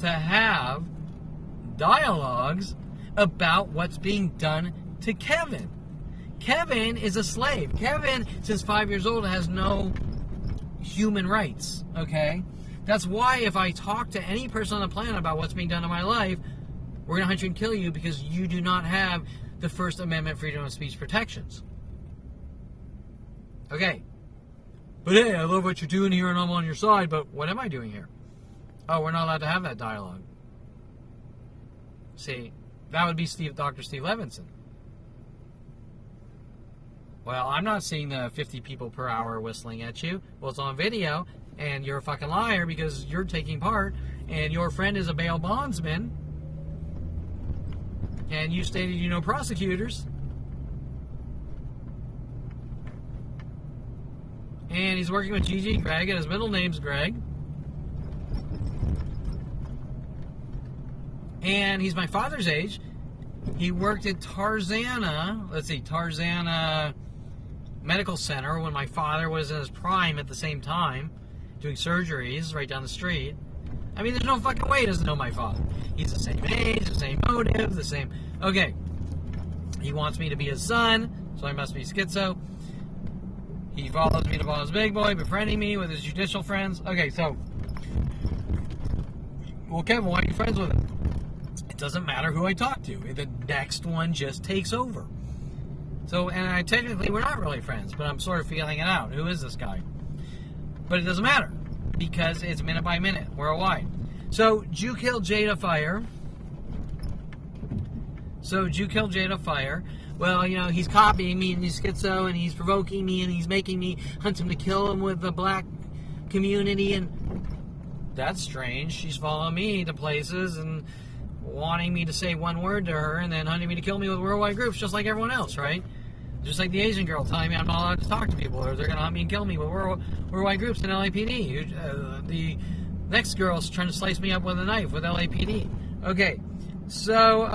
to have dialogues about what's being done to Kevin. Kevin is a slave. Kevin, since 5 years old, has no human rights, okay? That's why if I talk to any person on the planet about what's being done in my life, we're going to hunt you and kill you because you do not have the First Amendment freedom of speech protections. Okay. But hey, I love what you're doing here and I'm on your side, but what am I doing here? Oh, we're not allowed to have that dialogue. See, that would be Dr. Steve Levinson. Well, I'm not seeing the 50 people per hour whistling at you. Well, it's on video, and you're a fucking liar because you're taking part, and your friend is a bail bondsman, and you stated you know prosecutors, and he's working with Gigi Greg, and his middle name's Greg, and he's my father's age. He worked at Tarzana Medical Center when my father was in his prime at the same time, doing surgeries right down the street. I mean, there's no fucking way he doesn't know my father. He's the same age, the same motive, the same... Okay. He wants me to be his son, so I must be schizo. He follows me to Bob's Big Boy, befriending me with his judicial friends. Okay, so... Well, Kevin, why are you friends with him? It doesn't matter who I talk to. The next one just takes over. So, and technically we're not really friends, but I'm sort of feeling it out. Who is this guy? But it doesn't matter, because it's minute by minute, worldwide. So, Jew killed Jada Fire. Well, you know, he's copying me, and he's schizo, and he's provoking me, and he's making me hunt him to kill him with the black community, and that's strange. She's following me to places, and wanting me to say one word to her, and then hunting me to kill me with worldwide groups, just like everyone else, right? Just like the Asian girl telling me I'm not allowed to talk to people, or they're going to hunt me and kill me with worldwide groups in LAPD. The next girl's trying to slice me up with a knife with LAPD. Okay, so,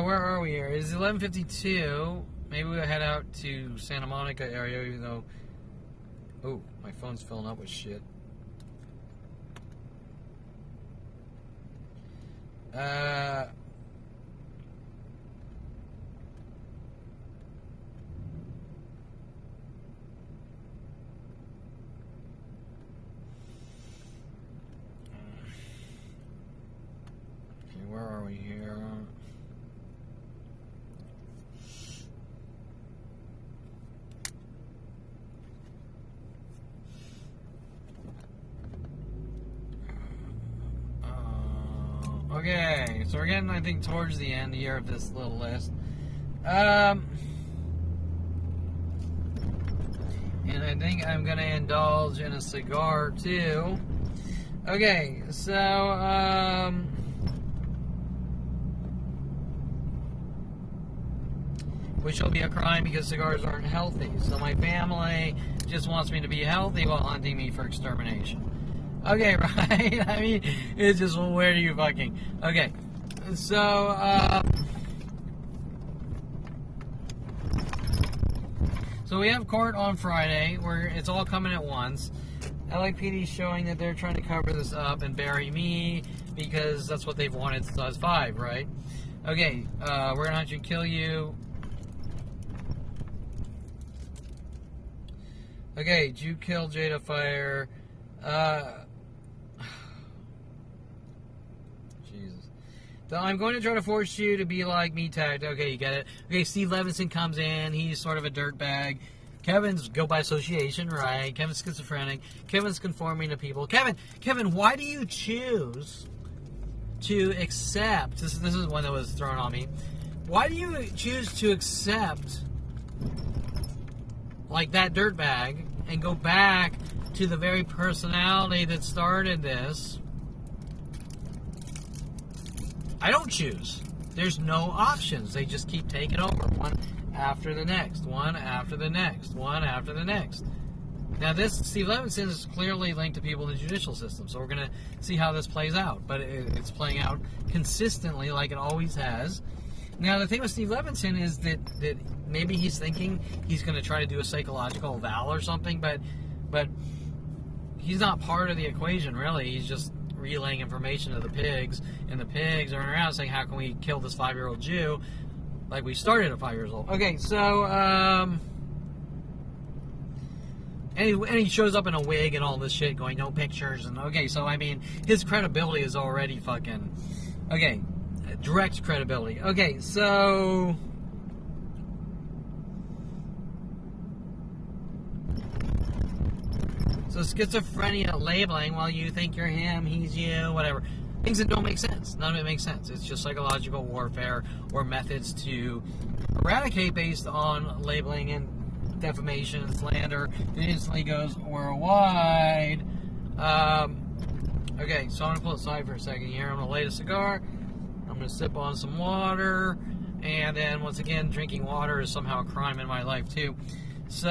where are we here? It's 11:52. Maybe we'll head out to Santa Monica area, even though... Oh, my phone's filling up with shit. Okay, where are we here? Okay, so we're getting, I think, towards the end here of this little list. And I think I'm going to indulge in a cigar, too. Okay, so, which will be a crime because cigars aren't healthy. So my family just wants me to be healthy while hunting me for extermination. Okay, right? I mean, it's just, well, where do you fucking... Okay, so, so we have court on Friday, where it's all coming at once. LAPD showing that they're trying to cover this up and bury me, because that's what they've wanted since I was 5, right? Okay, we're gonna hunt you and kill you. Okay, Jew killed Jada Fire. Jesus. So I'm going to try to force you to be like me tagged. Okay, you get it. Okay, Steve Levinson comes in. He's sort of a dirtbag. Kevin's guilt by association, right? Kevin's schizophrenic. Kevin's conforming to people. Kevin, why do you choose to accept... This is one that was thrown on me. Why do you choose to accept... like that dirtbag and go back to the very personality that started this? I don't choose. There's no options. They just keep taking over one after the next, one after the next, one after the next. Now this, Steve Levinson is clearly linked to people in the judicial system, so we're going to see how this plays out. But it's playing out consistently like it always has. Now, the thing with Steve Levinson is that maybe he's thinking he's going to try to do a psychological eval or something, but he's not part of the equation, really. He's just relaying information to the pigs, and the pigs are around saying, how can we kill this 5-year-old Jew like we started at 5 years old? Okay, so, and he shows up in a wig and all this shit going, no pictures, and okay, so, I mean, his credibility is already fucking, okay, direct credibility. Okay, so... So schizophrenia labeling, well, you think you're him, he's you, whatever. Things that don't make sense. None of it makes sense. It's just psychological warfare or methods to eradicate based on labeling and defamation and slander. It instantly goes worldwide. Okay, so I'm going to pull aside for a second here. I'm going to light a cigar. I'm going to sip on some water. And then, once again, drinking water is somehow a crime in my life, too. So,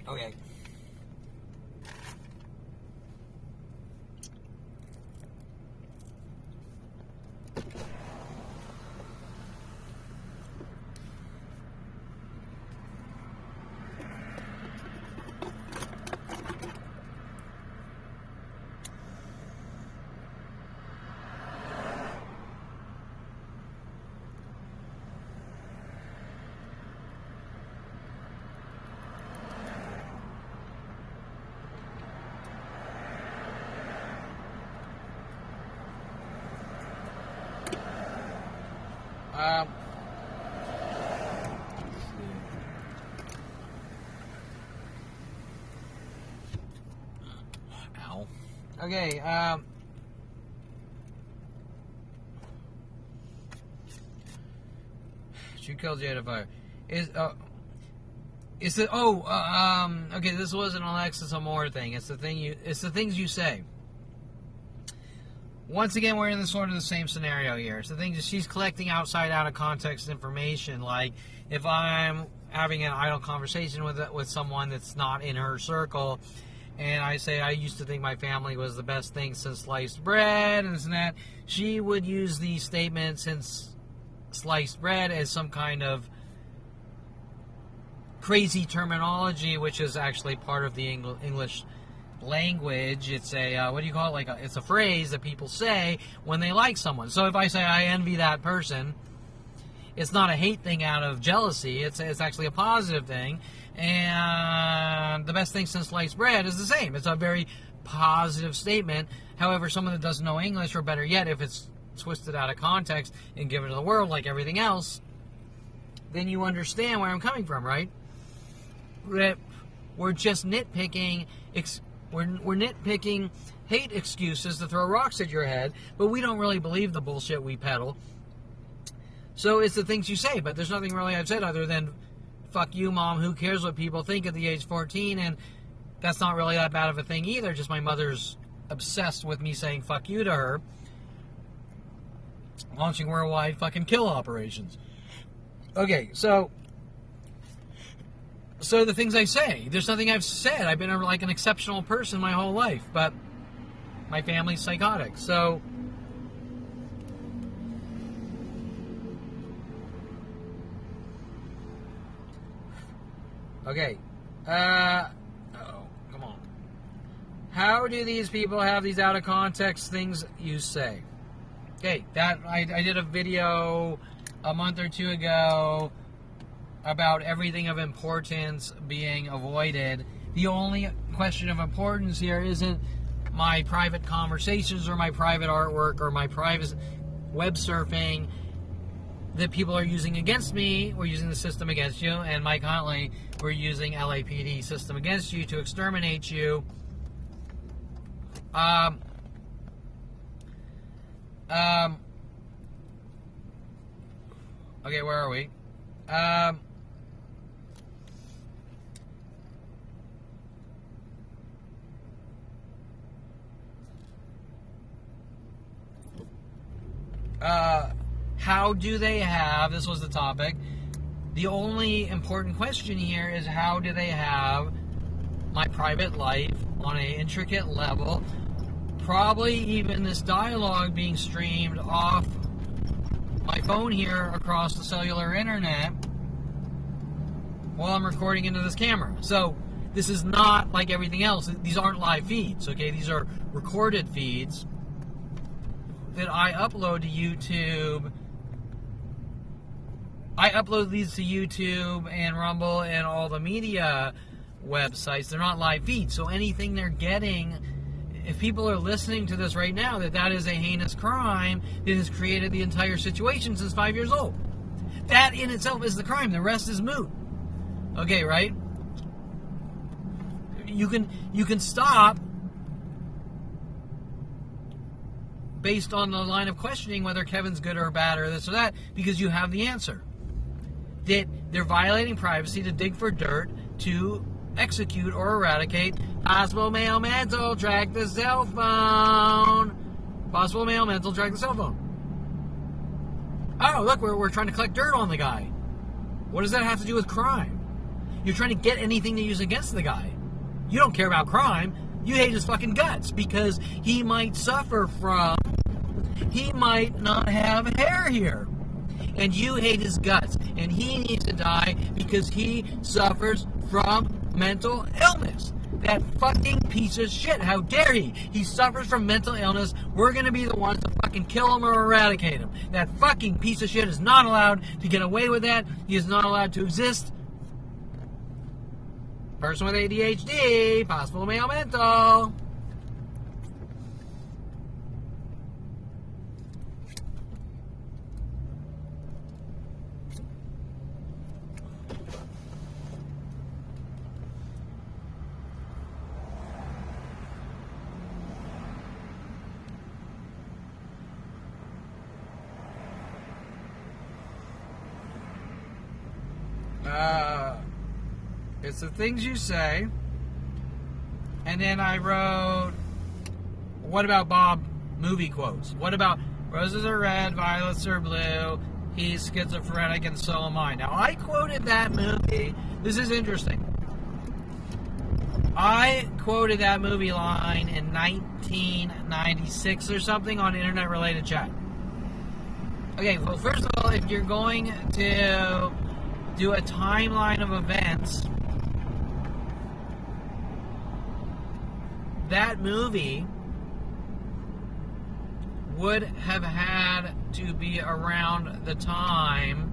okay. Ow. Okay, she killed Jada Fire. Okay, this wasn't an Alexis Amore thing. It's the things you say. Once again, we're in the sort of the same scenario here. It's the things that she's collecting out of context information. Like, if I'm having an idle conversation with someone that's not in her circle, and I say, I used to think my family was the best thing since sliced bread, and this and that, she would use the statement since sliced bread as some kind of crazy terminology, which is actually part of the English language. It's a, what do you call it? It's a phrase that people say when they like someone. So if I say, I envy that person, it's not a hate thing out of jealousy. It's actually a positive thing. And the best thing since sliced bread is the same. It's a very positive statement. However, someone that doesn't know English, or better yet, if it's twisted out of context and given to the world like everything else, then you understand where I'm coming from, right? We're just nitpicking. We're nitpicking hate excuses to throw rocks at your head, but we don't really believe the bullshit we peddle. So it's the things you say, but there's nothing really I've said other than, fuck you, Mom, who cares what people think at the age of 14, and that's not really that bad of a thing either, just my mother's obsessed with me saying fuck you to her, launching worldwide fucking kill operations. Okay, so the things I say, there's nothing I've said. I've been like an exceptional person my whole life, but my family's psychotic, so... Okay. Oh, come on. How do these people have these out of context things you say? Okay, that I did a video a month or two ago about everything of importance being avoided. The only question of importance here isn't my private conversations or my private artwork or my private web surfing that people are using against me. We're using the system against you, and Mike Huntley, we're using LAPD system against you to exterminate you. Okay, where are we? how do they have, this was the topic, the only important question here is how do they have my private life on an intricate level, probably even this dialogue being streamed off my phone here across the cellular internet while I'm recording into this camera. So this is not like everything else. These aren't live feeds, okay? These are recorded feeds that I upload to YouTube. I upload these to YouTube and Rumble and all the media websites. They're not live feeds, so anything they're getting, if people are listening to this right now, that is a heinous crime that has created the entire situation since 5 years old. That in itself is the crime. The rest is moot. Okay, right? You can stop based on the line of questioning whether Kevin's good or bad or this or that, because you have the answer. That they're violating privacy to dig for dirt to execute or eradicate possible male mental, track the cell phone. Possible male mental, track the cell phone. Oh, look, we're trying to collect dirt on the guy. What does that have to do with crime? You're trying to get anything to use against the guy. You don't care about crime. You hate his fucking guts because he might suffer from, he might not have hair here. And you hate his guts. And he needs to die because he suffers from mental illness. That fucking piece of shit. How dare he? He suffers from mental illness. We're going to be the ones to fucking kill him or eradicate him. That fucking piece of shit is not allowed to get away with that. He is not allowed to exist. Person with ADHD, possible male mental. It's the things you say. And then I wrote, what about Bob movie quotes? What about roses are red, violets are blue, he's schizophrenic and so am I. Now, I quoted that movie. This is interesting. I quoted that movie line in 1996 or something on internet-related chat. Okay, well, first of all, if you're going to do a timeline of events, that movie would have had to be around the time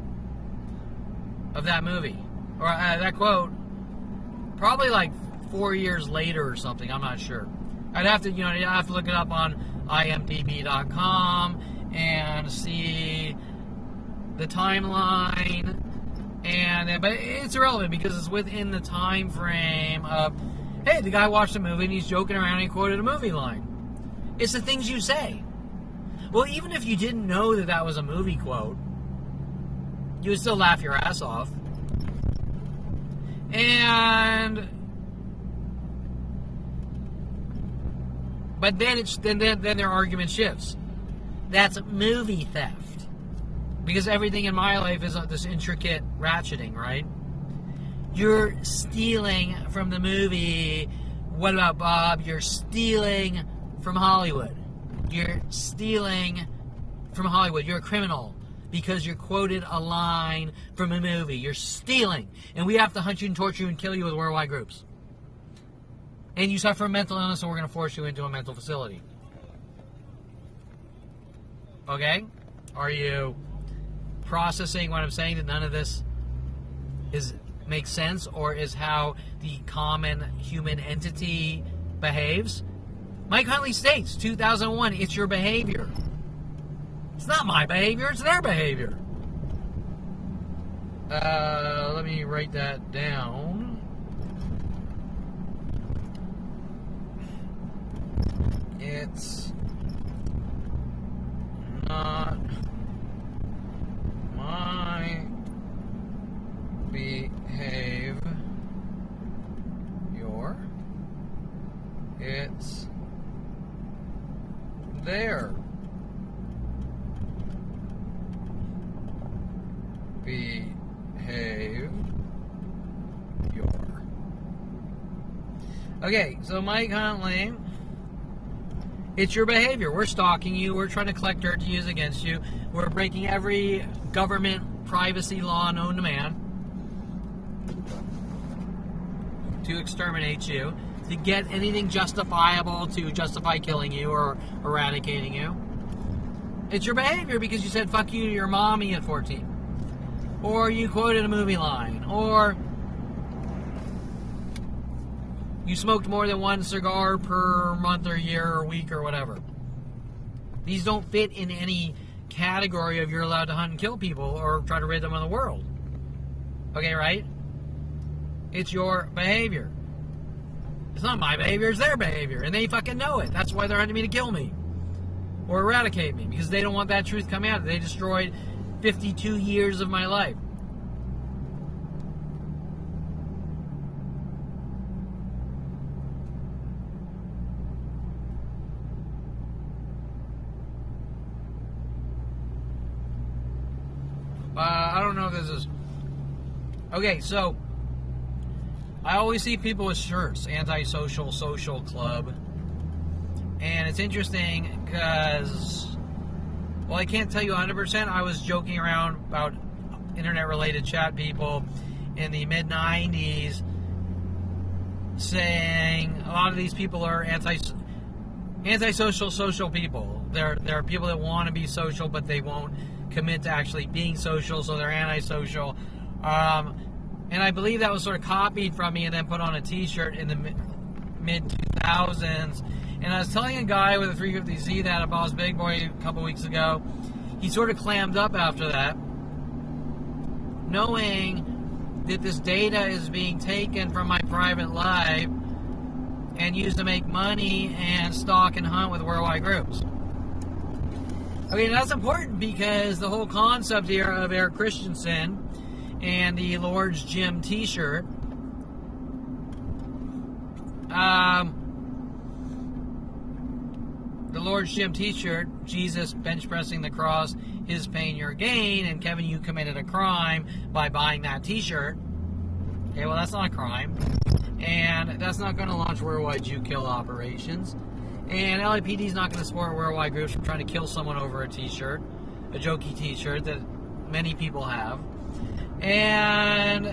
of that movie. Or that quote, probably like 4 years later or something, I'm not sure. I'd have to, I have to look it up on imdb.com and see the timeline. But it's irrelevant because it's within the time frame of, hey, the guy watched a movie and he's joking around and he quoted a movie line. It's the things you say. Well, even if you didn't know that that was a movie quote, you would still laugh your ass off. But then their argument shifts. That's movie theft. Because everything in my life is this intricate ratcheting, right? You're stealing from the movie. What about Bob? You're stealing from Hollywood. You're stealing from Hollywood. You're a criminal because you quoted a line from a movie. You're stealing. And we have to hunt you and torture you and kill you with worldwide groups. And you suffer from mental illness and we're going to force you into a mental facility. Okay? Are you processing what I'm saying, that none of this makes sense or is how the common human entity behaves? Mike Huntley states, 2001, it's your behavior. It's not my behavior, it's their behavior. Let me write that down. It's not my behavior. It's their Okay, so Mike Huntley, it's your behavior. We're stalking you. We're trying to collect dirt to use against you. We're breaking every government privacy law known to man to exterminate you, to get anything justifiable to justify killing you or eradicating you. It's your behavior because you said fuck you to your mommy at 14. Or you quoted a movie line. Or you smoked more than one cigar per month or year or week or whatever. These don't fit in any category of you're allowed to hunt and kill people or try to rid them of the world. Okay, right? It's your behavior. It's not my behavior, it's their behavior. And they fucking know it. That's why they're hunting me to kill me. Or eradicate me. Because they don't want that truth coming out. They destroyed 52 years of my life. I don't know if this is... Okay, so I always see people with shirts, antisocial, social club. And it's interesting because, well, I can't tell you 100%. I was joking around about internet-related chat people in the mid-90s saying a lot of these people are antisocial social people. They're people that want to be social, but they won't commit to actually being social, so they're antisocial. And I believe that was sort of copied from me and then put on a t-shirt in the mid-2000s. And I was telling a guy with a 350Z that at Boss Big Boy a couple weeks ago, he sort of clammed up after that, knowing that this data is being taken from my private life and used to make money and stalk and hunt with worldwide groups. Okay, and that's important because the whole concept here of Eric Christianson and the Lord's Gym t-shirt, the Lord's Gym t-shirt, Jesus bench pressing the cross, his pain, your gain, and Kevin, you committed a crime by buying that t-shirt. Okay, well, that's not a crime. And that's not going to launch worldwide Jew kill operations. And LAPD is not going to support worldwide groups from trying to kill someone over a t-shirt, a jokey t-shirt that many people have. And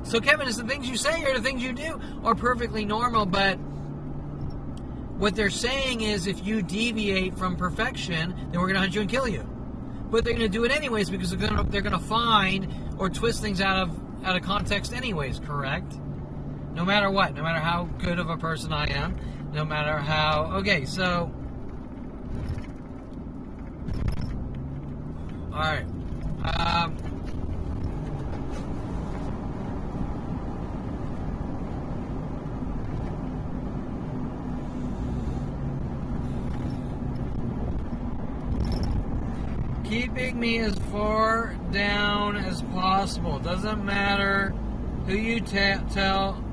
so, Kevin, is the things you say or the things you do are perfectly normal, but what they're saying is if you deviate from perfection, then we're going to hunt you and kill you. But they're going to do it anyways because they're going to find or twist things out of context anyways, correct? No matter what, no matter how good of a person I am, no matter how... Okay, so... Alright. Keeping me as far down as possible. Doesn't matter who you tell...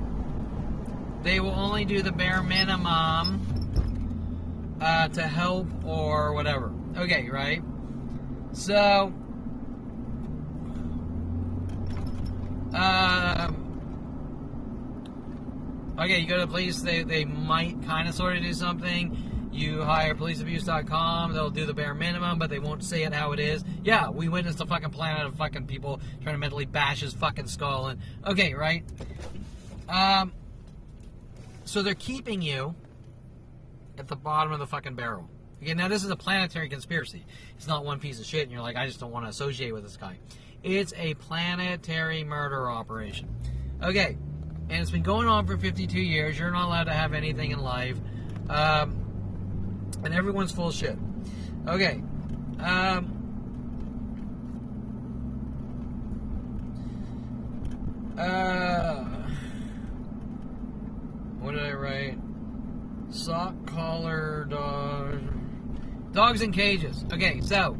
They will only do the bare minimum to help or whatever. Okay, right? So, okay, you go to the police, they might kind of sort of do something. You hire policeabuse.com, they'll do the bare minimum, but they won't say it how it is. Yeah, we witnessed a fucking planet of fucking people trying to mentally bash his fucking skull. And okay, right? So they're keeping you at the bottom of the fucking barrel. Okay, now this is a planetary conspiracy. It's not one piece of shit and you're like, I just don't want to associate with this guy. It's a planetary murder operation. Okay, and it's been going on for 52 years. You're not allowed to have anything in life. And everyone's full of shit. Okay. What did I write? Sock collar dog. Dogs in cages. Okay, so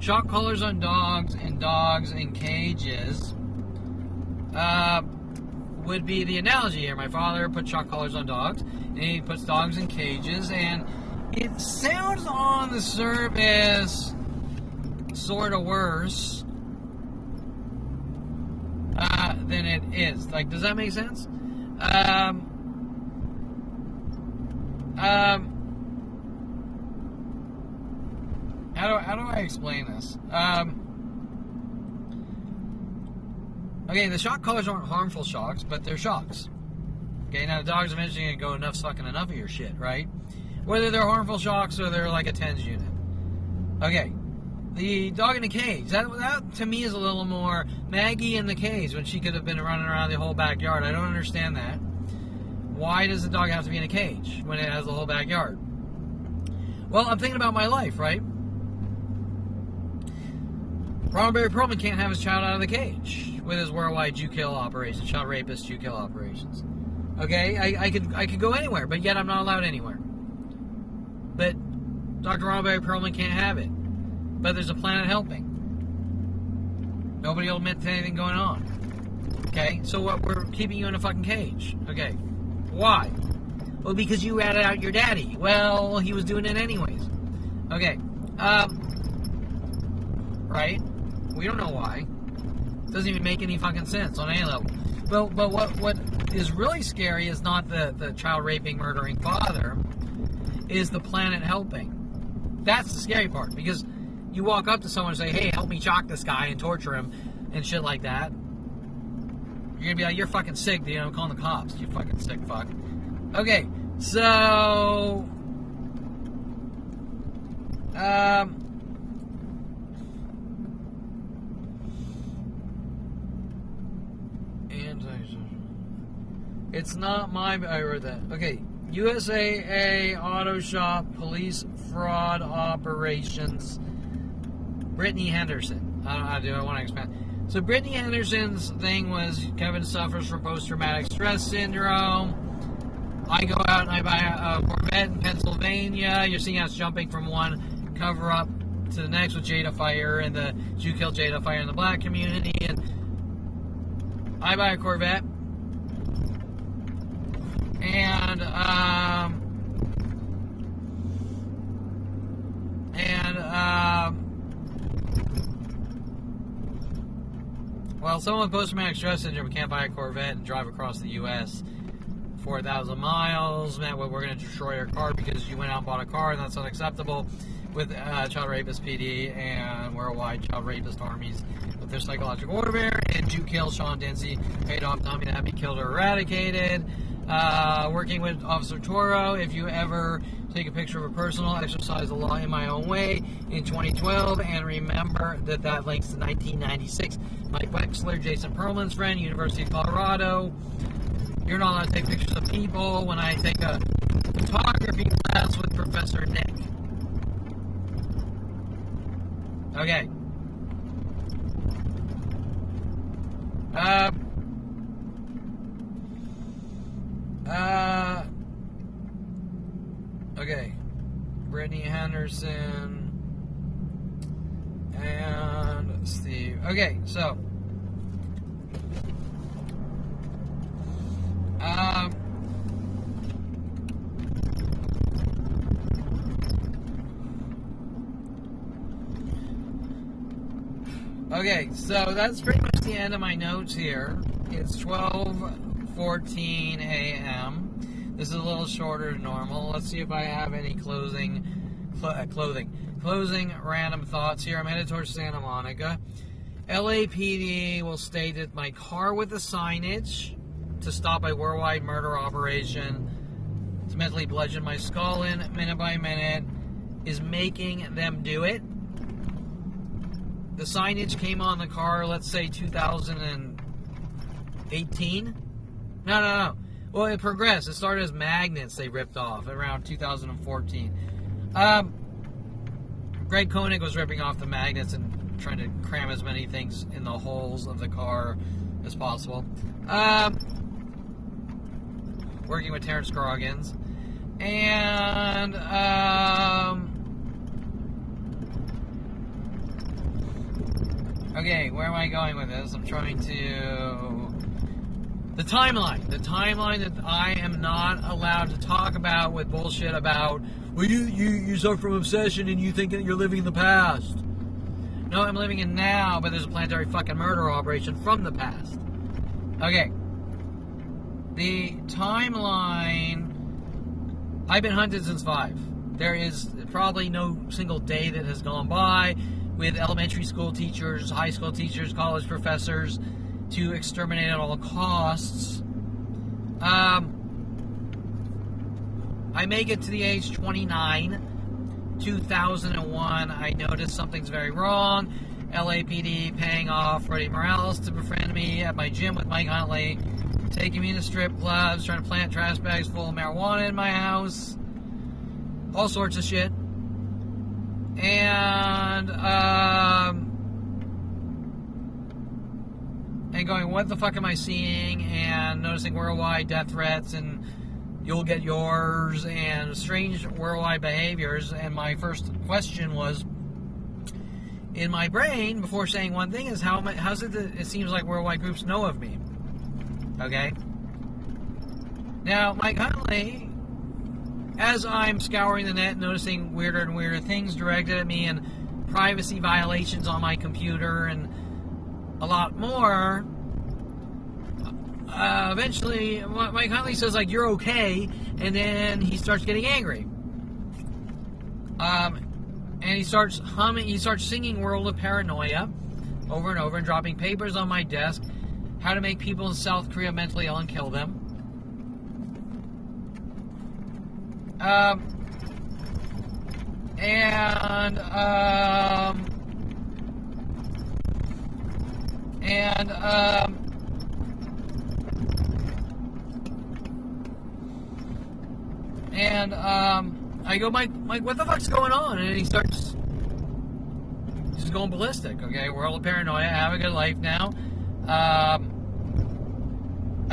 shock collars on dogs and dogs in cages would be the analogy here. My father put shock collars on dogs, and he puts dogs in cages, and it sounds on the surface sort of worse than it is. Like, does that make sense? How do I explain this? Okay, the shock collars aren't harmful shocks, but they're shocks. Okay, now the dog's eventually going to go enough of your shit, right? Whether they're harmful shocks or they're like a TENS unit. Okay, the dog in the cage, that to me is a little more Maggie in the cage when she could have been running around the whole backyard. I don't understand that. Why does the dog have to be in a cage when it has the whole backyard? Well, I'm thinking about my life, right? Ronald Barry Perelman can't have his child out of the cage with his worldwide Jew-kill operations, child rapist Jew-kill operations. Okay, I could go anywhere, but yet I'm not allowed anywhere. But Dr. Ronald Barry Perelman can't have it. But there's a planet helping. Nobody will admit to anything going on. Okay, so what? We're keeping you in a fucking cage. Okay, why? Well, because you ratted out your daddy. Well, he was doing it anyways. Okay, right? We don't know why. It doesn't even make any fucking sense on any level. But what is really scary is not the child raping, murdering father, is the planet helping. That's the scary part, because you walk up to someone and say, hey, help me shock this guy and torture him and shit like that. You're going to be like, you're fucking sick, dude. I'm calling the cops. You fucking sick fuck. Okay, so... It's not my... I read that. Okay. USAA Auto Shop Police Fraud Operations. Brittany Henderson. I want to expand. So Brittany Henderson's thing was Kevin suffers from post-traumatic stress syndrome. I go out and I buy a Corvette in Pennsylvania. You're seeing us jumping from one cover-up to the next with Jada Fire and the Jew Kill Jada Fire in the black community. And I buy a Corvette. And well, someone with post-traumatic stress syndrome can't buy a Corvette and drive across the U.S. 4,000 miles. Man, we're going to destroy your car because you went out and bought a car, and that's unacceptable with Child Rapist PD and worldwide child rapist armies with their psychological warfare. And Jew Kill Sean Dempsey paid off Tommy to be killed or eradicated. Working with Officer Toro, if you ever take a picture of a person, I'll exercise the law in my own way in 2012, and remember that links to 1996. Mike Wexler, Jason Perlman's friend, University of Colorado. You're not allowed to take pictures of people when I take a photography class with Professor Nick. Okay. Okay. Brittany Henderson and Steve. Okay, so okay, so that's pretty much the end of my notes here. It's 12:14 a.m. This is a little shorter than normal. Let's see if I have any closing random thoughts here. I'm headed towards Santa Monica. LAPD will state that my car with the signage to stop a worldwide murder operation to mentally bludgeon my skull in minute by minute is making them do it. The signage came on the car, let's say 2018. No. Well, it progressed. It started as magnets they ripped off around 2014. Greg Koenig was ripping off the magnets and trying to cram as many things in the holes of the car as possible. Working with Terrence Scroggins. And, okay, where am I going with this? I'm trying to... The timeline that I am not allowed to talk about with bullshit about, well, you suffer from obsession and you think that you're living in the past. No, I'm living in now, but there's a planetary fucking murder operation from the past. Okay. The timeline, I've been hunted since 5. There is probably no single day that has gone by with elementary school teachers, high school teachers, college professors to exterminate at all costs. I make it to the age 29, 2001. I notice something's very wrong. LAPD paying off Freddie Morales to befriend me at my gym with Mike Huntley, taking me to strip clubs, trying to plant trash bags full of marijuana in my house, all sorts of shit. And going, what the fuck am I seeing? And noticing worldwide death threats and you'll get yours and strange worldwide behaviors. And my first question was, in my brain, before saying one thing, is how's it that it seems like worldwide groups know of me? Okay? Now, Mike Huntley, as I'm scouring the net, noticing weirder and weirder things directed at me and privacy violations on my computer and a lot more, eventually, Mike Huntley says, like, you're okay, and then he starts getting angry. And he starts singing World of Paranoia over and over and dropping papers on my desk, how to make people in South Korea mentally ill and kill them. I go, Mike, what the fuck's going on? And he's going ballistic, okay? World of Paranoia, have a good life now. I've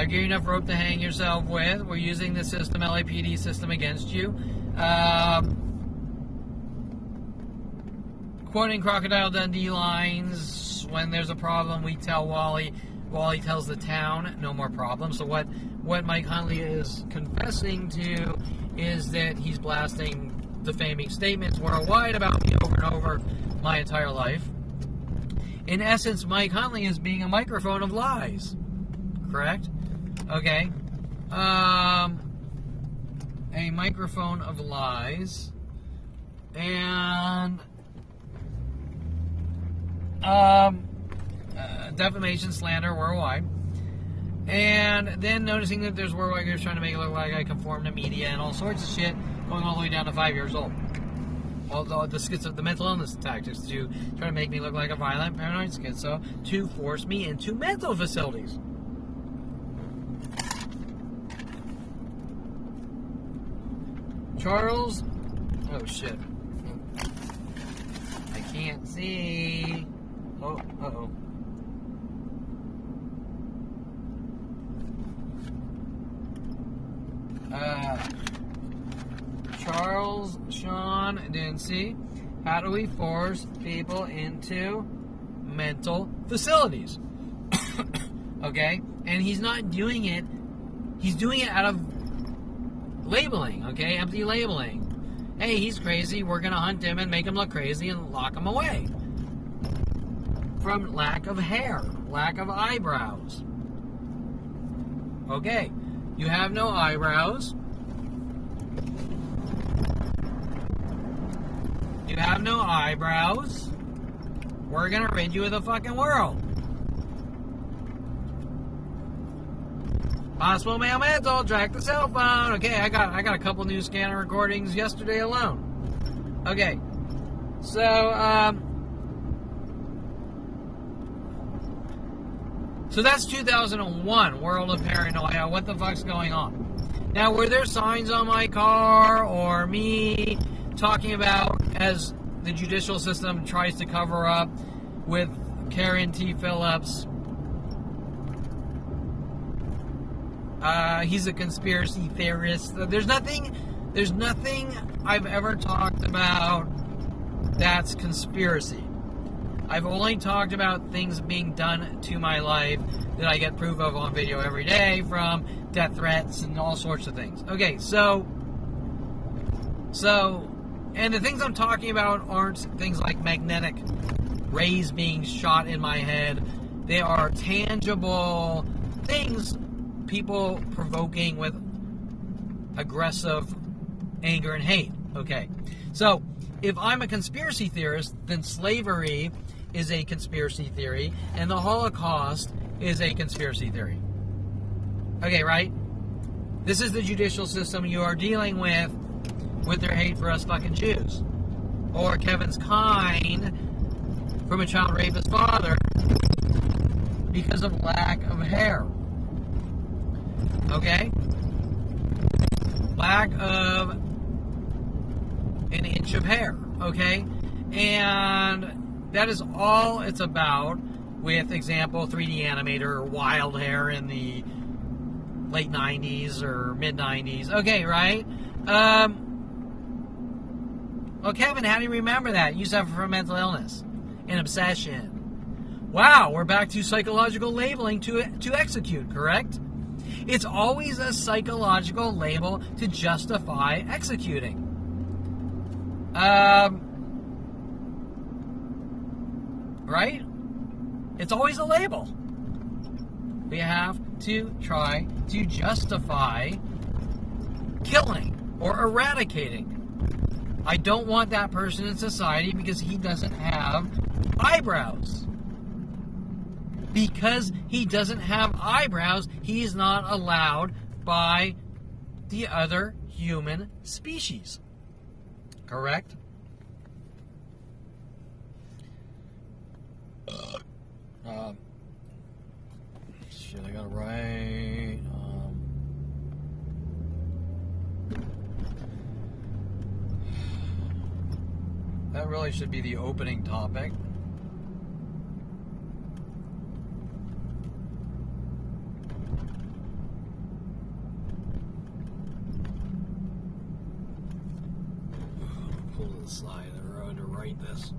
given you enough rope to hang yourself with. We're using the system, LAPD system, against you. Quoting Crocodile Dundee lines, when there's a problem, we tell Wally. Wally tells the town, no more problems. So what Mike Huntley is confessing to is that he's blasting defaming statements worldwide about me over and over my entire life. In essence, Mike Huntley is being a microphone of lies. Correct? Okay. A microphone of lies. And defamation, slander worldwide. And then noticing that there's worldwide groups trying to make it look like I conform to media and all sorts of shit, going all the way down to 5 years old. All the mental illness tactics to try to make me look like a violent, paranoid schizo to force me into mental facilities. Charles, oh shit, I can't see. Oh, uh-oh. Charles, Sean, didn't see. How do we force people into mental facilities? Okay? And he's not doing it. He's doing it out of labeling, okay? Empty labeling. Hey, he's crazy. We're going to hunt him and make him look crazy and lock him away. From lack of hair, lack of eyebrows. Okay. You have no eyebrows. You have no eyebrows. We're gonna rid you of the fucking world. Possible male mental, track the cell phone. Okay, I got a couple new scanner recordings yesterday alone. Okay. So that's 2001, World of Paranoia. What the fuck's going on? Now, were there signs on my car or me talking about, as the judicial system tries to cover up with Karen T. Phillips, he's a conspiracy theorist. There's nothing I've ever talked about that's conspiracy. I've only talked about things being done to my life that I get proof of on video every day, from death threats and all sorts of things. Okay, so, and the things I'm talking about aren't things like magnetic rays being shot in my head. They are tangible things people provoking with aggressive anger and hate. Okay, so if I'm a conspiracy theorist, then slavery is a conspiracy theory, and the Holocaust is a conspiracy theory. Okay, right? This is the judicial system you are dealing with their hate for us fucking Jews. Or Kevin's kind from a child rapist father because of lack of hair. Okay? Lack of an inch of hair. Okay? And that is all it's about with, example, 3D animator wild hair in the late 90s or mid 90s. Okay, right? Well, Kevin, how do you remember that? You suffer from mental illness, an obsession. Wow, we're back to psychological labeling to execute, correct? It's always a psychological label to justify executing. Right? It's always a label. We have to try to justify killing or eradicating. I don't want that person in society because he doesn't have eyebrows. Because he doesn't have eyebrows, he is not allowed by the other human species. Correct? Shit, I gotta write. That really should be the opening topic. Pull to the side of the road to write this.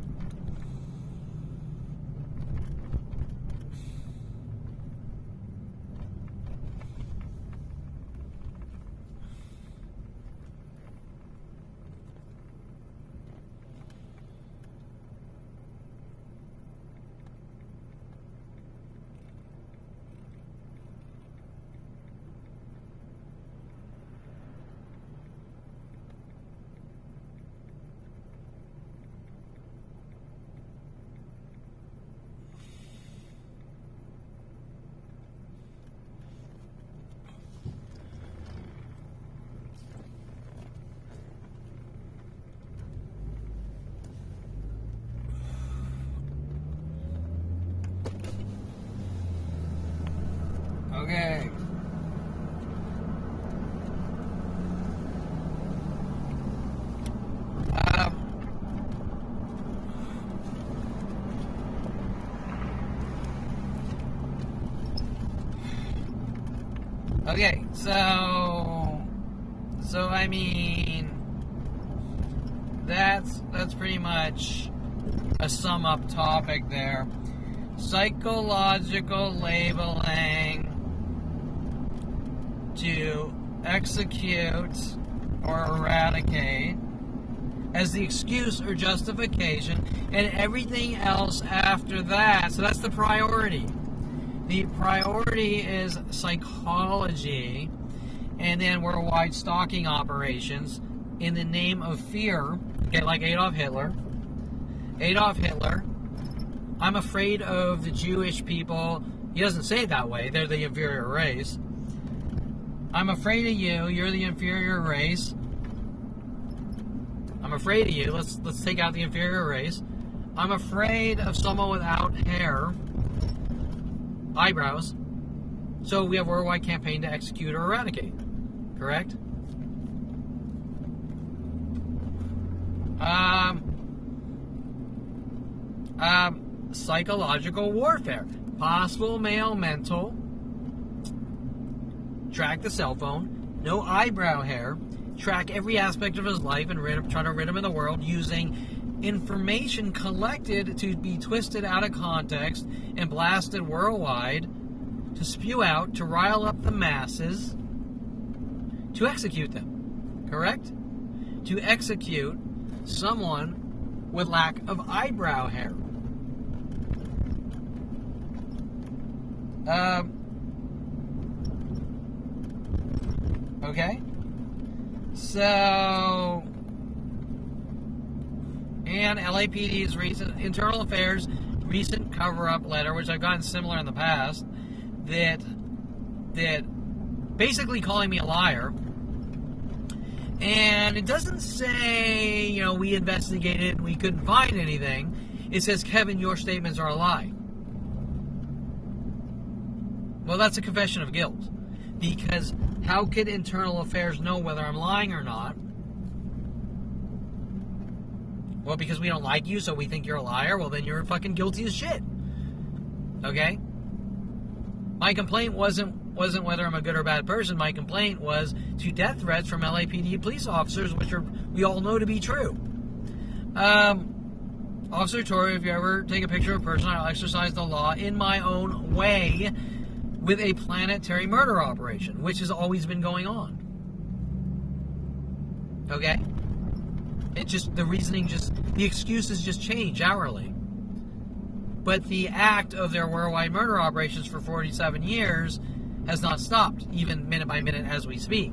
Okay. Okay, so I mean, that's pretty much a sum up topic there. Psychological labeling to execute or eradicate as the excuse or justification, and everything else after that. So that's the priority. The priority is psychology, and then worldwide stalking operations in the name of fear. Okay, like Adolf Hitler. Adolf Hitler, I'm afraid of the Jewish people. He doesn't say it that way. They're the inferior race. I'm afraid of you. You're the inferior race. I'm afraid of you. Let's take out the inferior race. I'm afraid of someone without hair, eyebrows. So we have a worldwide campaign to execute or eradicate. Correct? Psychological warfare. Possible male mental. Track the cell phone. No eyebrow hair. Track every aspect of his life and try to rid him of the world using information collected to be twisted out of context and blasted worldwide to spew out, to rile up the masses, to execute them. Correct? To execute someone with lack of eyebrow hair. Okay? So, and LAPD's recent internal affairs recent cover-up letter, which I've gotten similar in the past, that basically calling me a liar. And it doesn't say, you know, we investigated and we couldn't find anything. It says, Kevin, your statements are a lie. Well, that's a confession of guilt. Because how could internal affairs know whether I'm lying or not? Well, because we don't like you, so we think you're a liar. Well, then you're fucking guilty as shit. Okay? My complaint wasn't whether I'm a good or bad person. My complaint was to death threats from LAPD police officers, which we all know to be true. Officer Torrey, if you ever take a picture of a person, I'll exercise the law in my own way with a planetary murder operation, which has always been going on. Okay? The excuses just change hourly. But the act of their worldwide murder operations for 47 years has not stopped, even minute by minute as we speak.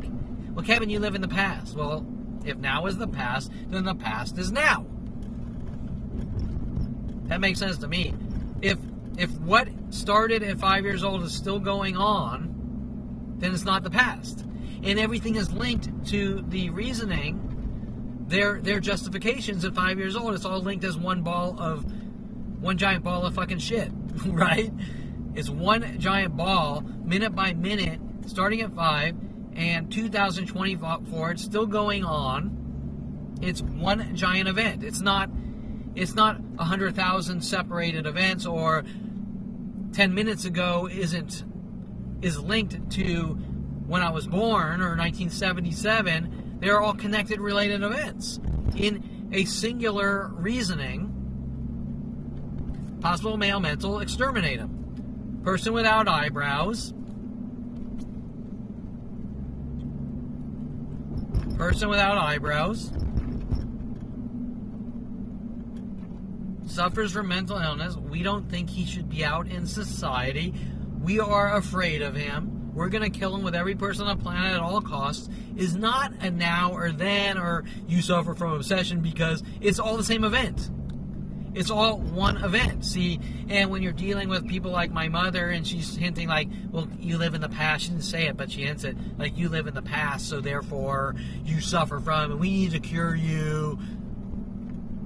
Well, Kevin, you live in the past. Well, if now is the past, then the past is now. That makes sense to me. If what started at 5 years old is still going on, then it's not the past. And everything is linked to the reasoning, their justifications at 5 years old. It's all linked as one giant ball of fucking shit, right? It's one giant ball, minute by minute, starting at 5, and 2024, it's still going on. It's one giant event. It's not 100,000 separated events, or 10 minutes ago is linked to when I was born, or 1977. They're all connected, related events in a singular reasoning. Possible male mental exterminatum. Person without eyebrows. Person without eyebrows. Suffers from mental illness. We don't think he should be out in society. We are afraid of him. We're going to kill him with every person on the planet at all costs. Is not a now or then, or you suffer from obsession, because it's all the same event. It's all one event. See, and when you're dealing with people like my mother, and she's hinting like, well, you live in the past. She didn't say it, but she hints it. Like, you live in the past, so therefore you suffer from, and we need to cure you.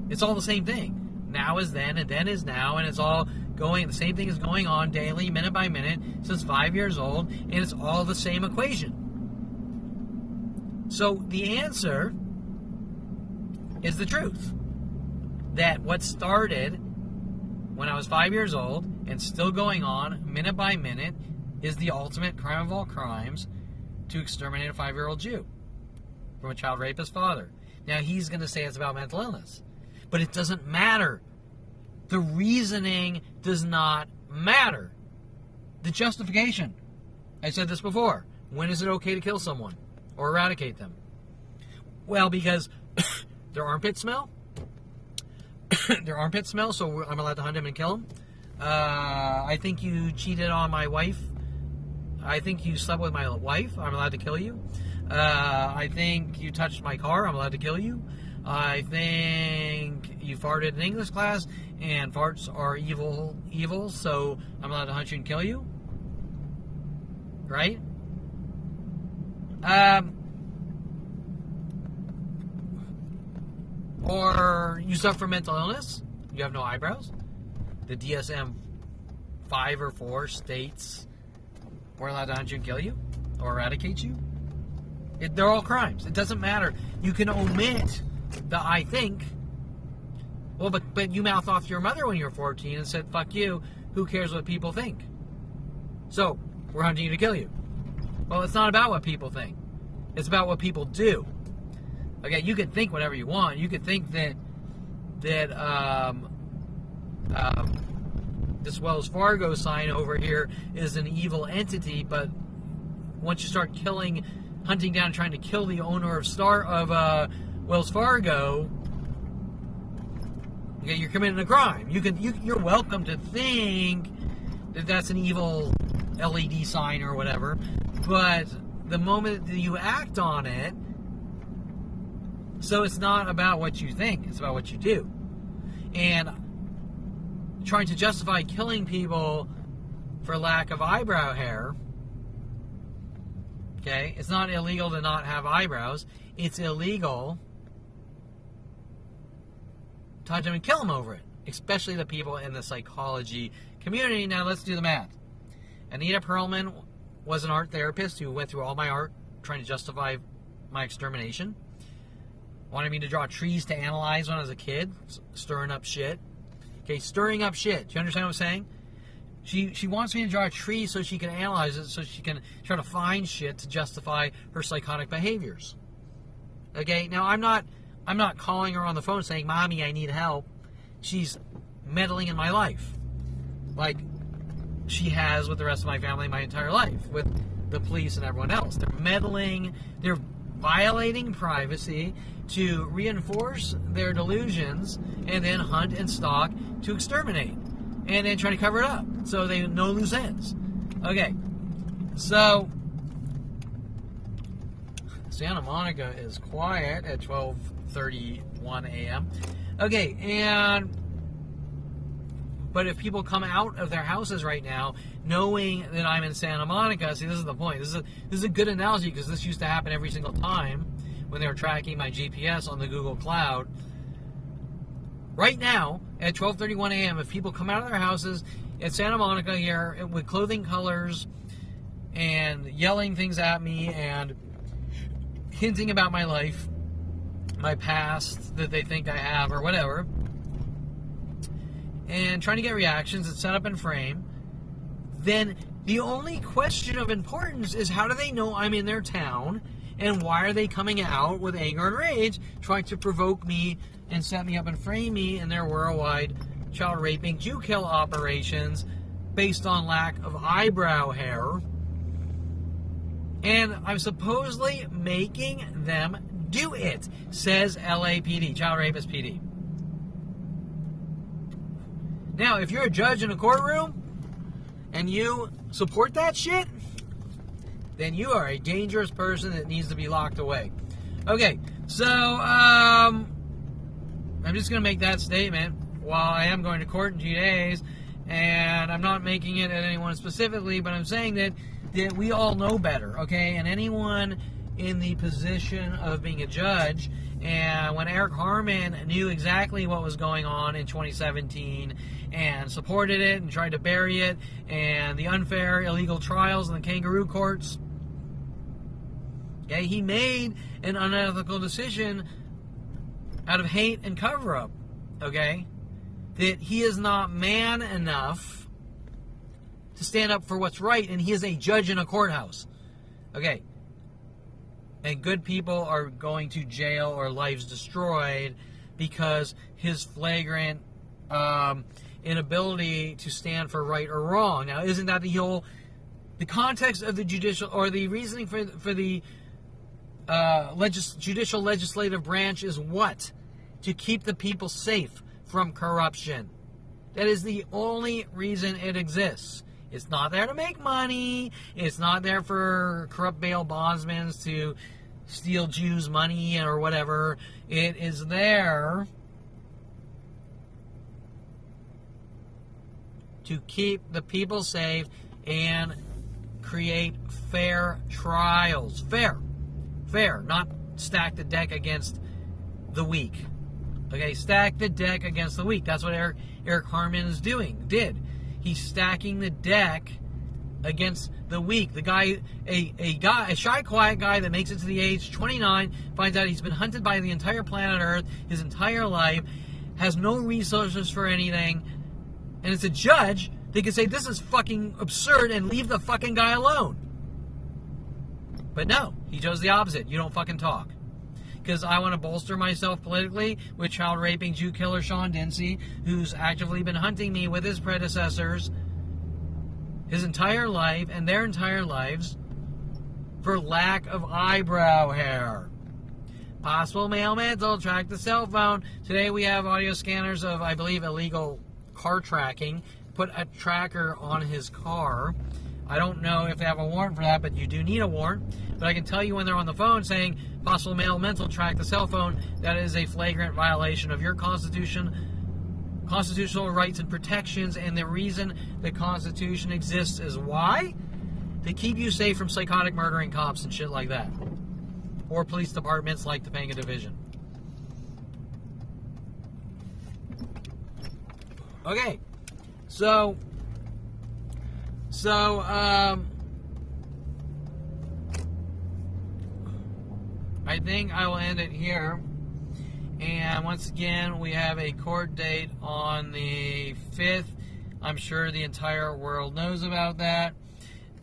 It's all the same thing. Now is then, and then is now, and it's all going, the same thing is going on daily, minute by minute, since 5 years old, and it's all the same equation. So the answer is the truth. That what started when I was 5 years old and still going on minute by minute is the ultimate crime of all crimes, to exterminate a 5-year-old Jew from a child rapist father. Now he's going to say it's about mental illness, but it doesn't matter. The reasoning does not matter. The justification. I said this before. When is it okay to kill someone or eradicate them? Well, because their armpits smell. Their armpits smell, so I'm allowed to hunt him and kill him. I think you cheated on my wife. I think you slept with my wife. I'm allowed to kill you. I think you touched my car. I'm allowed to kill you. I think you farted in English class, and farts are evil, so I'm allowed to hunt you and kill you. Right? Or you suffer from mental illness, you have no eyebrows. The DSM-5 or 4 states we're allowed to hunt you and kill you, or eradicate you. They're all crimes. It doesn't matter. You can omit the I think. Well, but you mouthed off to your mother when you were 14 and said, fuck you, who cares what people think? So, we're hunting you to kill you. Well, it's not about what people think. It's about what people do. Okay, you can think whatever you want. You could think that this Wells Fargo sign over here is an evil entity, but once you start hunting down, trying to kill the owner of Wells Fargo, okay, you're committing a crime. You're welcome to think that that's an evil LED sign or whatever, but the moment that you act on it. So it's not about what you think, it's about what you do. And trying to justify killing people for lack of eyebrow hair, okay? It's not illegal to not have eyebrows. It's illegal to touch them and kill them over it, especially the people in the psychology community. Now let's do the math. Anita Perelman was an art therapist who went through all my art trying to justify my extermination. Wanted me to draw trees to analyze when I was a kid, stirring up shit. Okay, stirring up shit. Do you understand what I'm saying? She wants me to draw a tree so she can analyze it, so she can try to find shit to justify her psychotic behaviors. Okay, now I'm not calling her on the phone saying, "Mommy, I need help." She's meddling in my life, like she has with the rest of my family my entire life, with the police and everyone else. They're meddling. They're violating privacy to reinforce their delusions, and then hunt and stalk to exterminate, and then try to cover it up so they no loose ends. Okay, so Santa Monica is quiet at 12:31 a.m. Okay, but if people come out of their houses right now knowing that I'm in Santa Monica, see, this is the point. This is a good analogy, because this used to happen every single time when they were tracking my GPS on the Google Cloud. Right now, at 12:31 a.m., if people come out of their houses at Santa Monica here with clothing colors and yelling things at me and hinting about my life, my past that they think I have or whatever, and trying to get reactions and set up and frame, then the only question of importance is, how do they know I'm in their town, and why are they coming out with anger and rage, trying to provoke me and set me up and frame me in their worldwide child raping Jew kill operations based on lack of eyebrow hair? And I'm supposedly making them do it, says LAPD, Child Rapist PD. Now, if you're a judge in a courtroom and you support that shit, then you are a dangerous person that needs to be locked away. Okay, so I'm just going to make that statement while I am going to court in 2 days, and I'm not making it at anyone specifically, but I'm saying that we all know better, okay? And anyone in the position of being a judge, and when Eric Harman knew exactly what was going on in 2017 and supported it and tried to bury it, and the unfair illegal trials in the kangaroo courts, okay, he made an unethical decision out of hate and cover-up, okay, that he is not man enough to stand up for what's right, and he is a judge in a courthouse, okay, and good people are going to jail or lives destroyed because his flagrant inability to stand for right or wrong. Now, isn't that the context of the judicial, or the reasoning for the judicial legislative branch is what? To keep the people safe from corruption. That is the only reason it exists. It's not there to make money. It's not there for corrupt bail bondsmen to steal Jews' money or whatever. It is there to keep the people safe and create fair trials. Fair, not stack the deck against the weak. Okay, stack the deck against the weak. That's what Eric Harman is did. He's stacking the deck against the weak. The guy, a shy, quiet guy that makes it to the age 29, finds out he's been hunted by the entire planet Earth his entire life, has no resources for anything, and it's a judge that can say, this is fucking absurd, and leave the fucking guy alone. But no, he chose the opposite. You don't fucking talk. Because I want to bolster myself politically with child raping Jew killer Sean Dinsey, who's actively been hunting me with his predecessors his entire life and their entire lives for lack of eyebrow hair. Possible mailman will track the cell phone. Today we have audio scanners of, I believe, illegal car tracking. Put a tracker on his car. I don't know if they have a warrant for that, but you do need a warrant. But I can tell you when they're on the phone saying possible male mental track the cell phone, that is a flagrant violation of your constitutional rights and protections. And the reason the Constitution exists is why? To keep you safe from psychotic murdering cops and shit like that. Or police departments like the Topanga Division. Okay. So I think I will end it here. And once again, we have a court date on the 5th. I'm sure the entire world knows about that.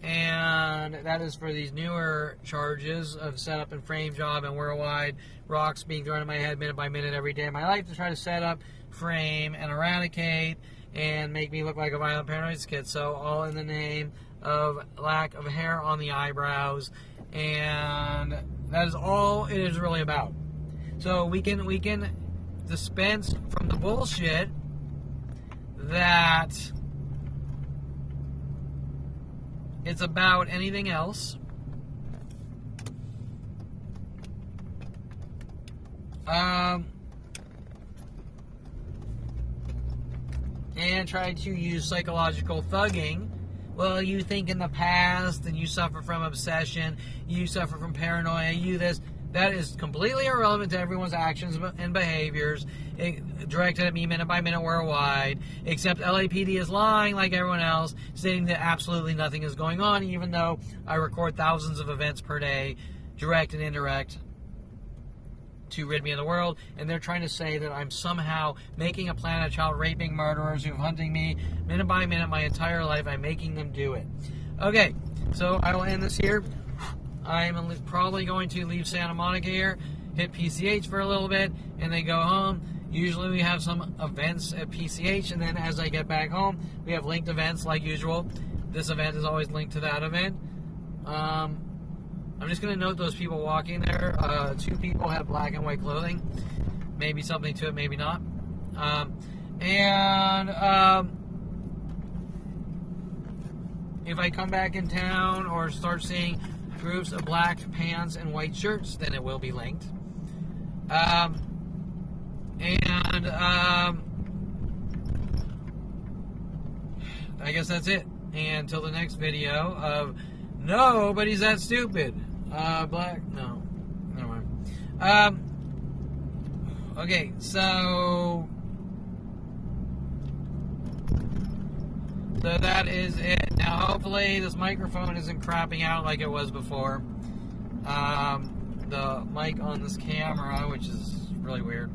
And that is for these newer charges of setup and frame job and worldwide rocks being thrown at my head minute by minute every day of my life to try to set up, frame, and eradicate and make me look like a violent paranoid skid. So all in the name of lack of hair on the eyebrows, and that is all it is really about. So we can dispense from the bullshit that it's about anything else. And try to use psychological thugging. Well, you think in the past and you suffer from obsession, you suffer from paranoia, you this. That is completely irrelevant to everyone's actions and behaviors directed at me minute by minute worldwide, except LAPD is lying like everyone else, stating that absolutely nothing is going on, even though I record thousands of events per day, direct and indirect, to rid me of the world. And they're trying to say that I'm somehow making a plan of child raping murderers who've hunting me minute by minute my entire life. I'm making them do it. Okay, so I will end this here. I'm probably going to leave Santa Monica here, hit PCH for a little bit, and then go home. Usually we have some events at PCH, and then as I get back home, we have linked events like usual. This event is always linked to that event. I'm just going to note those people walking there. 2 people have black and white clothing. Maybe something to it, maybe not. If I come back in town or start seeing groups of black pants and white shirts, then it will be linked. I guess that's it. And until the next video of Nobody's That Stupid. Black? No. Never mind. Okay, so that is it. Now, hopefully this microphone isn't crapping out like it was before. The mic on this camera, which is really weird.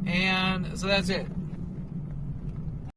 And so that's it.